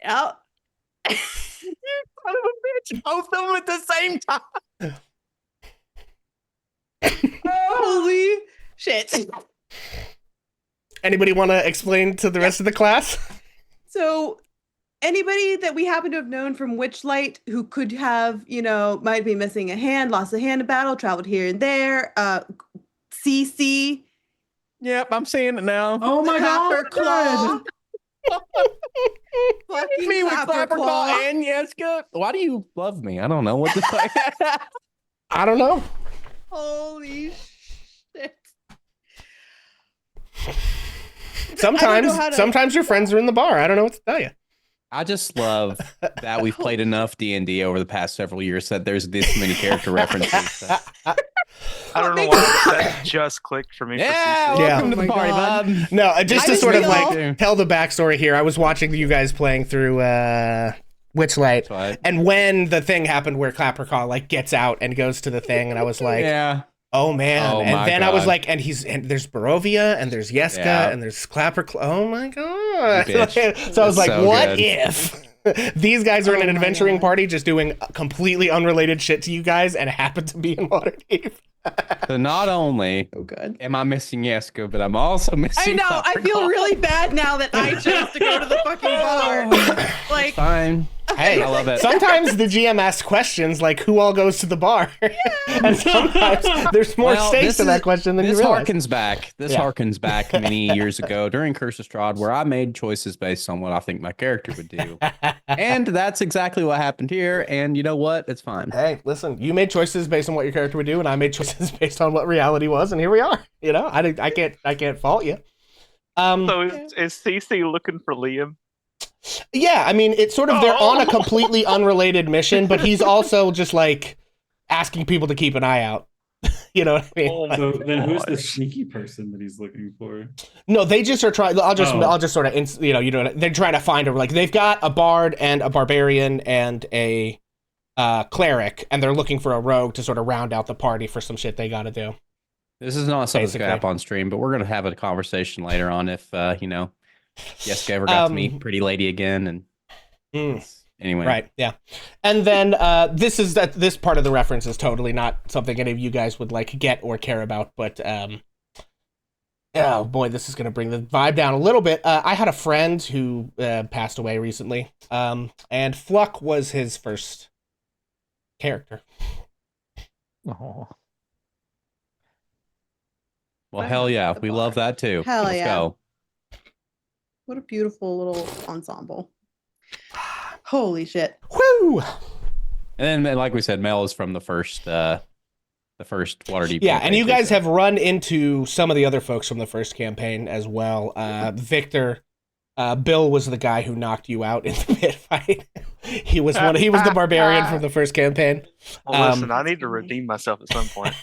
Yep. You son of a bitch! Both of them at the same time. Holy shit! Anybody want to explain to the rest of the class? So, anybody that we happen to have known from Witchlight who could have, might be missing a hand, lost a hand in battle, traveled here and there. CC. Yep, I'm seeing it now. Oh my god! Claw. Fucking Me with Clapperclaw. Clapperclaw and Yeska. Why do you love me? I don't know what the fuck. I don't know. Holy shit. Sometimes your friends are in the bar. I don't know what to tell you. I just love that we've played enough D&D over the past several years that there's this many character references. I don't know why that just clicked for me. Yeah, for welcome to Oh the my party, God. bud. No, just I to just sort of feel- like tell the backstory here. I was watching you guys playing through Witchlight, Right. and when the thing happened where Clapperclaw like gets out and goes to the thing, and I was like, Yeah. oh man. Oh, and my then I was God. like, and there's Barovia, and there's Yeska, Yeah. and there's Clapperclaw. Oh my God. You bitch. So I was That's like, so what good. if these guys are in Oh an my adventuring God. party just doing completely unrelated shit to you guys and happen to be in Waterdeep? So not only Oh, good. am I missing Yeska, but I'm also I missing know. I feel Clapperclaw. really bad now that I chose to go to the fucking bar. Like, Fine. Hey, I love it. Sometimes the GM asks questions like, who all goes to the bar? And sometimes there's more Well, stakes this to that is- question than you This realize. harkens back. This Yeah. harkens back many years ago during Curse of Strahd, where I made choices based on what I think my character would do, and that's exactly what happened here. And you know what? It's fine. Hey, listen, you made choices based on what your character would do, and I made choices based on what reality was, and here we are. I can't fault you. So is CC looking for Liam? Yeah, I mean, it's sort of they're on a completely unrelated mission, but he's also just like asking people to keep an eye out. You know what I mean? Oh my So then, who's the gosh. sneaky person that he's looking for? No, they just are trying. I'll just sort of, they're trying to find a like they've got a bard and a barbarian and a cleric, and they're looking for a rogue to sort of round out the party for some shit they got to do. This is not something that's Basically. going to happen on stream, but we're going to have a conversation later on if, Jessica ever got to meet Pretty Lady again. And anyway. Right, yeah. And then this part of the reference is totally not something any of you guys would like get or care about, but oh boy, this is going to bring the vibe down a little bit. I had a friend who passed away recently, and Fluck was his first character. Oh, Well, hell yeah. We love that too. Hell Let's yeah. go. What a beautiful little ensemble. Holy shit. Woo! And then, like we said, Mel is from the first Waterdeep. Yeah, and campaign, you guys so- have run into some of the other folks from the first campaign as well. Victor, Bill was the guy who knocked you out in the pit fight. He was the barbarian from the first campaign. Well, listen, I need to redeem myself at some point.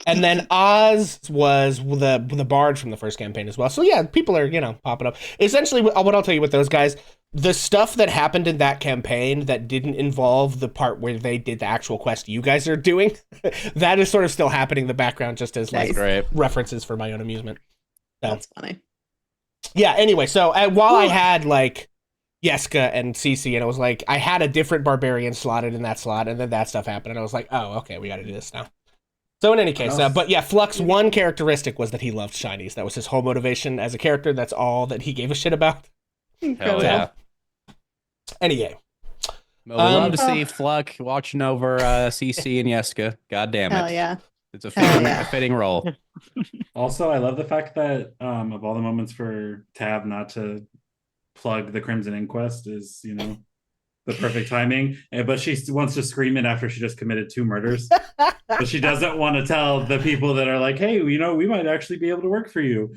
And then Oz was the bard from the first campaign as well. So yeah, people are, popping up. Essentially, what I'll tell you with those guys, the stuff that happened in that campaign that didn't involve the part where they did the actual quest you guys are doing, that is sort of still happening in the background just as like Great. references for my own amusement. So, That's funny. yeah, anyway, so while I had like Yeska and Cece, and it was like I had a different barbarian slotted in that slot, and then that stuff happened, and I was like, oh, okay, we got to do this now. So in any case, but yeah, Flux's one characteristic was that he loved shinies. That was his whole motivation as a character. That's all that he gave a shit about. Hell yeah. Anyway. Well, we love to see Fluck watching over CC and Yeska. God damn it. Hell yeah. It's a Hell fitting, yeah. a fitting role. Also, I love the fact that of all the moments for Tab not to plug the Crimson Inquest is, the perfect timing. But she wants to scream it after she just committed 2 murders. But she doesn't want to tell the people that are like, hey, we might actually be able to work for you.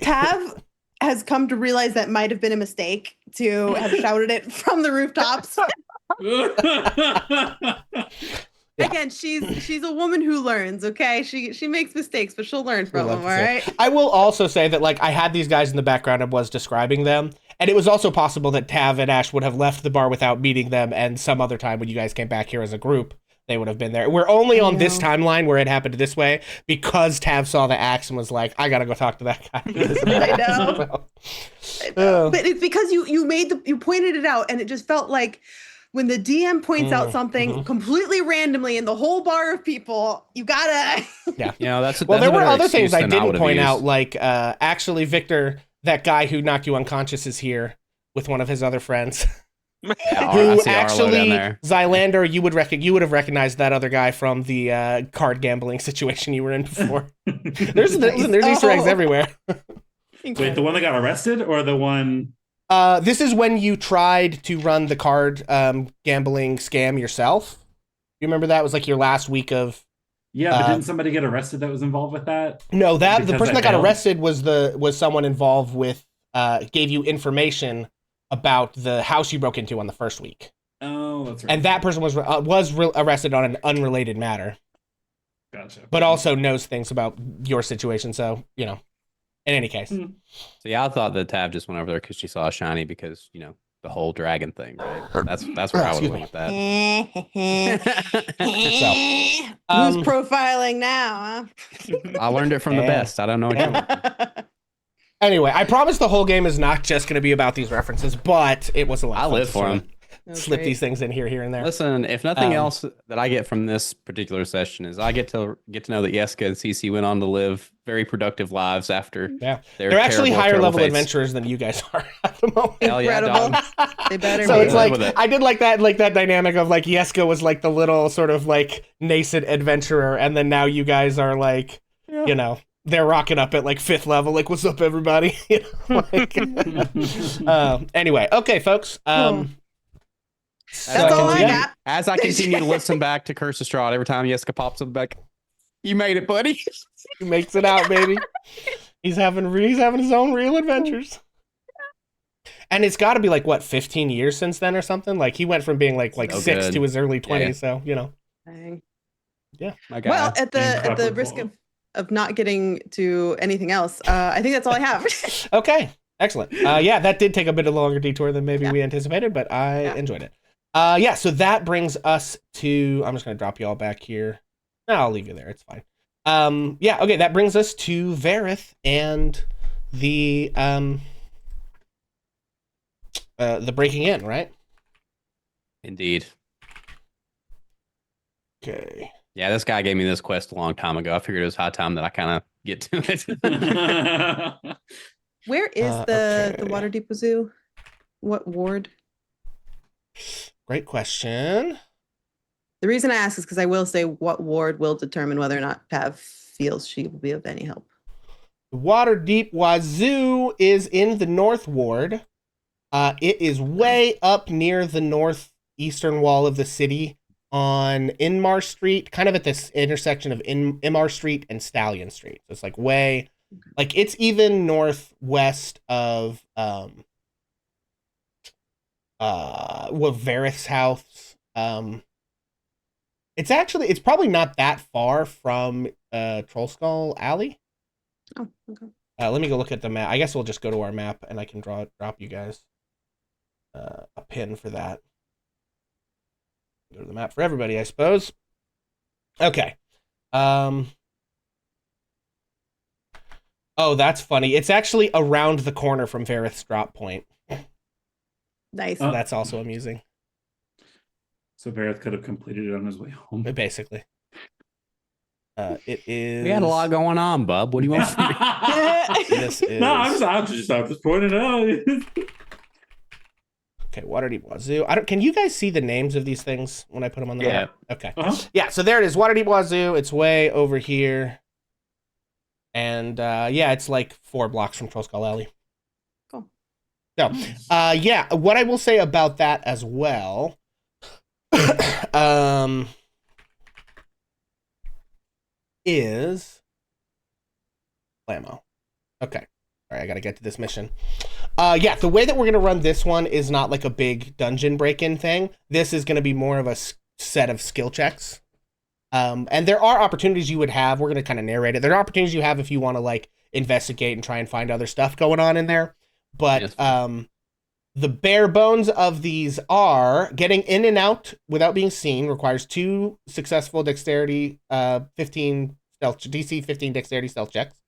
Tav has come to realize that might have been a mistake to have shouted it from the rooftops. Yeah. Again, she's a woman who learns, okay? She makes mistakes, but she'll learn from them, all right? I will also say that like I had these guys in the background and was describing them, and it was also possible that Tav and Ash would have left the bar without meeting them, and some other time when you guys came back here as a group, they would have been there. We're only on this timeline where it happened this way because Tav saw the axe and was like, I gotta go talk to that guy. I know. But it's because you pointed it out, and it just felt like when the DM points out something completely randomly in the whole bar of people, you gotta. Yeah. That's well, there were another other things excuse I than didn't would've point used. out, like actually, Victor, that guy who knocked you unconscious, is here with one of his other friends. Yeah, I Who see Arlo actually, down there. Zylander, you would have recognized that other guy from the card gambling situation you were in before. There's Easter eggs everywhere. Wait, the one that got arrested or the one? This is when you tried to run the card gambling scam yourself. You remember that? It was like your last week of. Yeah, but didn't somebody get arrested that was involved with that? No, the Because person I that got failed? arrested was someone involved with gave you information about the house you broke into on the first week, Oh, that's right. and that person was arrested on an unrelated matter, Gotcha. but also knows things about your situation. So in any case, So yeah, I thought that Tab just went over there because she saw a shiny because the whole dragon thing, right? That's where I would have went with that. Who's profiling now, I learned it from the Yeah. best. I don't know what you want. huh? anyway, I promise the whole game is not just going to be about these references, but it was a lot. I of fun live to for sort of them. Slip these things in here and there. Listen, if nothing Um, else that I get from this particular session is I get to know that Yeska and Cece went on to live very productive lives after Yeah, their they're actually terrible, higher terrible level fates. adventurers than you guys are at the moment. Hell yeah, Incredible. dog. They better So be. it's Live like with it. I did like that dynamic of like Yeska was like the little sort of like nascent adventurer, and then now you guys are like, they're rocking up at like 5th level, like what's up everybody? Anyway, okay, folks. That's all I got. As I continue to listen back to Curse of Strahd, every time Yeska pops up back, you made it, buddy. He makes it out, baby. He's having his own real adventures. And it's got to be like what 15 years since then or something. Like he went from being like So 6 good. to his early 20s. Yeah. So Dang. My guy. Well, at the risk of not getting to anything else, I think that's all I have. okay, excellent. Yeah, that did take a bit of longer detour than maybe Yeah. we anticipated, but I enjoyed it. Yeah, so that brings us to. I'm just gonna drop you all back here. No, I'll leave you there. It's fine. Yeah, okay, that brings us to Vareth and the breaking in, right? Indeed. Okay. Yeah, this guy gave me this quest a long time ago. I figured it was high time that I kind of get to it. Where is the Okay. Waterdeep Zoo? What ward? Great question. The reason I ask is because I will say what ward will determine whether or not Tav feels she will be of any help. Waterdeep Wazoo is in the North Ward. It is way up near the northeastern wall of the city on Inmar Street, kind of at this intersection of Inmar Street and Stallion Street. So it's like way, like it's even northwest of Vareth's house. It's probably not that far from Troll Skull Alley. Oh, okay. Let me go look at the map. I guess we'll just go to our map and I can drop you guys a pin for that. Go to the map for everybody, I suppose. Okay. Oh, that's funny. It's actually around the corner from Vareth's drop point. Nice. So that's also amusing. So Vareth could have completed it on his way home. Basically. It is. We had a lot going on, bub. What do you want from me? This is. No, I'm just pointing it out. Okay, Waterdeep Wazoo. Can you guys see the names of these things when I put them on the map? Okay. Uh-huh. Yeah, so there it is. Waterdeep Wazoo. It's way over here. And yeah, it's like 4 blocks from Troll Skull Alley. Cool. So, yeah, what I will say about that as well. Is Blammo. Okay. All right, I gotta get to this mission. Yeah, the way that we're gonna run this one is not like a big dungeon break-in thing. This is gonna be more of a set of skill checks. And there are opportunities you would have. We're gonna kind of narrate it. There are opportunities you have if you want to like investigate and try and find other stuff going on in there. But Yes. the bare bones of these are getting in and out without being seen requires 2 successful dexterity 15 stealth DC 15 dexterity stealth checks.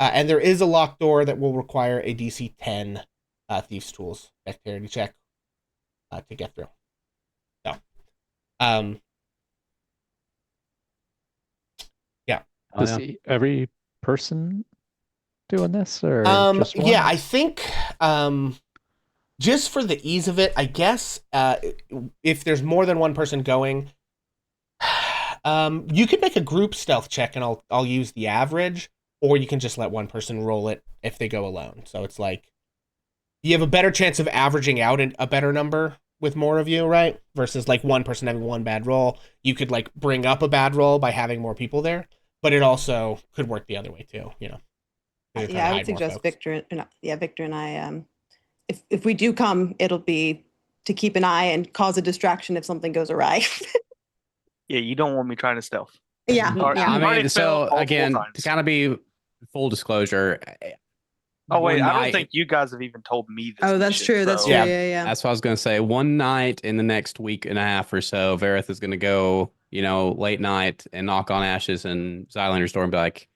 And there is a locked door that will require a DC 10 Thieves Tools dexterity check to get through. So, yeah. Does every person doing this, or just one? Yeah, I think just for the ease of it, I guess if there's more than one person going, you could make a group stealth check, and I'll use the average, or you can just let one person roll it if they go alone. So it's like you have a better chance of averaging out a better number with more of you, right? Versus like one person having one bad roll. You could like bring up a bad roll by having more people there, but it also could work the other way too, you know. Yeah, I would suggest Victor and I, if we do come, it'll be to keep an eye and cause a distraction if something goes awry. Yeah, you don't want me trying to stealth. Yeah. Or- Yeah. I I've already mean, so failed multiple again, times. to kind of be full disclosure. Oh wait, one I don't night- think you guys have even told me this. Oh, that's mission, true. That's so- true. Yeah. Yeah. That's what I was going to say. One night in the next week and a half or so, Vareth is going to go, late night and knock on Ash's and Zylander's door and be like,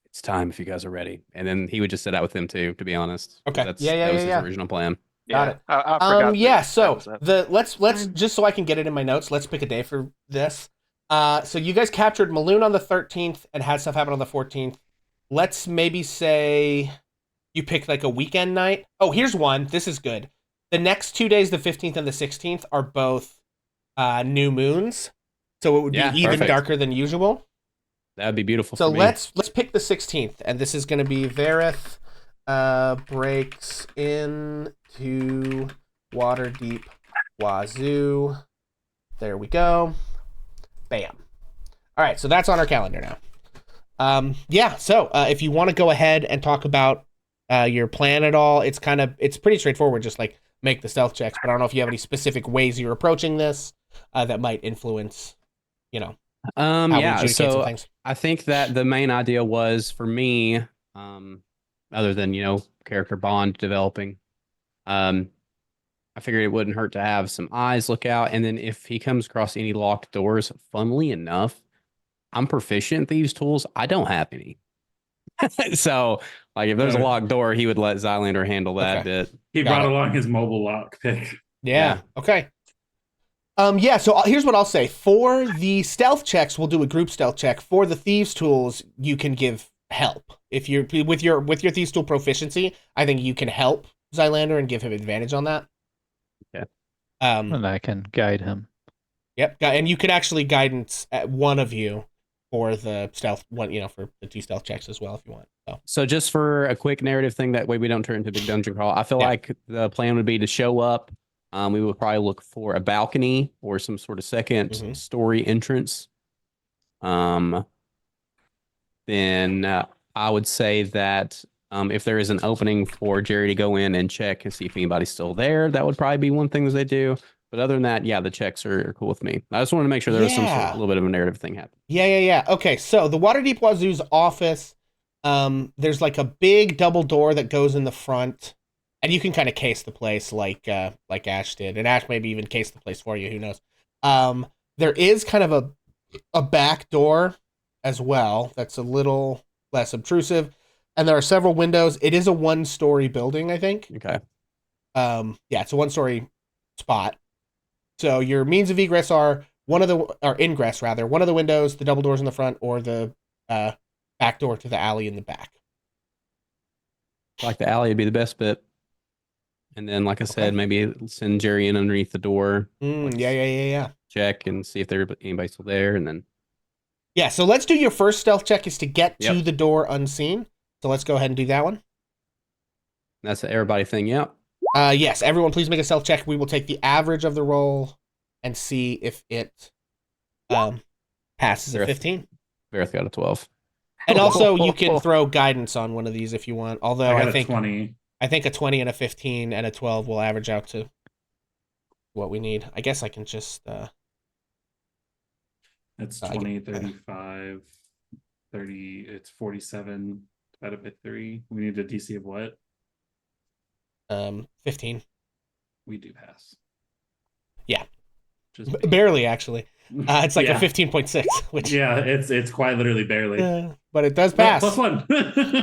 "It's time if you guys are ready." And then he would just sit out with them too, to be honest. Okay. That was Yeah. his original plan. Got it. I forgot. Yeah, that so was that. let's just so I can get it in my notes, let's pick a day for this. So you guys captured Maloon on the 13th and had stuff happen on the 14th. Let's maybe say you pick like a weekend night. Oh, here's one. This is good. The next 2 days, the 15th and the 16th, are both new moons. So it would be even perfect. darker than usual. That would be beautiful So for me. let's pick the 16th, and this is going to be Vareth breaks into Waterdeep Wazoo. There we go. Bam. All right, so that's on our calendar now. Yeah, so if you want to go ahead and talk about your plan at all, it's pretty straightforward. Just like make the stealth checks, but I don't know if you have any specific ways you're approaching this that might influence, how we Yeah, adjudicate some so things. I think that the main idea was for me, other than, character bond developing, I I figured it wouldn't hurt to have some eyes look out. And then if he comes across any locked doors, funnily enough, I'm proficient at these tools. I don't have any. So, like, if there's a locked door, he would let Zylander handle that bit. He Got brought it. along his mobile lock pick. Yeah. Okay. Yeah, so here's what I'll say. For the stealth checks, we'll do a group stealth check. For the thieves tools, you can give help. If you're with your thieves tool proficiency, I think you can help Zylander and give him advantage on that. Okay. And I can guide him. Yep. And you could actually guidance at one of you for the stealth one, for the 2 stealth checks as well if you want. So just for a quick narrative thing, that way we don't turn into a big dungeon crawl. I feel like the plan would be to show up. We would probably look for a balcony or some sort of second story entrance. Then I would say that if there is an opening for Jerry to go in and check and see if anybody's still there, that would probably be one thing that they do. But other than that, yeah, the checks are cool with me. I just wanted to make sure there was some sort of, a little bit of a narrative thing happening. Yeah. Okay, so the Waterdeep Wazoo's office, there's like a big double door that goes in the front, and you can kind of case the place like Ash did, and Ash maybe even case the place for you. Who knows? There is kind of a back door as well that's a little less obtrusive, and there are several windows. It is a 1-story building, I think. Okay. Yeah, it's a 1-story spot. So your means of egress are ingress rather, one of the windows, the double doors in the front, or the back door to the alley in the back. Like the alley would be the best bit. And then, like I said, maybe send Jerry in underneath the door. Yeah. Check and see if anybody's still there, and then. Yeah, so let's do your first stealth check is to get to the door unseen. So let's go ahead and do that one. That's the everybody thing, yeah. Yes, everyone please make a stealth check. We will take the average of the roll and see if it passes a 15. Verith got a 12. And also you can throw guidance on one of these if you want. Although I think 20. I think a 20 and a 15 and a 12 will average out to what we need. I guess I can just That's 20, 35, 30, it's 47 divided by 3. We need a DC of what? 15. We do pass. Yeah. Just barely, actually. It's like a 15.6, which it's quite literally barely. But it does pass. Plus 1.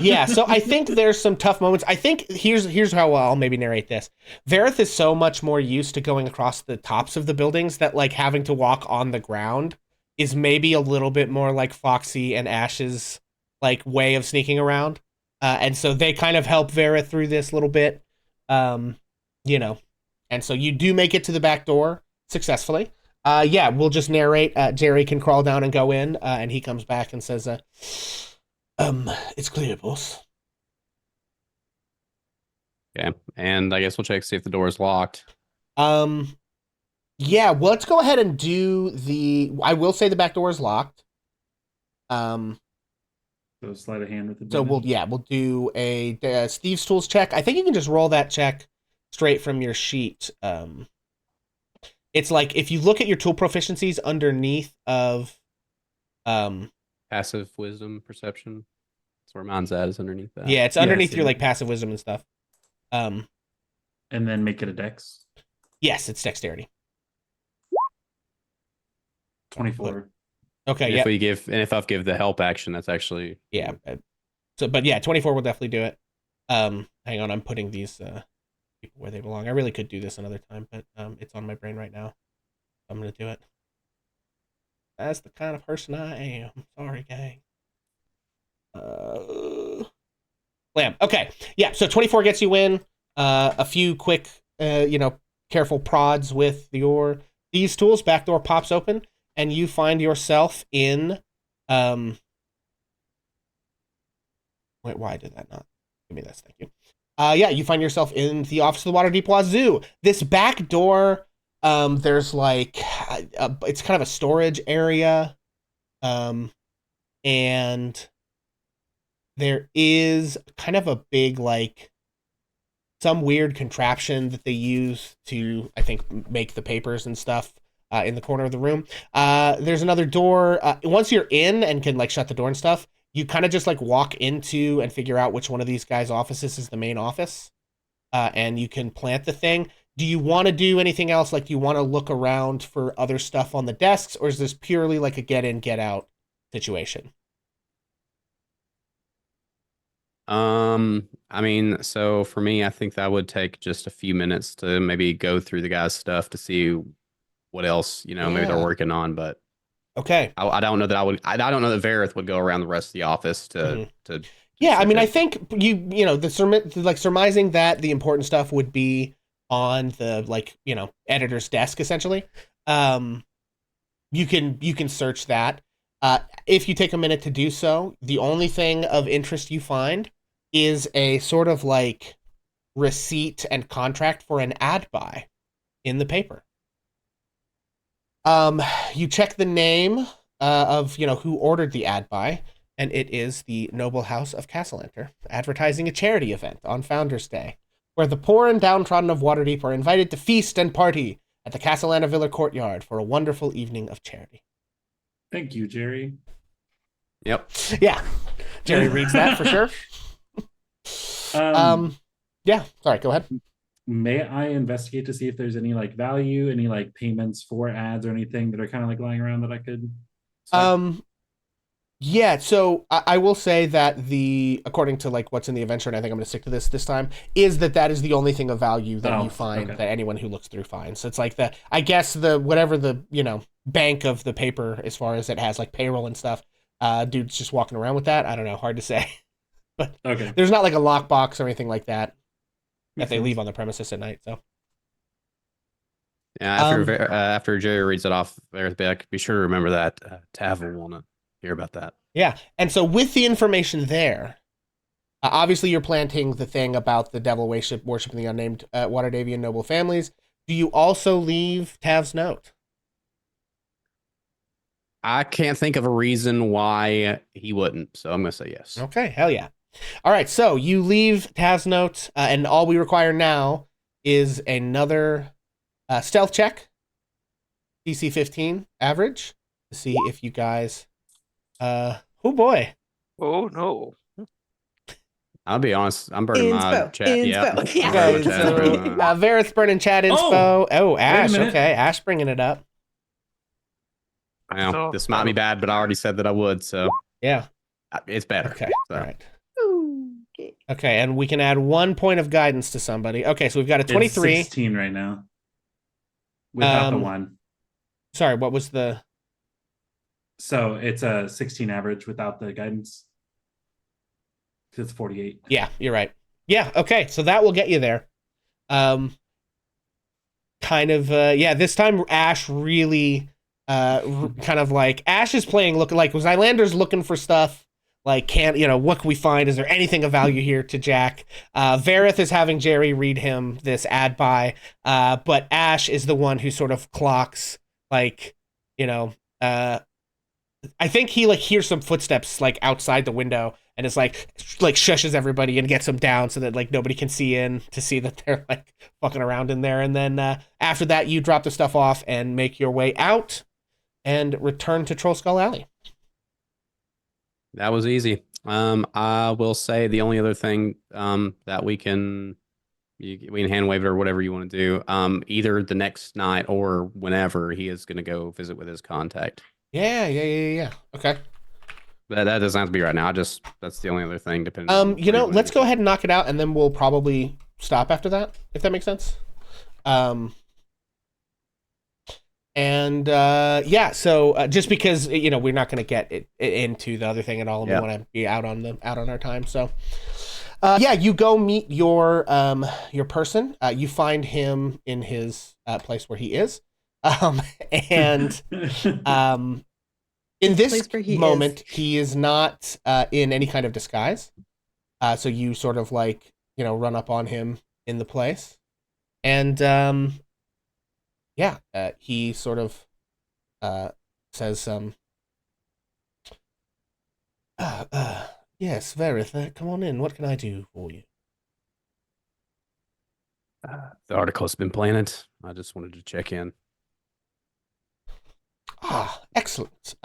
Yeah, so I think there's some tough moments. I think here's how I'll maybe narrate this. Verith is so much more used to going across the tops of the buildings that like having to walk on the ground is maybe a little bit more like Foxy and Ash's like way of sneaking around. And so they kind of help Verith through this little bit. And so you do make it to the back door successfully. We'll just narrate. Jerry can crawl down and go in, and he comes back and says, it's clear, boss. Okay, and I guess we'll check to see if the door is locked. Well, let's go ahead and do I will say the back door is locked. So sleight of hand with the. So we'll do a Steve's Tools check. I think you can just roll that check straight from your sheet. It's like if you look at your tool proficiencies underneath of passive wisdom perception. That's where mine's at, is underneath that. Yeah, it's underneath your like passive wisdom and stuff. And then make it a dex. Yes, it's dexterity. 24. Okay, if I've give the help action, that's actually 24 will definitely do it. Hang on, I'm putting these people where they belong. I really could do this another time, but it's on my brain right now. I'm gonna do it. That's the kind of person I am. Sorry, gang. Lamb. Okay, yeah. So 24 gets you in. A few quick, careful prods with these tools. Back door pops open, and you find yourself in. Wait, why did that not? Give me this, thank you. You find yourself in the office of the Waterdeep Wazoo. This back door, there's like, it's kind of a storage area, and there is kind of a big, like, some weird contraption that they use to, I think, make the papers and stuff in the corner of the room. There's another door. Once you're in and can, like, shut the door and stuff, you kind of just like walk into and figure out which one of these guys' offices is the main office. and you can plant the thing. Do you want to do anything else? Like, do you want to look around for other stuff on the desks, or is this purely like a get in, get out situation? I mean, so for me, I think that would take just a few minutes to maybe go through the guy's stuff to see what else, maybe they're Yeah. working on, but Okay. I don't know that I don't know that Vareth would go around the rest of the office to Yeah, I search mean, I it. think like surmising that the important stuff would be on the editor's desk essentially. Um, you can search that. If you take a minute to do so, the only thing of interest you find is a sort of like receipt and contract for an ad buy in the paper. You check the name of who ordered the ad buy, and it is the Noble House of Castellenter, advertising a charity event on Founders Day, where the poor and downtrodden of Waterdeep are invited to feast and party at the Castellana Villa courtyard for a wonderful evening of charity. Thank you, Jerry. Yep. Yeah, Jerry reads that for sure. Yeah, sorry, go ahead. May I investigate to see if there's any like value, any like payments for ads or anything that are kind of like lying around that I could select? Yeah, so I will say that according to like what's in the adventure, and I think I'm going to stick to this time, is that is the only thing of value that you find that anyone who looks through finds. So it's like whatever the bank of the paper as far as it has like payroll and stuff. Dude's just walking around with that. I don't know, hard to say, but Okay. there's not like a lockbox or anything like that Makes they sense. leave on the premises at night. So Yeah, after Jerry reads it off, Vareth Beck, be sure to remember that Tav will want to hear about that. yeah, and so with the information there, obviously you're planting the thing about the devil worshiping the unnamed Waterdavian noble families. Do you also leave Tav's note? I can't think of a reason why he wouldn't, so I'm going to say yes. Okay, hell yeah. All right, so you leave Tav's note, and all we require now is another stealth check, DC 15 average, to see if you guys... oh boy. Oh no. I'll be honest, I'm burning my Inspo. chat. Yeah. Inspo. Yeah. Okay, so Vareth burning chat inspo. Oh, Ash. minute. Okay, Ash bringing it up. Well, this might be bad, but I already said that I would, so Yeah. it's better. Okay. So. All right. Okay. Okay, and we can add 1 point of guidance to somebody. Okay, so we've got a 23. It's 16 right now. Without the 1. Sorry, what was the... So it's a 16 average without the guidance. It's 48. Yeah, you're right. Yeah, okay, so that will get you there. This time Ash really kind of like... Ash is playing, looking like... Zylander's looking for stuff. Like, what can we find? Is there anything of value here to Jack? Vareth is having Jerry read him this ad buy, but Ash is the one who sort of clocks, like, I think he like hears some footsteps like outside the window and is like shushes everybody and gets them down so that like nobody can see in to see that they're like fucking around in there. And then after that, you drop the stuff off and make your way out and return to Troll Skull Alley. That was easy. I will say the only other thing that we can hand wave it or whatever you want to do, either the next night or whenever he is going to go visit with his contact. Yeah. Okay. But that doesn't have to be right now. That's the only other thing. Depending. Let's go ahead and knock it out, and then we'll probably stop after that, if that makes sense. So just because we're not going to get it into the other thing at all, and we want to be out on our time. So you go meet your person. You find him in his place where he is, and in this moment he is not in any kind of disguise. So you sort of like run up on him in the place, and he sort of says, yes, Vareth, come on in. What can I do for you? The article's been planted. I just wanted to check in. Ah, excellent.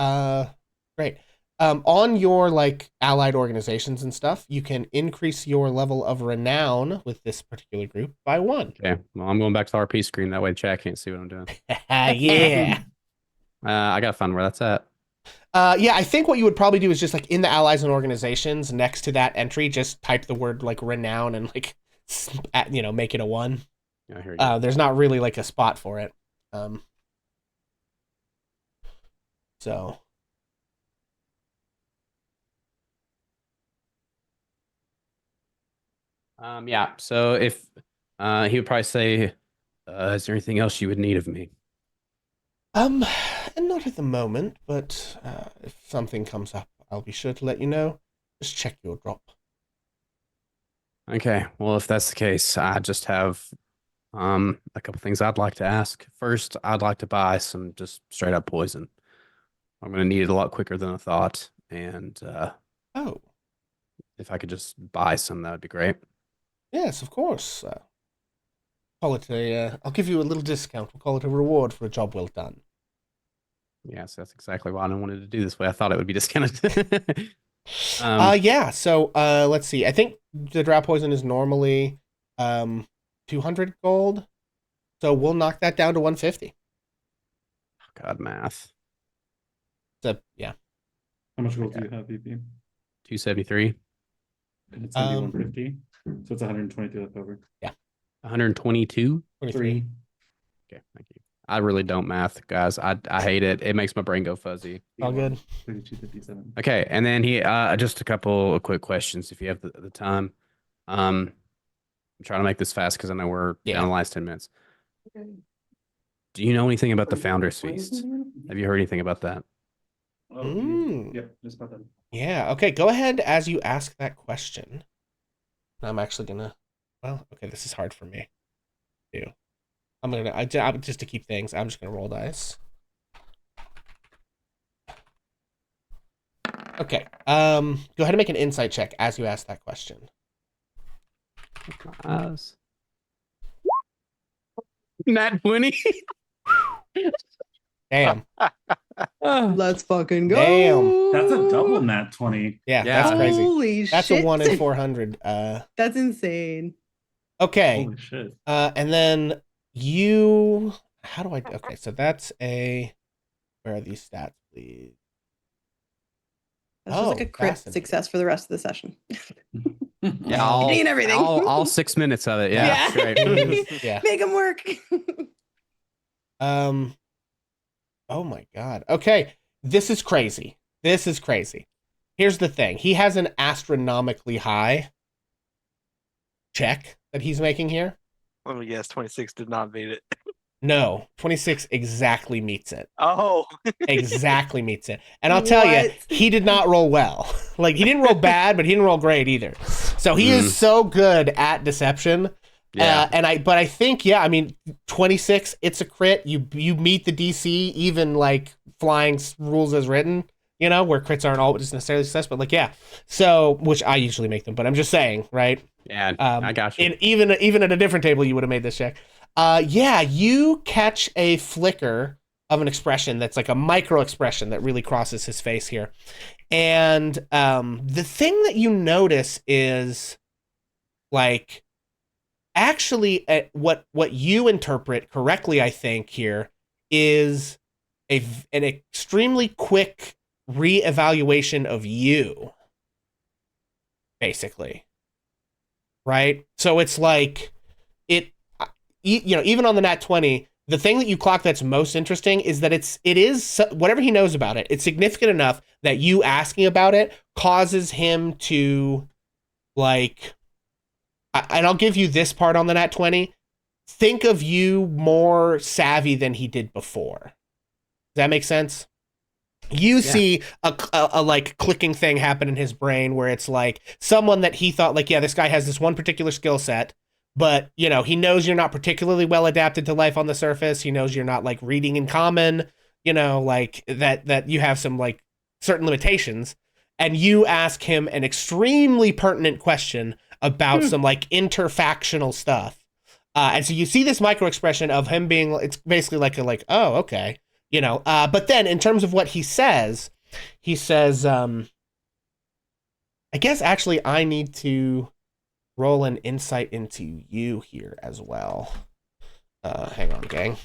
Great. On your like allied organizations and stuff, you can increase your level of renown with this particular group by 1. Okay. Well, I'm going back to the RP screen. That way, chat can't see what I'm doing. Yeah. I gotta find where that's at. Yeah, I think what you would probably do is just like in the allies and organizations next to that entry, just type the word like renown and like make it a 1. Yeah, here you go. There's not really like a spot for it. So Yeah. So if he would probably say, "Is there anything else you would need of me?" and not at the moment, but if something comes up, I'll be sure to let you know. Just check your drop. Okay. Well, if that's the case, I just have a couple things I'd like to ask. First, I'd like to buy some just straight up poison. I'm gonna need it a lot quicker than I thought, and Oh, if I could just buy some, that would be great. yes, of course. Call it I'll give you a little discount. We'll call it a reward for a job well done. Yes, that's exactly why I wanted to do this way. I thought it would be discounted. Yeah. So let's see. I think the drought poison is normally 200 gold. So we'll knock that down to 150. God, math. So yeah. How much gold do you have, VP? 273. And it's gonna be 150. So it's 122 left over. 122. 23. Okay, thank you. I really don't math, guys. I hate it. It makes my brain go fuzzy. All good. 3257. Okay, and then he just a couple of quick questions if you have the time. I'm trying to make this fast because I know we're down the last 10 minutes. Do you know anything about the Founder's Feast? Have you heard anything about that? Yep, just about that. Yeah. Okay. Go ahead as you ask that question. I'm actually gonna. Well, okay. This is hard for me. Too. I'm gonna. Just to keep things. I'm just gonna roll dice. Okay. Go ahead and make an insight check as you ask that question. Nat 20. Damn. Let's fucking go. Damn. That's a double nat 20. Yeah. Yeah. That's crazy. Holy That's shit. a 1 in 400. That's insane. Okay. Holy shit. And then you. How do I? Okay. So that's a. Where are these stats, please? That's just like a crit fascinating. success for the rest of the session. Yeah, all, Eating everything. all 6 minutes of it. Yeah, great. Yeah. Make them work. Oh my god. Okay. This is crazy. This is crazy. Here's the thing. He has an astronomically high check that he's making here. Let me guess, 26 did not beat it. No, 26 exactly meets it. Oh, Exactly meets it. And I'll tell you, What? he did not roll well. Like, he didn't roll bad, but he didn't roll great either. So he is so good at deception. Yeah. But I think, yeah, I mean, 26, it's a crit. You meet the DC, even like flying rules as written, you know, where crits aren't always necessarily success, but like, yeah. So, which I usually make them, but I'm just saying, right? Yeah, I got you. And even at a different table, you would have made this check. Yeah, you catch a flicker of an expression that's like a micro expression that really crosses his face here. And the thing that you notice is like actually what you interpret correctly, I think, here is an extremely quick reevaluation of you, basically. Right? So it's like even on the nat 20, the thing that you clock that's most interesting is that it is whatever he knows about it. It's significant enough that you asking about it causes him to like, and I'll give you this part on the nat 20. Think of you more savvy than he did before. Does that make sense? You see a like clicking thing happen in his brain where it's like someone that he thought like, yeah, this guy has this one particular skill set, but you know, he knows you're not particularly well adapted to life on the surface. He knows you're not like reading in common, you know, like that you have some like certain limitations. And you ask him an extremely pertinent question about some like interfactional stuff. And so you see this micro expression of him being, it's basically like, oh, okay. You know, but then in terms of what he says, He says, I guess actually I need to roll an insight into you here as well. Hang on, gang.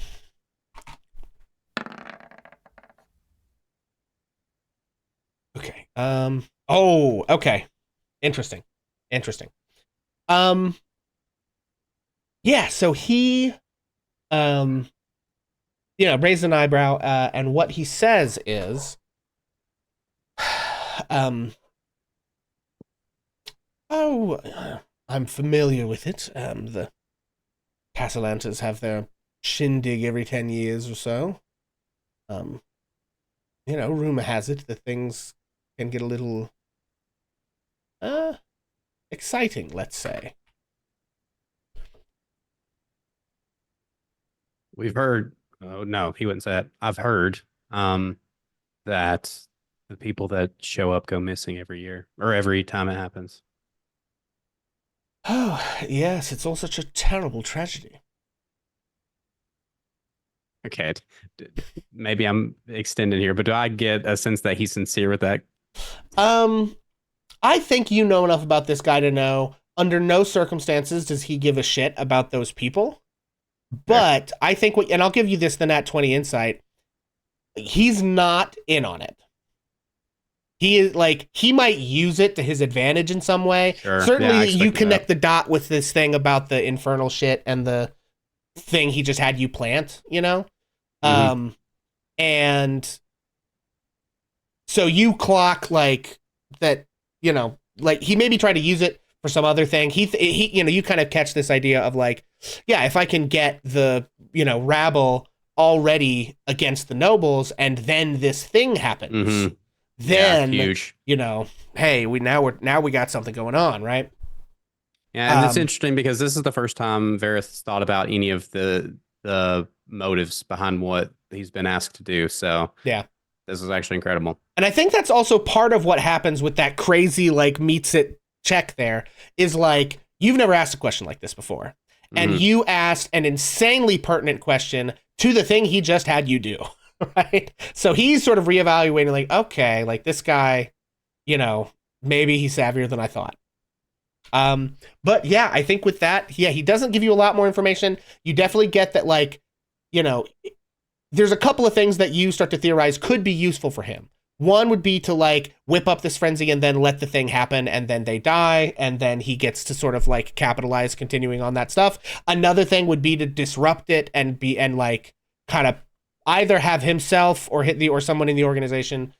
Okay. Oh, okay. Interesting. Yeah, so he raised an eyebrow, and what he says is I'm familiar with it. The Castellantas have their shindig every 10 years or so. Rumor has it that things can get a little exciting, let's say. We've heard. Oh no, he wouldn't say that. I've heard that the people that show up go missing every year or every time it happens. Oh, yes, it's all such a terrible tragedy. Okay, maybe I'm extending here, but do I get a sense that he's sincere with that? I think you know enough about this guy to know under no circumstances does he give a shit about those people. But I think and I'll give you this, the nat 20 insight. He's not in on it. He is he might use it to his advantage in some way. Sure. Certainly you connect the dot with this thing about the infernal shit and the thing he just had you plant, Mm-hmm. And so you clock that, he maybe tried to use it for some other thing. He you kind of catch this idea of if I can get the, rabble already against the nobles and then this thing happens. Mm-hmm. Then huge. Hey, we got something going on, right? Yeah, and it's interesting because this is the first time Varys thought about any of the motives behind what he's been asked to do. So yeah, this is actually incredible. And I think that's also part of what happens with that crazy meets it check there is you've never asked a question like this before. Mm-hmm. And you asked an insanely pertinent question to the thing he just had you do. Right. So he's sort of reevaluating okay, this guy, maybe he's savvier than I thought. But yeah, I think with that, he doesn't give you a lot more information. You definitely get that there's a couple of things that you start to theorize could be useful for him. One would be to whip up this frenzy and then let the thing happen and then they die and then he gets to sort of capitalize continuing on that stuff. Another thing would be to disrupt it and kind of either have himself or or someone in the organization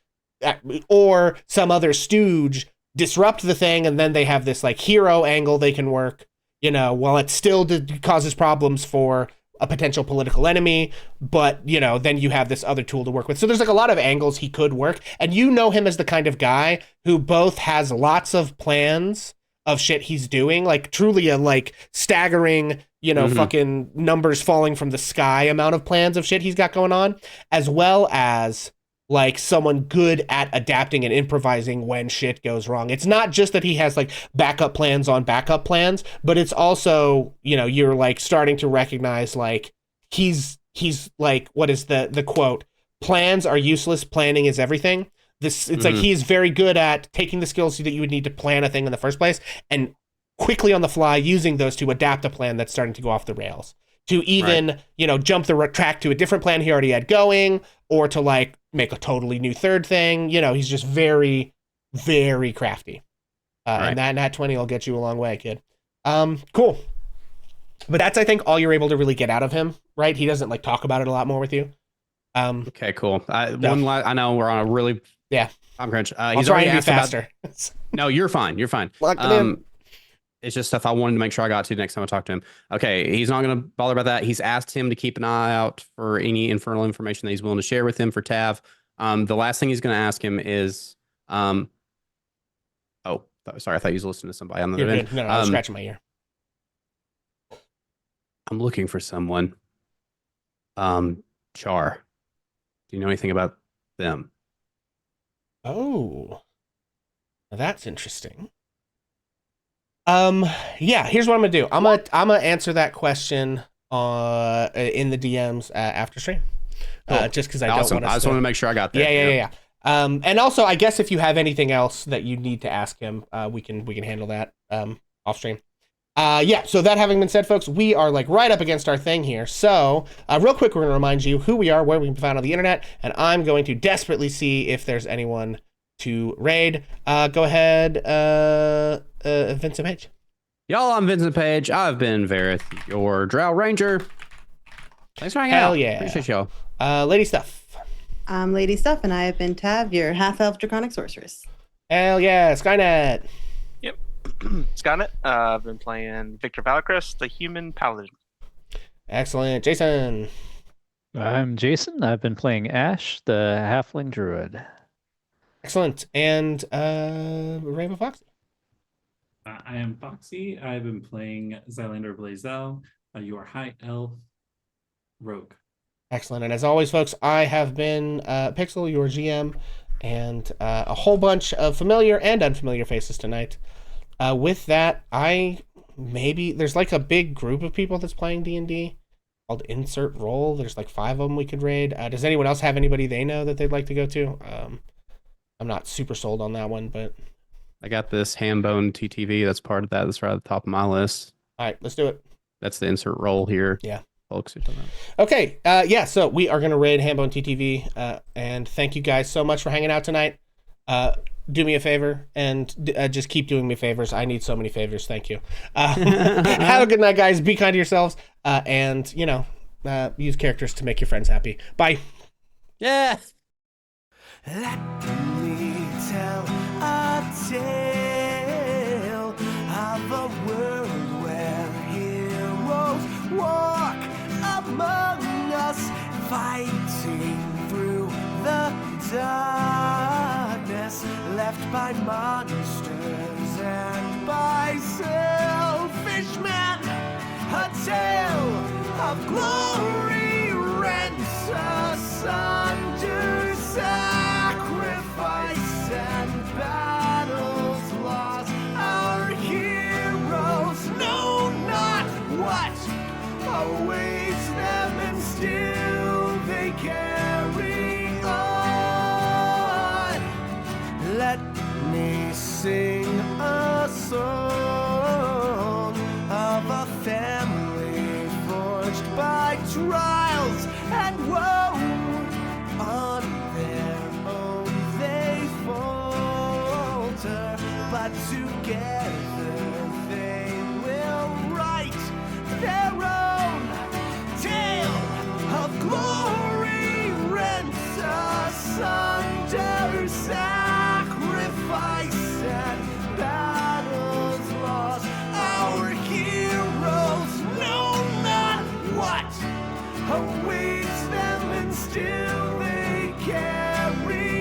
or some other stooge disrupt the thing and then they have this hero angle they can work, while it still causes problems for a potential political enemy, but then you have this other tool to work with. So there's a lot of angles he could work, and him as the kind of guy who both has lots of plans of shit he's doing, truly a staggering, mm-hmm. fucking numbers falling from the sky amount of plans of shit he's got going on, as well as someone good at adapting and improvising when shit goes wrong. It's not just that he has backup plans on backup plans, but it's also, you're starting to recognize he's what is the quote? Plans are useless, planning is everything. It's mm-hmm. He's very good at taking the skills that you would need to plan a thing in the first place and quickly on the fly using those to adapt a plan that's starting to go off the rails. To even, jump the track to a different plan he already had going, or to make a totally new third thing. He's just very, very crafty. Right. And that nat 20 will get you a long way, kid. Cool. But that's, I think, all you're able to really get out of him, right? He doesn't talk about it a lot more with you. Okay, cool. I know we're on a really time crunch. I'll try and be faster. No, you're fine. You're fine. Lock it in. It's just stuff I wanted to make sure I got to next time I talk to him. Okay, he's not going to bother about that. He's asked him to keep an eye out for any infernal information that he's willing to share with him for Tav. The last thing he's going to ask him is, sorry, I thought he was listening to somebody on the other end. No, I was scratching my ear. I'm looking for someone. Char. Do you know anything about them? Oh, now that's interesting. Yeah, here's what I'm gonna do. I'm gonna answer that question in the DMs after stream. Cool. Just because I don't want to. I just want to make sure I got that. Yeah. And also, I guess if you have anything else that you need to ask him, we can handle that off stream. Yeah, so that having been said, folks, we are like right up against our thing here. So real quick, we're going to remind you who we are, where we can be found on the internet, and I'm going to desperately see if there's anyone to raid. Go ahead, Vincent Page. Y'all, I'm Vincent Page. I've been Vareth, your Drow Ranger. Thanks for hanging out. Hell yeah. Appreciate y'all. Lady Stuff. I'm Lady Stuff, and I have been Tav, your half-elf draconic sorceress. Hell yeah, Skynet. Yep. Skynet. I've been playing Victor Valacrest, the human paladin. Excellent. Jason. I'm Jason. I've been playing Ash, the halfling druid. Excellent. And Rainbow Foxy. I am Foxy. I've been playing Zylander Blazel, your high elf rogue. Excellent. And as always, folks, I have been Pixel, your GM, and a whole bunch of familiar and unfamiliar faces tonight. With that, there's like a big group of people that's playing D&D called Insert Roll. There's like 5 of them we could raid. Does anyone else have anybody they know that they'd like to go to? I'm not super sold on that one, but I got this Hambone TTV. That's part of that. That's right at the top of my list. all right, let's do it. That's the insert roll here. Yeah. Folks who don't know. Okay, yeah, so we are going to raid Hambone TTV, and thank you guys so much for hanging out tonight. Do me a favor, and just keep doing me favors. I need so many favors, thank you. Have a good night, guys. Be kind to yourselves, and, use characters to make your friends happy. Bye. Yeah. Let me tell a tale of a world where heroes walk among us, fighting through the darkness, left by monsters and by selfish men. A tale of glory rents asunder, sacrifice and battles lost. Our heroes know not what awaits them, and still they carry on. Let me sing a song of a family forged by trials and woe. On their own they falter, but together they will write their own tale of glory, rent asunder, sacrifice and battles lost. Our heroes know not what awaits them, and still they carry